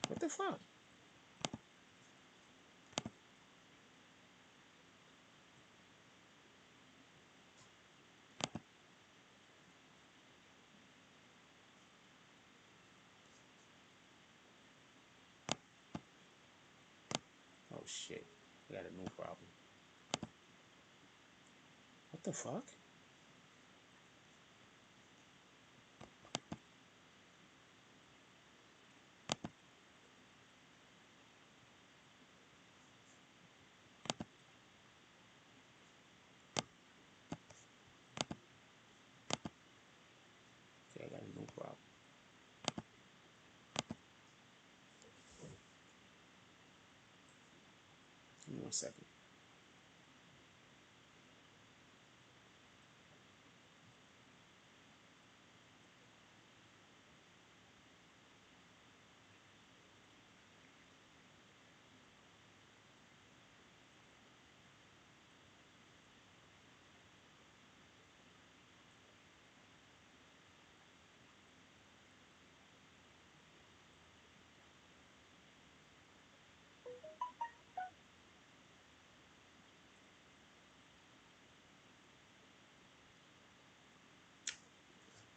What the fuck? Oh shit. I got a new problem. What the fuck? Okay, I got a new problem. Give me 1 second.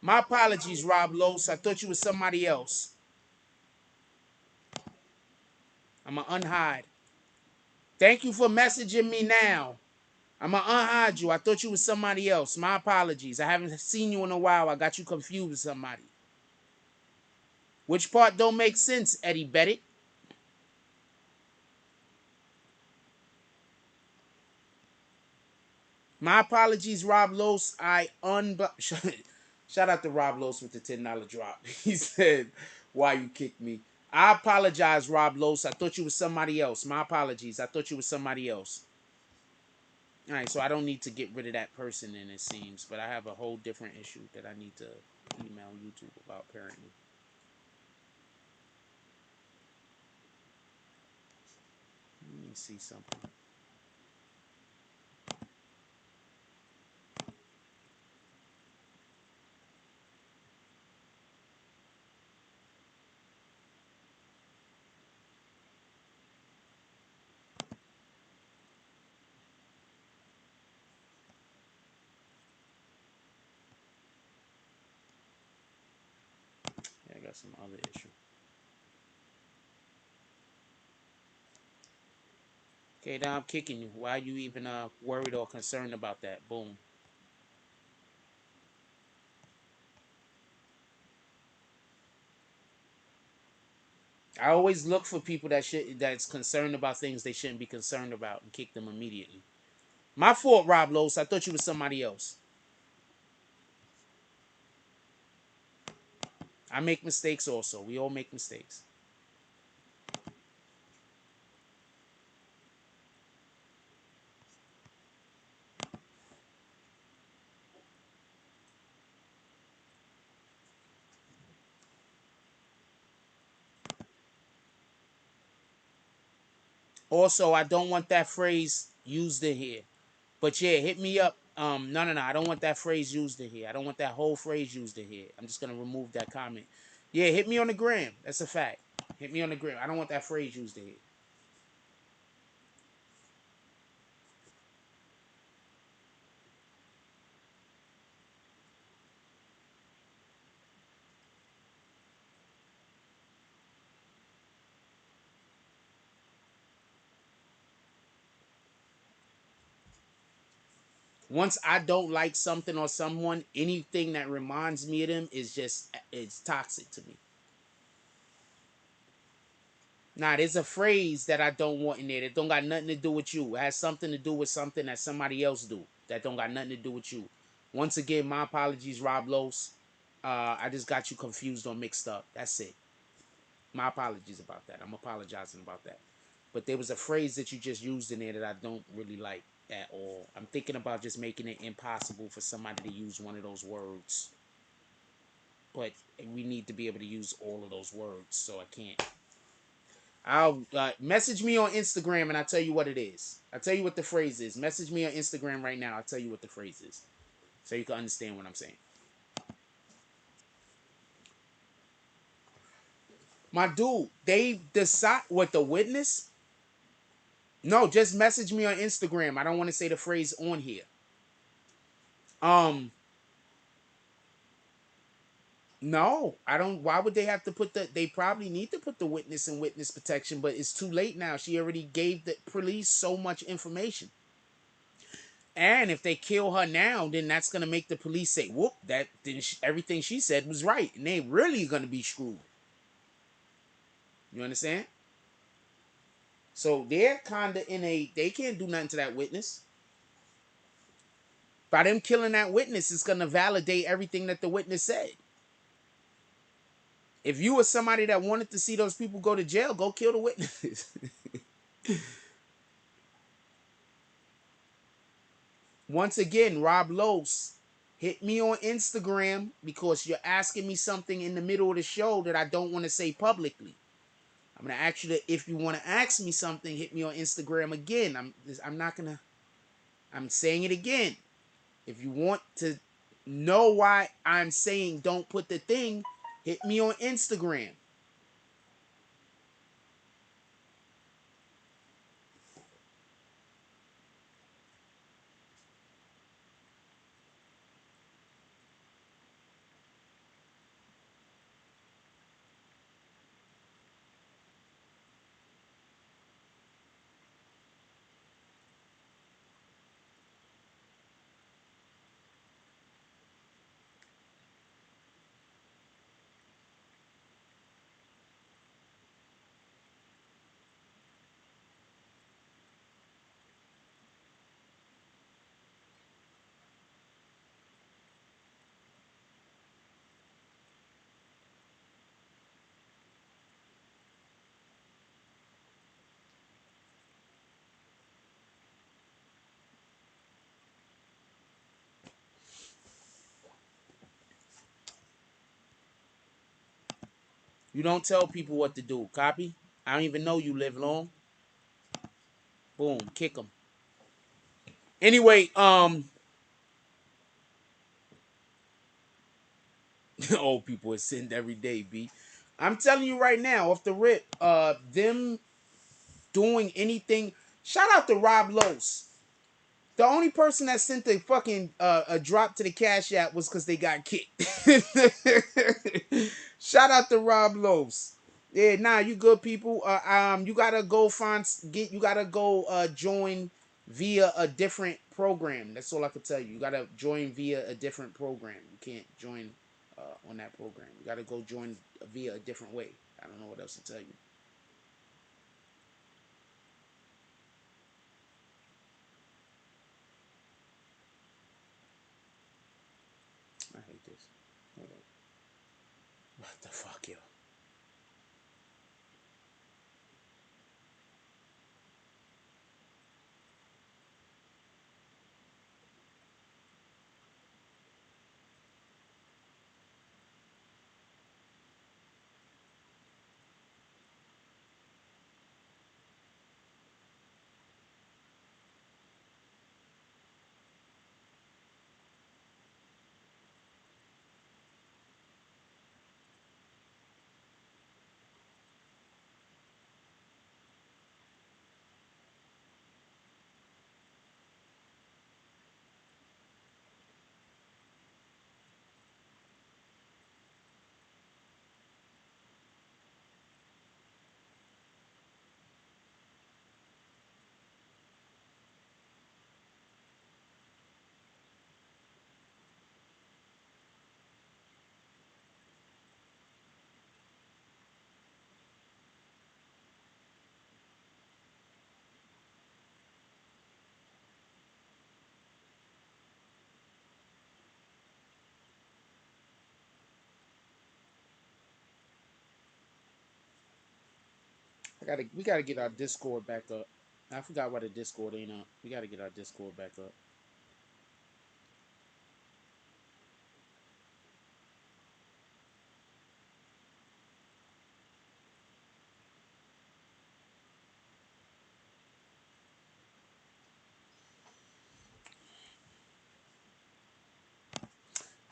My apologies, Rob Los. I thought you was somebody else. I'm going to unhide. Thank you for messaging me now. I'm going to unhide you. I thought you was somebody else. My apologies. I haven't seen you in a while. I got you confused with somebody. Which part don't make sense, Eddie Bettit? My apologies, Rob Los. Shout out to Rob Los with the $10 drop. He said, why you kicked me? I apologize, Rob Los. I thought you was somebody else. My apologies. I thought you was somebody else. All right, so I don't need to get rid of that person, then it seems, but I have a whole different issue that I need to email YouTube about, apparently. Let me see something. Yeah, I got some other issue. Okay, now I'm kicking you. Why are you even worried or concerned about that? Boom. I always look for people that's concerned about things they shouldn't be concerned about and kick them immediately. My fault, Rob Los. I thought you was somebody else. I make mistakes also. We all make mistakes. Also, I don't want that phrase used in here. But yeah, hit me up. No. I don't want that phrase used in here. I don't want that whole phrase used in here. I'm just gonna remove that comment. Yeah, hit me on the gram. That's a fact. Hit me on the gram. I don't want that phrase used in here. Once I don't like something or someone, anything that reminds me of them is just it's toxic to me. Nah, there's a phrase that I don't want in there that don't got nothing to do with you. It has something to do with something that somebody else do that don't got nothing to do with you. Once again, my apologies, Rob Los. I just got you confused or mixed up. That's it. My apologies about that. I'm apologizing about that. But there was a phrase that you just used in there that I don't really like at all. I'm thinking about just making it impossible for somebody to use one of those words. But we need to be able to use all of those words, so I can't. I'll message me on Instagram and I'll tell you what it is. I'll tell you what the phrase is. Message me on Instagram right now. I'll tell you what the phrase is, so you can understand what I'm saying. My dude, they decide what the witness. No, just message me on Instagram. I don't want to say the phrase on here. Um, no, I don't. Why would they have to put the? They probably need to put the witness in witness protection, but it's too late now. She already gave the police so much information. And if they kill her now, then that's gonna make the police say, "Whoop!" That then everything she said was right, and they really gonna be screwed. You understand? So they're kinda in a. They can't do nothing to that witness. By them killing that witness, it's gonna validate everything that the witness said. If you were somebody that wanted to see those people go to jail, go kill the witnesses. Once again, Rob Los, hit me on Instagram because you're asking me something in the middle of the show that I don't want to say publicly. I'm gonna ask you to, if you want to ask me something, hit me on Instagram again. I'm not gonna. I'm saying it again. If you want to know why I'm saying don't put the thing, hit me on Instagram. You don't tell people what to do. Copy? I don't even know you live long. Boom, kick them. Anyway, old people are sitting every day, B. I'm telling you right now, off the rip, them doing anything. Shout out to Rob Los. The only person that sent the fucking a drop to the Cash App was because they got kicked. Shout out to Rob Los. Yeah, nah, you good people. You gotta go you gotta go join via a different program. That's all I can tell you. You gotta join via a different program. You can't join on that program. You gotta go join via a different way. I don't know what else to tell you. I hate this. Hold on. What the fuck, yo? We gotta get our Discord back up. I forgot why the Discord ain't up. We gotta get our Discord back up.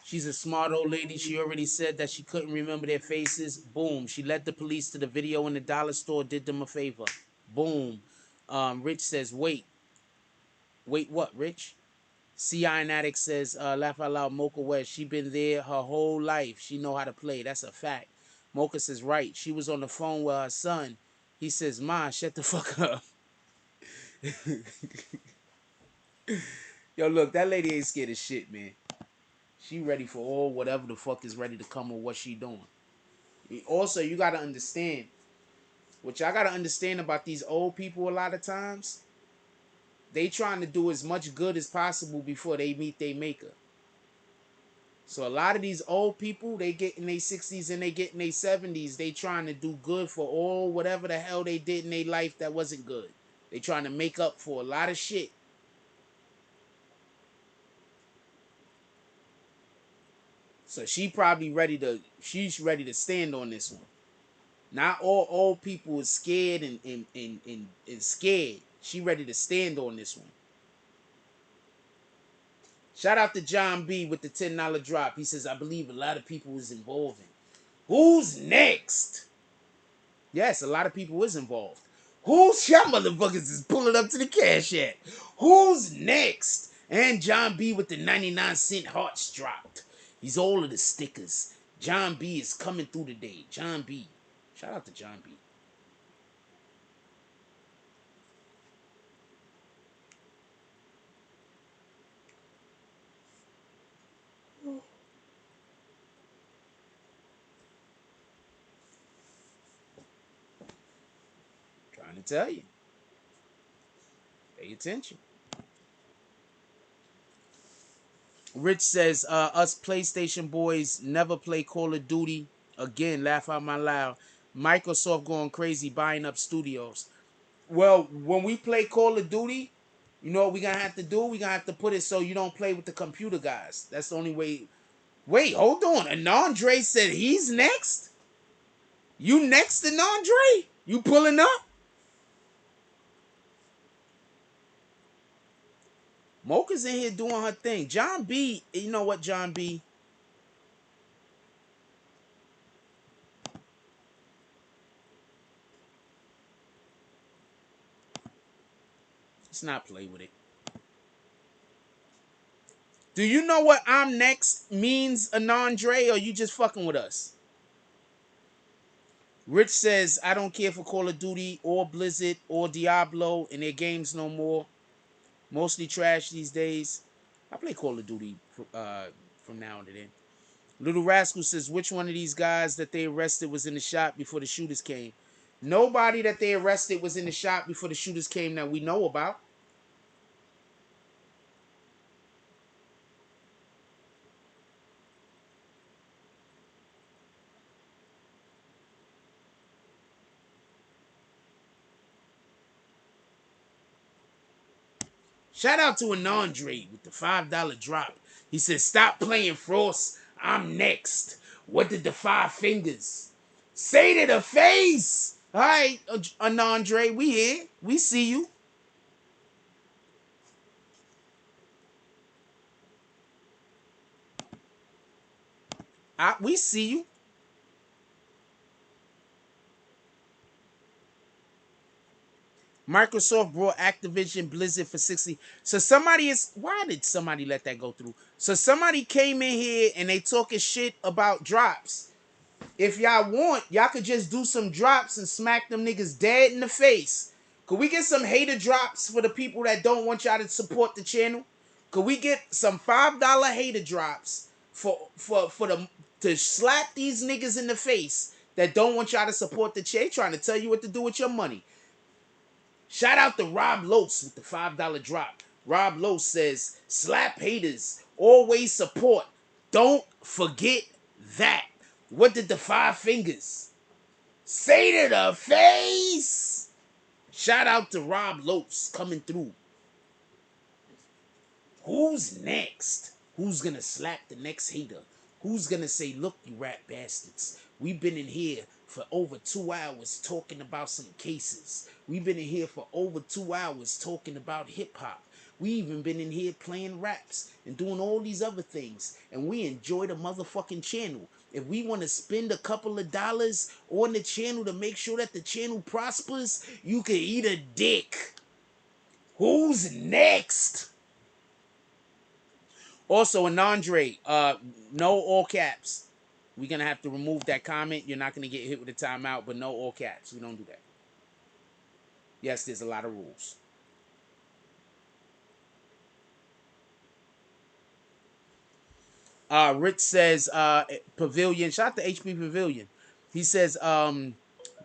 She's a smart old lady. She already said that she couldn't remember their faces. Boom. She led the police to the video in the dollar store, did them a favor. Boom. Rich says, wait. Wait, what, Rich? CI and Addict says, laugh out loud, Mocha West. She been there her whole life. She know how to play. That's a fact. Mocha says, right. She was on the phone with her son. He says, Ma, shut the fuck up. Yo, look, that lady ain't scared of shit, man. She ready for all whatever the fuck is ready to come with what she doing. Also, you gotta understand, what y'all gotta understand about these old people a lot of times, they trying to do as much good as possible before they meet their maker. So a lot of these old people, they get in their 60s and they get in their 70s, they trying to do good for all whatever the hell they did in their life that wasn't good. They trying to make up for a lot of shit. So she's ready to stand on this one. Not all old people is scared and scared. She ready to stand on this one. Shout out to John B with the $10 drop. He says, I believe a lot of people is involved in. Who's next? Yes, a lot of people is involved. Who's y'all motherfuckers is pulling up to the cash at? Who's next? And John B with the 99-cent hearts dropped. He's all of the stickers. John B is coming through today. John B. Shout out to John B. Trying to tell you. Pay attention. Rich says, us PlayStation boys never play Call of Duty. Again, laugh out my loud. Microsoft going crazy buying up studios. Well, when we play Call of Duty, you know what we gonna have to do? We gonna have to put it so you don't play with the computer guys. That's the only way. Wait, hold on. Anandre said he's next? You next, Anandre? You pulling up? Mocha's in here doing her thing. John B, you know what, John B? Let's not play with it. Do you know what I'm next means, Anandre, or you just fucking with us? Rich says, I don't care for Call of Duty or Blizzard or Diablo and their games no more. Mostly trash these days. I play Call of Duty from now and then. Little Rascal says, which one of these guys that they arrested was in the shop before the shooters came? Nobody that they arrested was in the shop before the shooters came that we know about. Shout out to an Andre with the $5 drop. He says, stop playing Frost. I'm next. What did the five fingers say to the face? All right, an Andre, we here. We see you. We see you. Microsoft brought Activision Blizzard for 60. So somebody is, why did somebody let that go through? So somebody came in here and they talking shit about drops. If y'all want, y'all could just do some drops and smack them niggas dead in the face. Could we get some hater drops for the people that don't want y'all to support the channel? Could we get some $5 hater drops for them to slap these niggas in the face that don't want y'all to support the channel, trying to tell you what to do with your money? Shout out to Rob Lose with the $5 drop. Rob Lose says, slap haters, always support. Don't forget that. What did the five fingers say to the face? Shout out to Rob Lose coming through. Who's next? Who's gonna slap the next hater? Who's gonna say, look, you rat bastards, we've been in here for over 2 hours talking about some cases. We've been in here for over 2 hours talking about hip-hop. We even been in here playing raps and doing all these other things. And we enjoy the motherfucking channel. If we want to spend a couple of dollars on the channel to make sure that the channel prospers, you can eat a dick. Who's next? Also, an Andre, no all caps. We're going to have to remove that comment. You're not going to get hit with a timeout, but no all caps. We don't do that. Yes, there's a lot of rules. Rich says, Pavilion, shout out to HP Pavilion. He says,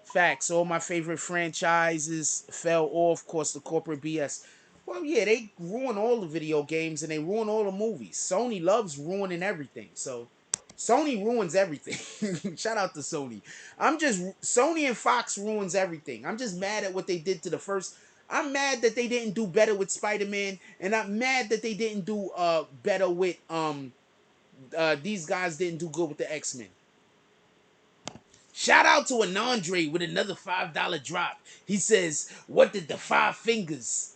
facts, all my favorite franchises fell off, course the corporate BS. Well, yeah, they ruin all the video games and they ruin all the movies. Sony loves ruining everything. So Sony ruins everything. Shout out to Sony. Sony and Fox ruins everything. I'm just mad at what they did to the first. I'm mad that they didn't do better with Spider-Man, and I'm mad that they didn't do better with these guys didn't do good with the X-Men. Shout out to an Andre with another $5 drop. He says, what did the five fingers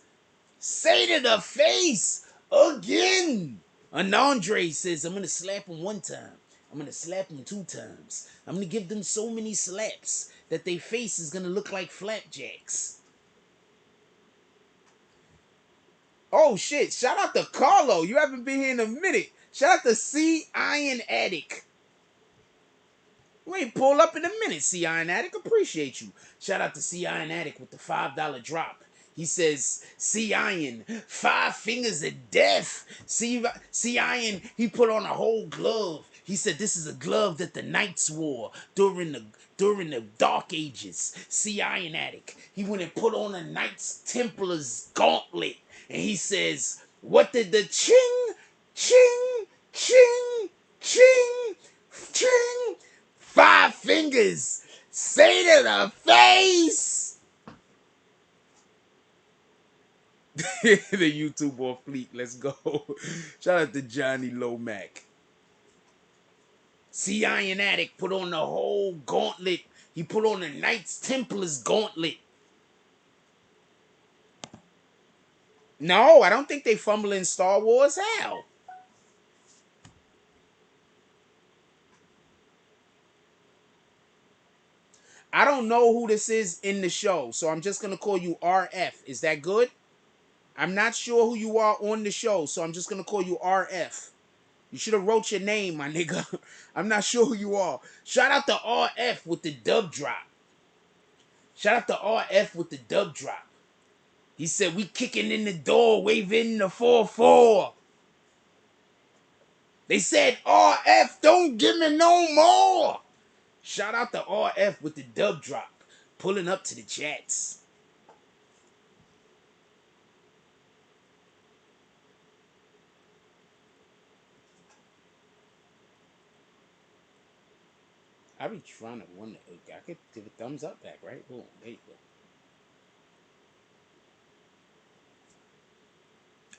say to the face again? An Andre says, I'm going to slap him one time. I'm going to slap him 2 times. I'm going to give them so many slaps that their face is going to look like flapjacks. Oh, shit. Shout out to Carlo. You haven't been here in a minute. Shout out to C Iron Addict. You ain't pull up in a minute, C Iron Addict. Appreciate you. Shout out to C Iron Addict with the $5 drop. He says, C Iron, 5 fingers of death. C Iron, he put on a whole glove. He said this is a glove that the knights wore during the Dark Ages. C Iron Addict. He went and put on a Knights Templar's gauntlet. And he says, what did the ching, ching, ching, ching, ching, 5 fingers say to the face? The YouTube or fleet, let's go. Shout out to Johnny Lomac. See, Iron Addict put on the whole gauntlet. He put on the Knights Templar's gauntlet. No, I don't think they fumbling Star Wars. Hell. I don't know who this is in the show, so I'm just going to call you RF. Is that good? I'm not sure who you are on the show, so I'm just going to call you RF. You should have wrote your name, my nigga. I'm not sure who you are. Shout out to RF with the dub drop. Shout out to RF with the dub drop. He said, we kicking in the door, waving the 4-4. They said, RF, don't give me no more. Shout out to RF with the dub drop. Pulling up to the chats. I be trying to wonder. I could give a thumbs up back, right? Boom. There you go.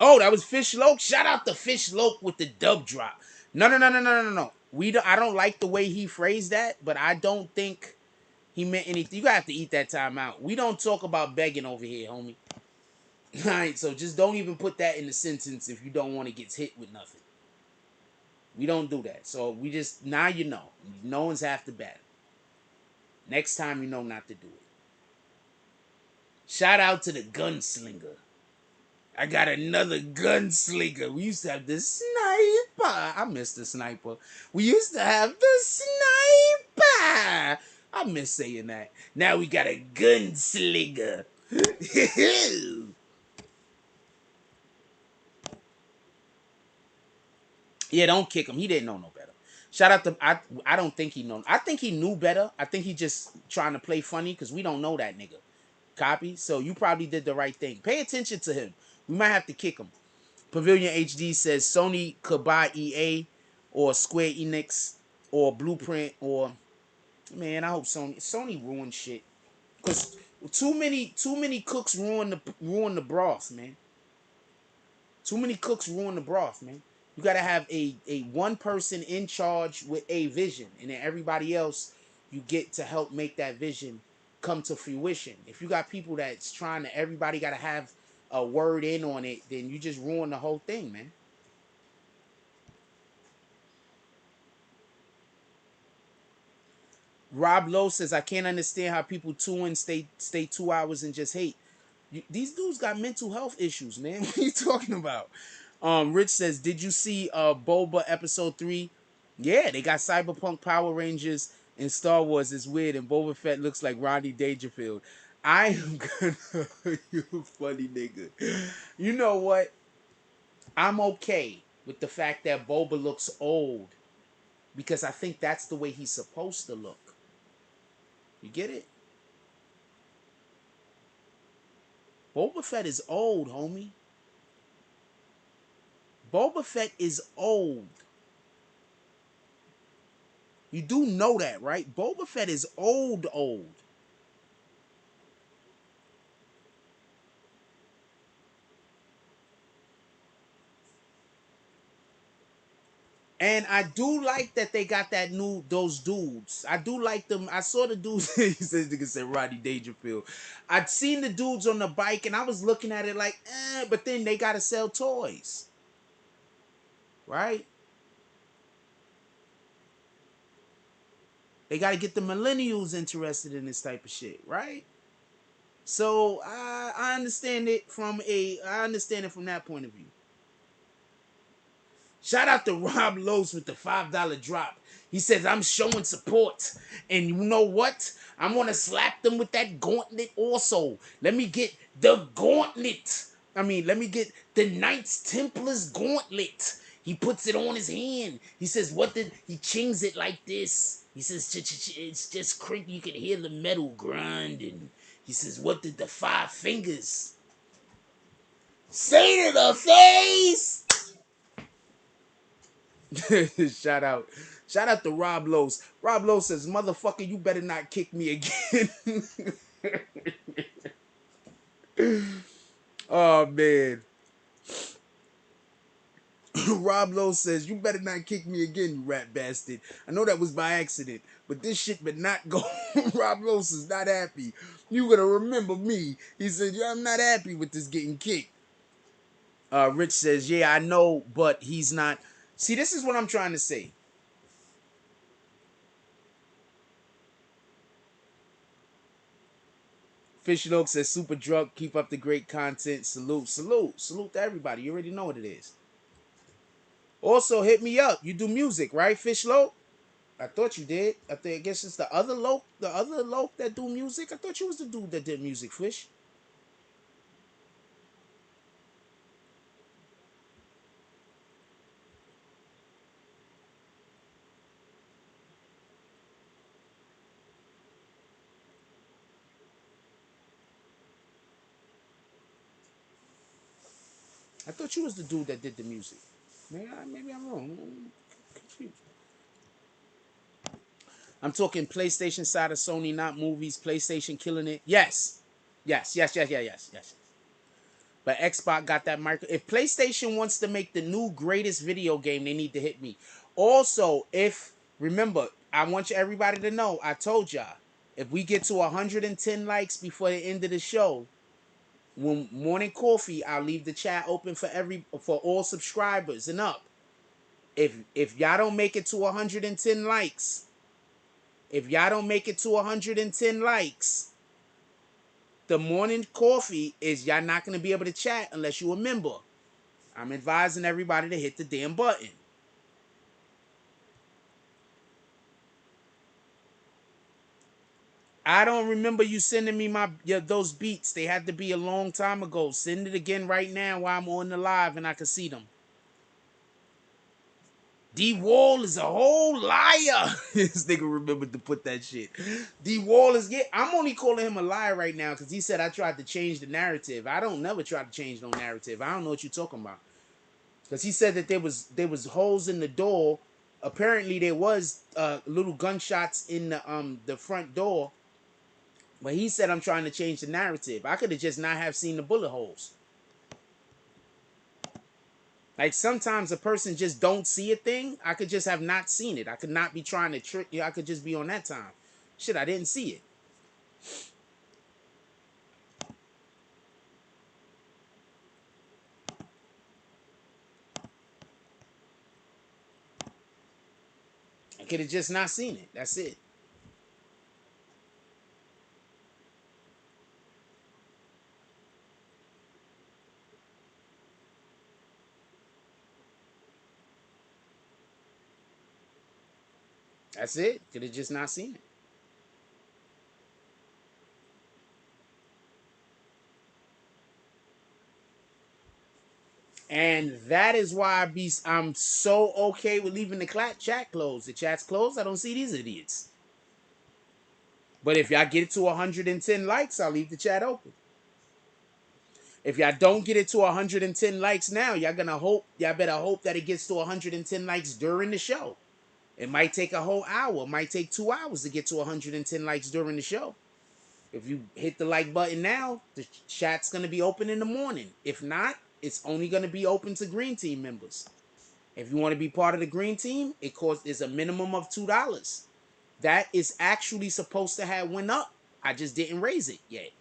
Oh, that was Fish Loke. Shout out to Fish Loke with the dub drop. No, no, no, no, no, no, no. I don't like the way he phrased that, but I don't think he meant anything. You gotta have to eat that time out. We don't talk about begging over here, homie. All right, so just don't even put that in the sentence if you don't want to get hit with nothing. We don't do that. So we just, now you know. No one's half the battle. Next time you know not to do it. Shout out to the gunslinger. I got another gunslinger. We used to have the sniper. I miss the sniper. We used to have the sniper. I miss saying that. Now we got a gunslinger. Yeah, don't kick him. He didn't know no better. Shout out to I don't think he know. I think he knew better. I think he just trying to play funny because we don't know that nigga. Copy. So you probably did the right thing. Pay attention to him. We might have to kick him. Pavilion HD says Sony could buy EA or Square Enix or Blueprint or, man, I hope Sony ruined shit. Cause too many cooks ruin the broth, man. Too many cooks ruin the broth, man. You gotta have a one person in charge with a vision, and then everybody else you get to help make that vision come to fruition. If you got people that's trying to, everybody gotta have a word in on it, then you just ruin the whole thing, man. Rob Lowe says, I can't understand how people tune in, stay 2 hours and just hate. These dudes got mental health issues, man. What are you talking about? Rich says, did you see Boba episode 3? Yeah, they got Cyberpunk Power Rangers and Star Wars is weird, and Boba Fett looks like Rodney Dangerfield. I am gonna you funny nigga. You know what? I'm okay with the fact that Boba looks old because I think that's the way he's supposed to look. You get it? Boba Fett is old, homie. Boba Fett is old. You do know that, right? Boba Fett is old, old. And I do like that they got those dudes. I do like them. I saw the dudes. He says nigga said Rodney Dangerfield. I'd seen the dudes on the bike and I was looking at it like, but then they gotta sell toys. Right? They gotta get the millennials interested in this type of shit, right? So I understand it from that point of view. Shout out to Rob Lowe's with the $5 drop. He says, I'm showing support. And you know what? I'm going to slap them with that gauntlet also. Let me get the gauntlet. Let me get the Knights Templar's gauntlet. He puts it on his hand. He says, he chings it like this. He says, it's just creepy. You can hear the metal grinding. He says, what did the 5 fingers say to the face? Shout out. Shout out to Rob Lowe's. Rob Lowe says, motherfucker, you better not kick me again. Oh, man. Rob Lowe says, you better not kick me again, you rat bastard. I know that was by accident, but this shit better not go. Rob Lowe is not happy. You gotta remember me. He said, yeah, I'm not happy with this getting kicked. Rich says, yeah, I know, but he's not. See, this is what I'm trying to say. Fish Oak says, super drunk, keep up the great content. Salute, salute, salute to everybody. You already know what it is. Also, hit me up. You do music, right, Fish Loke? I thought you did. I guess it's the other Loke that do music. I thought you was the dude that did music, Fish. I thought you was the dude that did the music. Maybe I'm wrong. I'm confused. I'm talking PlayStation side of Sony, not movies. PlayStation killing it. Yes. Yes, yes, yes, yes, yes, yes. But Xbox got that micro. If PlayStation wants to make the new greatest video game, they need to hit me. Also, if remember, I want everybody to know, I told y'all, if we get to 110 likes before the end of the show, when morning coffee, I'll leave the chat open for all subscribers and up. If y'all don't make it to 110 likes, if y'all don't make it to 110 likes, the morning coffee is y'all not gonna be able to chat unless you a member. I'm advising everybody to hit the damn button. I don't remember you sending me those beats. They had to be a long time ago. Send it again right now while I'm on the live and I can see them. D Wall is a whole liar. This nigga remembered to put that shit. D Wall is I'm only calling him a liar right now because he said I tried to change the narrative. I don't never try to change no narrative. I don't know what you're talking about. Because he said that there was holes in the door. Apparently there was little gunshots in the front door. But he said I'm trying to change the narrative. I could have just not have seen the bullet holes. Like sometimes a person just don't see a thing. I could just have not seen it. I could not be trying to trick you. I could just be on that time. Shit, I didn't see it. I could have just not seen it. That's it. That's it. Could have just not seen it. And that is why I'm so okay with leaving the chat closed. The chat's closed. I don't see these idiots. But if y'all get it to 110 likes, I'll leave the chat open. If y'all don't get it to 110 likes now, y'all better hope that it gets to 110 likes during the show. It might take a whole hour. It might take 2 hours to get to 110 likes during the show. If you hit the like button now, the chat's going to be open in the morning. If not, it's only going to be open to Green Team members. If you want to be part of the Green Team, it's a minimum of $2. That is actually supposed to have went up. I just didn't raise it yet.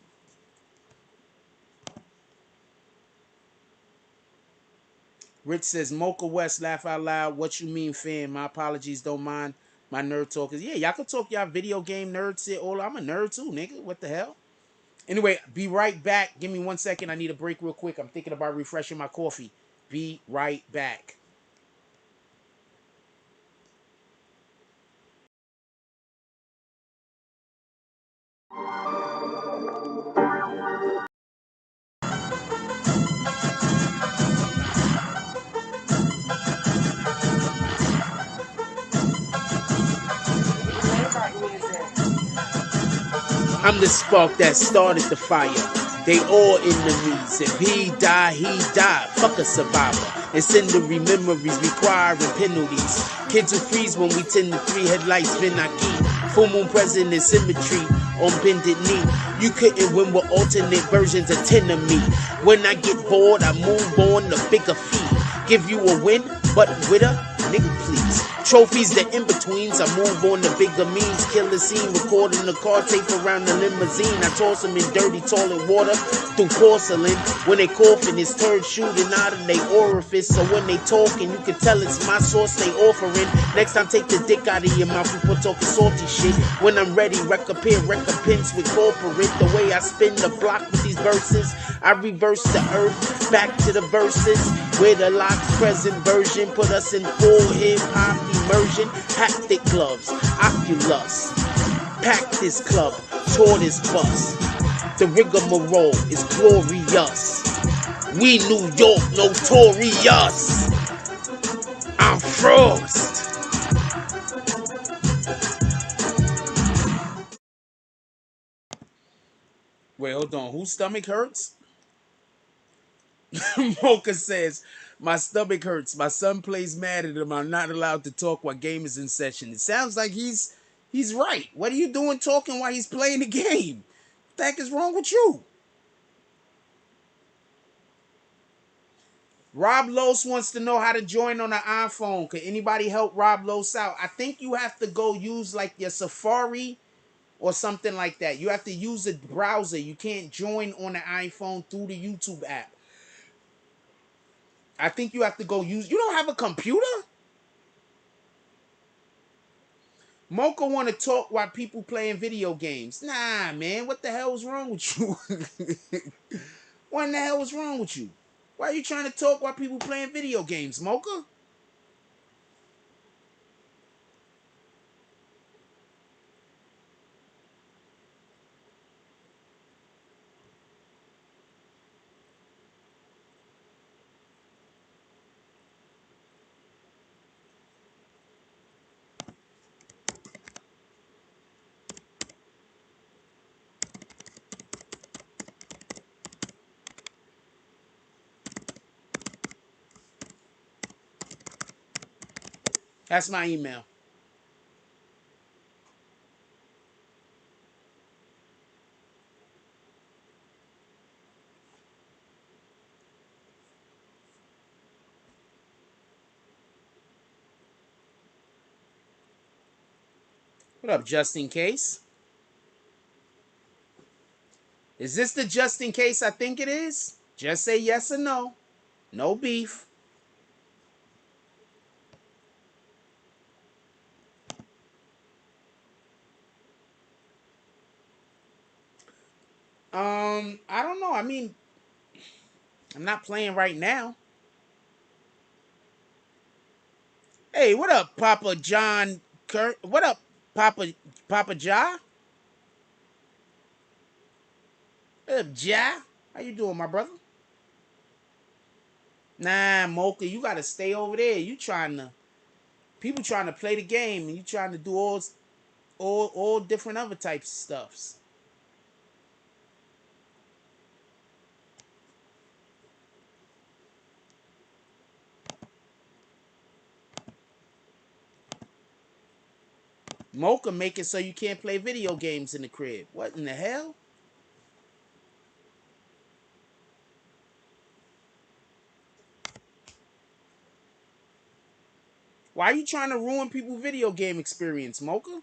Rich says, Mocha West, laugh out loud. What you mean, fam? My apologies, don't mind my nerd talkers. Yeah, y'all can talk y'all video game nerds shit. I'm a nerd too, nigga. What the hell? Anyway, be right back. Give me 1 second. I need a break real quick. I'm thinking about refreshing my coffee. Be right back. I'm the spark that started the fire. They all enemies. If he die, he die. Fuck a survivor. Incendiary memories requiring penalties. Kids who freeze when we tend to three headlights, Vinaki. Full moon present in symmetry on bended knee. You couldn't win with alternate versions of 10 of me. When I get bored, I move on to bigger feet. Give you a win, but with a nigga, please. Trophies, the in-betweens. I move on to bigger means. Kill the scene, recording the car tape around the limousine. I toss them in dirty toilet water through porcelain. When they coughing, it's turd shooting out of their orifice. So when they talking, you can tell it's my sauce they offering. Next time, take the dick out of your mouth. People talking salty shit. When I'm ready, recompense with corporate. The way I spin the block with these verses, I reverse the earth, back to the verses. Where the locks present version put us in full hip-hop immersion. Haptic gloves, Oculus. Pack this club, tour this bus. The rigmarole is glorious. We New York notorious. I'm Frost. Wait, hold on. Whose stomach hurts? Mocha says, my stomach hurts. My son plays mad at him. I'm not allowed to talk while game is in session. It sounds like he's right. What are you doing talking while he's playing the game? What the heck is wrong with you? Rob Los wants to know how to join on an iPhone. Could anybody help Rob Los out? I think you have to go use like your Safari or something like that. You have to use a browser. You can't join on the iPhone through the YouTube app. I think you have to go use. You don't have a computer? Mocha want to talk while people playing video games. Nah, man. What the hell is wrong with you? What in the hell is wrong with you? Why are you trying to talk while people playing video games, Mocha? That's my email. What up, just in case? Is this the just in case I think it is? Just say yes or no. No beef. I don't know. I mean, I'm not playing right now. Hey, what up, Papa John Kurt? What up, Papa Ja? What up, Ja? How you doing, my brother? Nah, Mocha, you gotta stay over there. You trying to people trying to play the game and you trying to do all different other types of stuffs. Mocha make it so you can't play video games in the crib. What in the hell? Why are you trying to ruin people's video game experience, Mocha?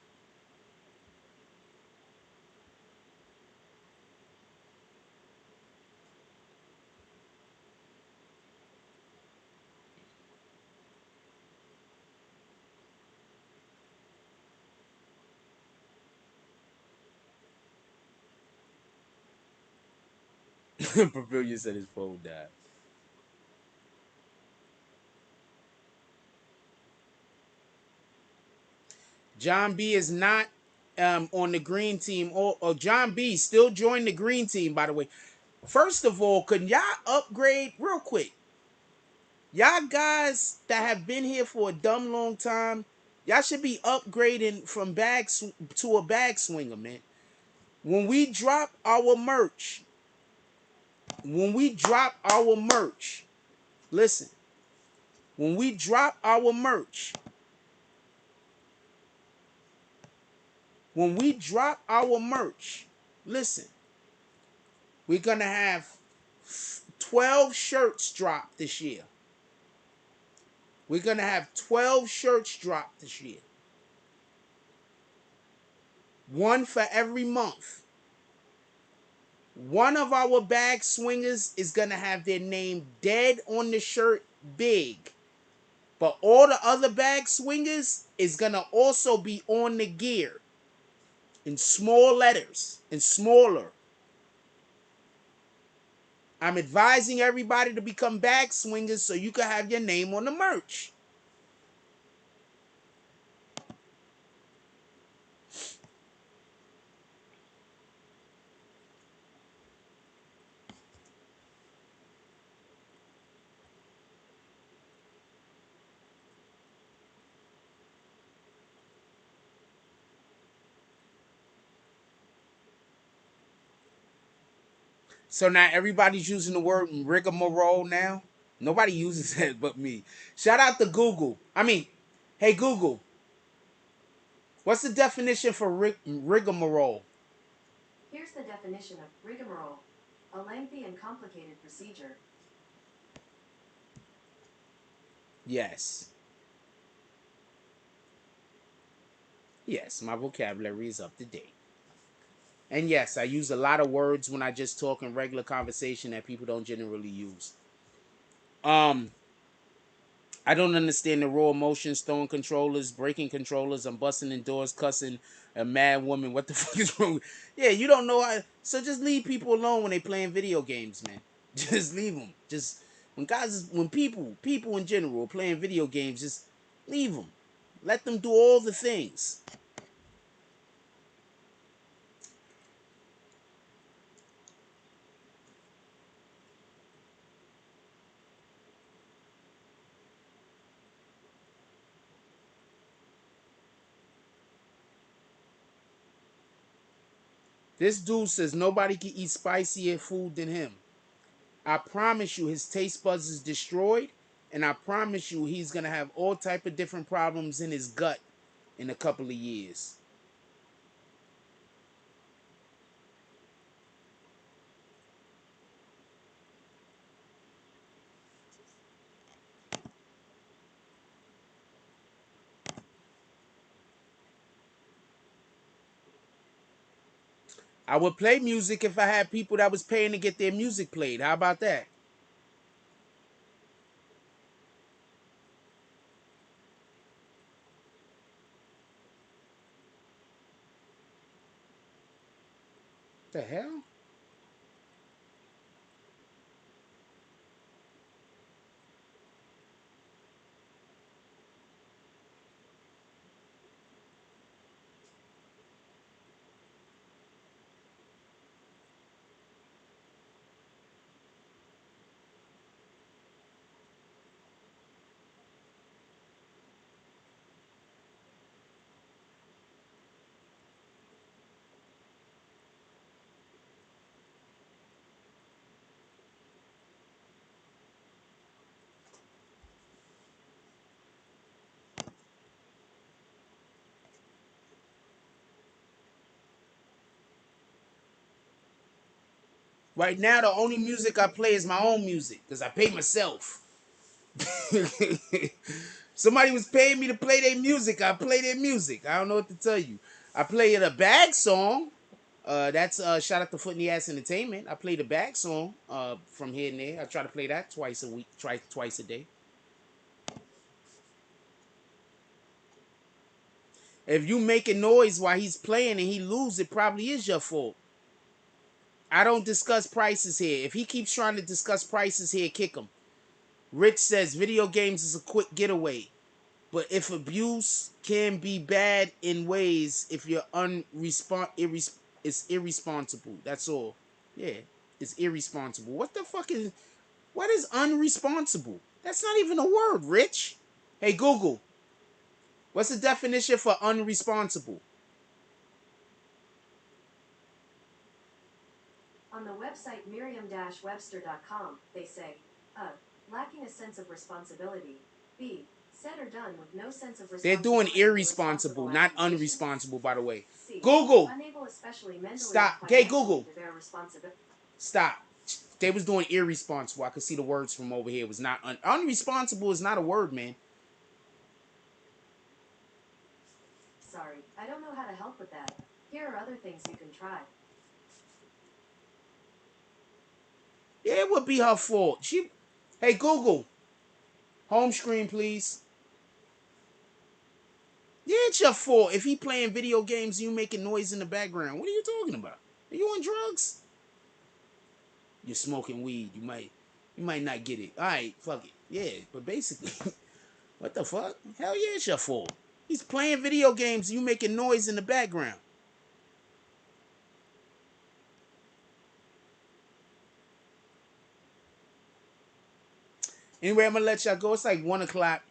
Pavilion said his phone died. John B is not on the green team, or John B still joined the green team. By the way, first of all, could y'all upgrade real quick? Y'all guys that have been here for a dumb long time, y'all should be upgrading from to a bag swinger, man. When we drop our merch, when we drop our merch, listen, when we drop our merch, when we drop our merch, listen, we're gonna have 12 shirts drop this year. We're gonna have 12 shirts drop this year. One for every month. One of our bag swingers is gonna have their name dead on the shirt big. But all the other bag swingers is gonna also be on the gear in small letters and smaller. I'm advising everybody to become bag swingers so you can have your name on the merch. So now everybody's using the word rigmarole now. Nobody uses it but me. Shout out to Google. Hey Google, what's the definition for rigmarole? Here's the definition of rigmarole: a lengthy and complicated procedure. Yes. Yes, my vocabulary is up to date. And yes, I use a lot of words when I just talk in regular conversation that people don't generally use. Um, I don't understand the raw emotions, throwing controllers, breaking controllers. I'm busting in doors, cussing a mad woman. What the fuck is wrong? Yeah, you don't know. So just leave people alone when they playing video games, man. Just leave them. Just when people in general are playing video games, just leave them. Let them do all the things. This dude says nobody can eat spicier food than him. I promise you his taste buds is destroyed, and I promise you he's gonna have all type of different problems in his gut in a couple of years. I would play music if I had people that was paying to get their music played. How about that? The hell? Right now, the only music I play is my own music because I pay myself. Somebody was paying me to play their music. I play their music. I don't know what to tell you. I play a bag song. That's shout out to Foot in the Ass Entertainment. I play the bag song from here and there. I try to play that twice a week, twice a day. If you making noise while he's playing and he lose, it probably is your fault. I don't discuss prices here. If he keeps trying to discuss prices here, kick him. Rich says video games is a quick getaway, but if abuse can be bad in ways, if you're it's irresponsible. That's all. Yeah, it's irresponsible. What is unresponsible? That's not even a word, Rich. Hey Google, what's the definition for unresponsible? On the website merriam-webster.com, they say, lacking a sense of responsibility. B, said or done with no sense of They're doing responsibility for irresponsible, responsible not accusations. unresponsible, by the way. C, Google, unable especially mentally or stop. Okay, financially Google, to bear responsibility. stop. They was doing irresponsible. I could see the words from over here. It was not unresponsible is not a word, man. Sorry, I don't know how to help with that. Here are other things you can try. Yeah, it would be her fault. Hey Google, home screen, please. Yeah, it's your fault. If he playing video games, you making noise in the background. What are you talking about? Are you on drugs? You're smoking weed. You might not get it. All right, fuck it. Yeah, but basically, what the fuck? Hell yeah, it's your fault. He's playing video games. You making noise in the background. Anyway, I'm gonna let y'all go. It's like 1 o'clock.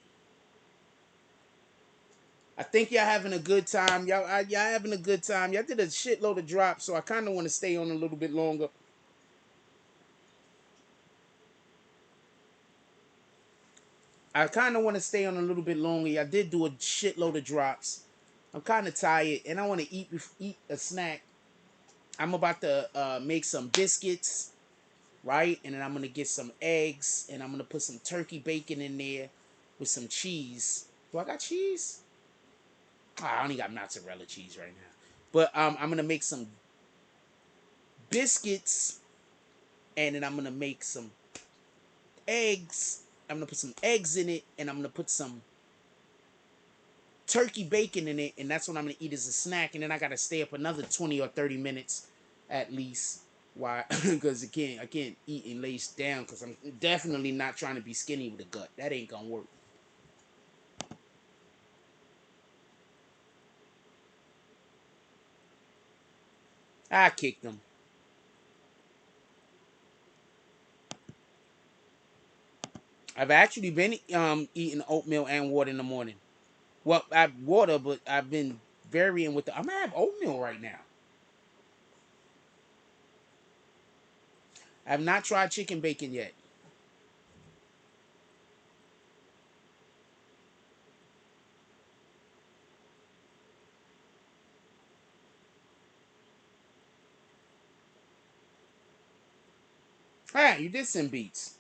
I think y'all having a good time. Y'all having a good time. Y'all did a shitload of drops, so I kind of want to stay on a little bit longer. I kind of want to stay on a little bit longer. I did do a shitload of drops. I'm kind of tired, and I want to eat a snack. I'm about to make some biscuits, right? And then I'm gonna get some eggs, and I'm gonna put some turkey bacon in there. with some cheese. Do I got cheese? Oh, I only got mozzarella cheese right now. But I'm gonna make some biscuits, and then I'm gonna make some eggs. I'm gonna put some eggs in it, and I'm gonna put some turkey bacon in it, and that's what I'm gonna eat as a snack. And then I gotta stay up another 20 or 30 minutes at least. Why? Because I can't eat and lay down because I'm definitely not trying to be skinny with a gut. That ain't gonna work. I kicked them. I've actually been eating oatmeal and water in the morning. Well, I have water, but I've been varying with the. I'm gonna have oatmeal right now. I have not tried chicken bacon yet. Hey, you did some beats.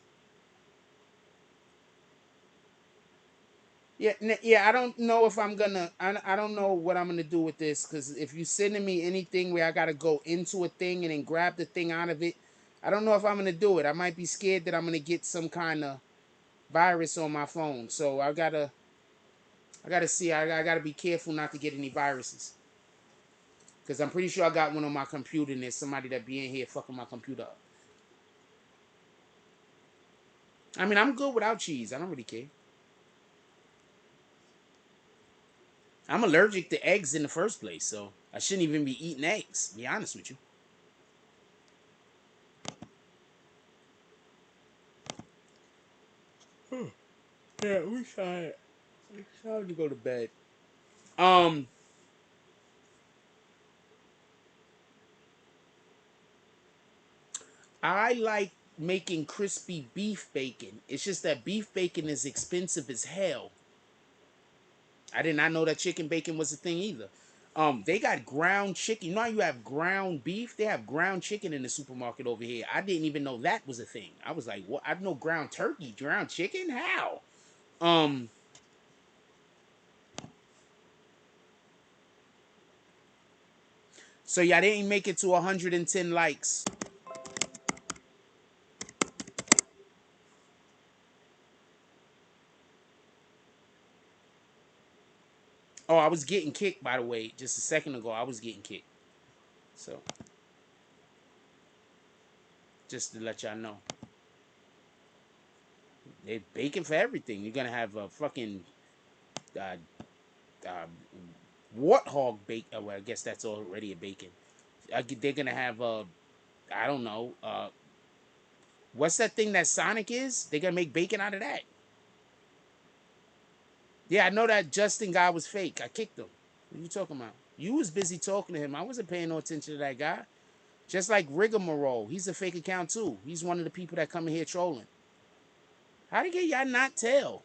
Yeah, yeah. I don't know if I'm gonna. I don't know what I'm gonna do with this because if you sending me anything where I gotta go into a thing and then grab the thing out of it, I don't know if I'm gonna do it. I might be scared that I'm gonna get some kind of virus on my phone. So I gotta see. I gotta be careful not to get any viruses because I'm pretty sure I got one on my computer and there's somebody that be in here fucking my computer up. I mean, I'm good without cheese. I don't really care. I'm allergic to eggs in the first place, so I shouldn't even be eating eggs. To be honest with you. Yeah, we tried. It's time to go to bed. Um, I like making crispy beef bacon. It's just that beef bacon is expensive as hell. I did not know that chicken bacon was a thing either. They got ground chicken. You know how you have ground beef? They have ground chicken in the supermarket over here. I didn't even know that was a thing. I was like, what? I know ground turkey, ground chicken? How? Um, so yeah, they didn't make it to 110 likes. Oh, I was getting kicked, by the way. Just a second ago, I was getting kicked. So, just to let y'all know. They're baking for everything. You're gonna have a fucking uh, uh, warthog bake. Well, I guess that's already a bacon. They're gonna have I don't know. What's that thing that Sonic is? They're gonna make bacon out of that. Yeah, I know that Justin guy was fake. I kicked him. What are you talking about? You was busy talking to him. I wasn't paying no attention to that guy. Just like Rigmarole, he's a fake account too. He's one of the people that come in here trolling. How did y'all not tell?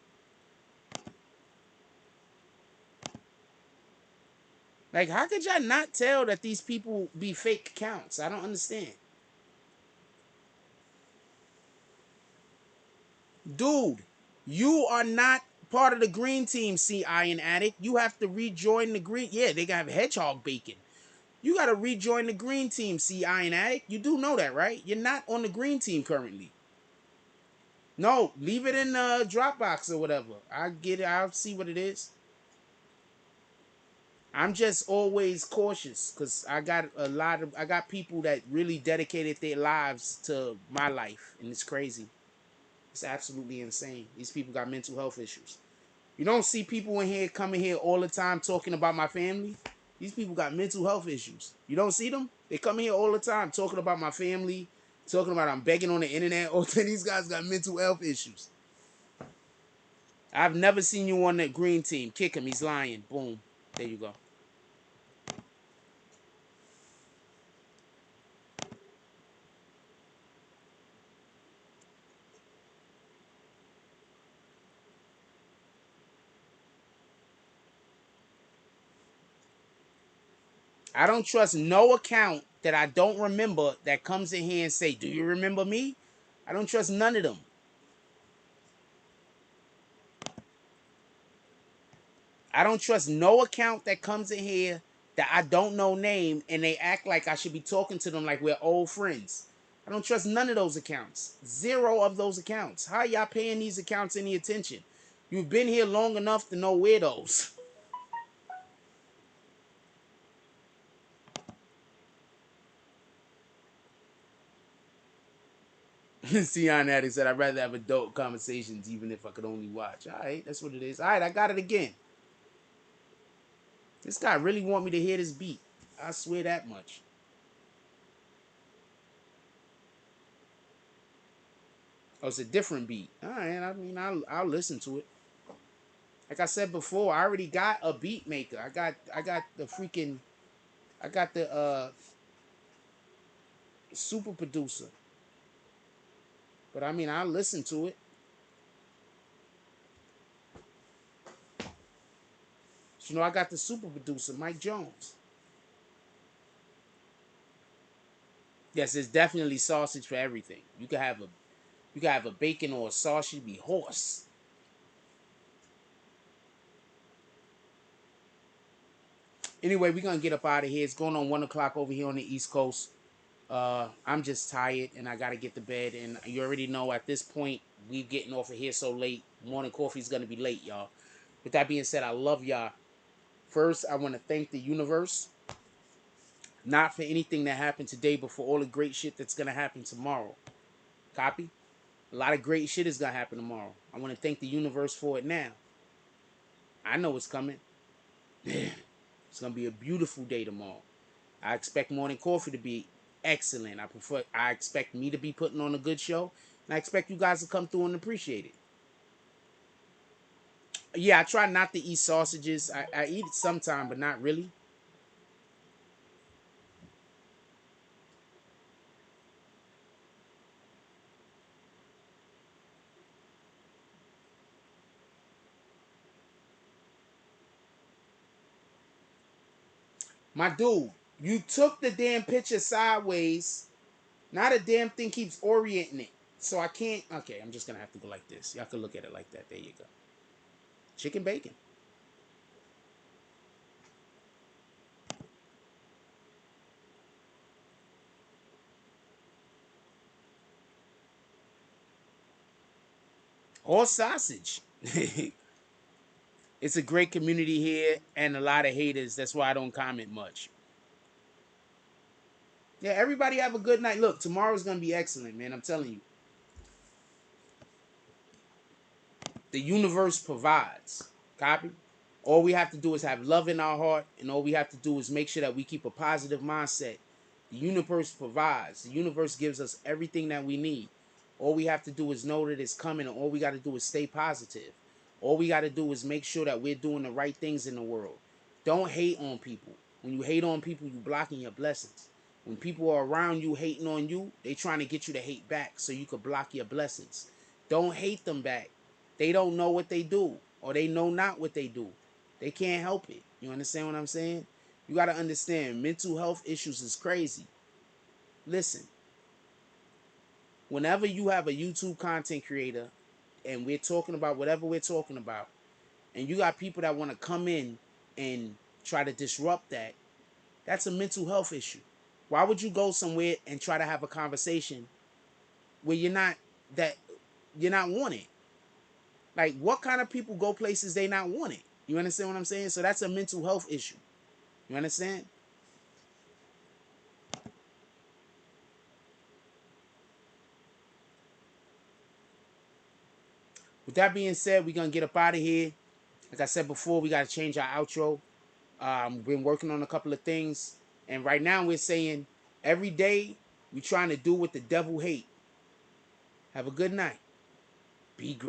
Like, how could y'all not tell that these people be fake accounts? I don't understand. Dude, you are not part of the green team, Sea Iron Addict. You have to rejoin the green. Yeah, they got hedgehog bacon. You got to rejoin the green team, Sea Iron Addict. You do know that, right? You're not on the green team currently. No, leave it in the Dropbox or whatever. I get it. I'll see what it is. I'm just always cautious because I got people that really dedicated their lives to my life, and it's crazy. It's absolutely insane. These people got mental health issues. You don't see people in here coming here all the time talking about my family. These people got mental health issues. You don't see them? They come in here all the time talking about my family, talking about I'm begging on the internet. Oh, these guys got mental health issues. I've never seen you on that green team. Kick him. He's lying. Boom. There you go. I don't trust no account that I don't remember that comes in here and say, "Do you remember me?" I don't trust none of them. I don't trust no account that comes in here that I don't know name and they act like I should be talking to them like we're old friends. I don't trust none of those accounts. Zero of those accounts. How y'all paying these accounts any attention? You've been here long enough to know weirdos. Sion Addict said, I'd rather have adult conversations even if I could only watch. All right, that's what it is. All right, I got it again. This guy really want me to hear this beat. I swear that much. Oh, it's a different beat. All right, I mean, I'll listen to it. Like I said before, I already got a beat maker. I got the super producer. But I mean, I'll listen to it. You know, I got the super producer, Mike Jones. Yes, there's definitely sausage for everything. You could have a bacon or a sausage, be horse. Anyway, we're gonna get up out of here. It's going on 1 o'clock over here on the East Coast. I'm just tired and I gotta get to bed. And you already know at this point we getting off of here so late. Morning coffee's gonna be late, y'all. With that being said, I love y'all. First, I want to thank the universe, not for anything that happened today, but for all the great shit that's gonna happen tomorrow. Copy? A lot of great shit is gonna happen tomorrow. I want to thank the universe for it now. I know it's coming. It's gonna be a beautiful day tomorrow. I expect morning coffee to be excellent. I expect me to be putting on a good show. And I expect you guys to come through and appreciate it. Yeah, I try not to eat sausages. I eat it sometime, but not really. My dude, you took the damn picture sideways. Now the damn thing keeps orienting it. So I can't. Okay, I'm just going to have to go like this. Y'all can look at it like that. There you go. Chicken bacon. Or sausage. It's a great community here and a lot of haters. That's why I don't comment much. Yeah, everybody have a good night. Look, tomorrow's going to be excellent, man. I'm telling you. The universe provides. Copy? All we have to do is have love in our heart, and all we have to do is make sure that we keep a positive mindset. The universe provides. The universe gives us everything that we need. All we have to do is know that it's coming, and all we got to do is stay positive. All we got to do is make sure that we're doing the right things in the world. Don't hate on people. When you hate on people, you blocking your blessings. When people are around you hating on you, they trying to get you to hate back so you could block your blessings. Don't hate them back. They don't know what they do, or they know not what they do. They can't help it. You understand what I'm saying? You got to understand, mental health issues is crazy. Listen, whenever you have a YouTube content creator and we're talking about whatever we're talking about, and you got people that want to come in and try to disrupt that, that's a mental health issue. Why would you go somewhere and try to have a conversation where that you're not wanted? Like, what kind of people go places they not wanted? You understand what I'm saying? So that's a mental health issue. You understand? With that being said, we're gonna get up out of here. Like I said before, we gotta change our outro. Been working on a couple of things, and right now we're saying every day we're trying to do what the devil hate. Have a good night. Be great.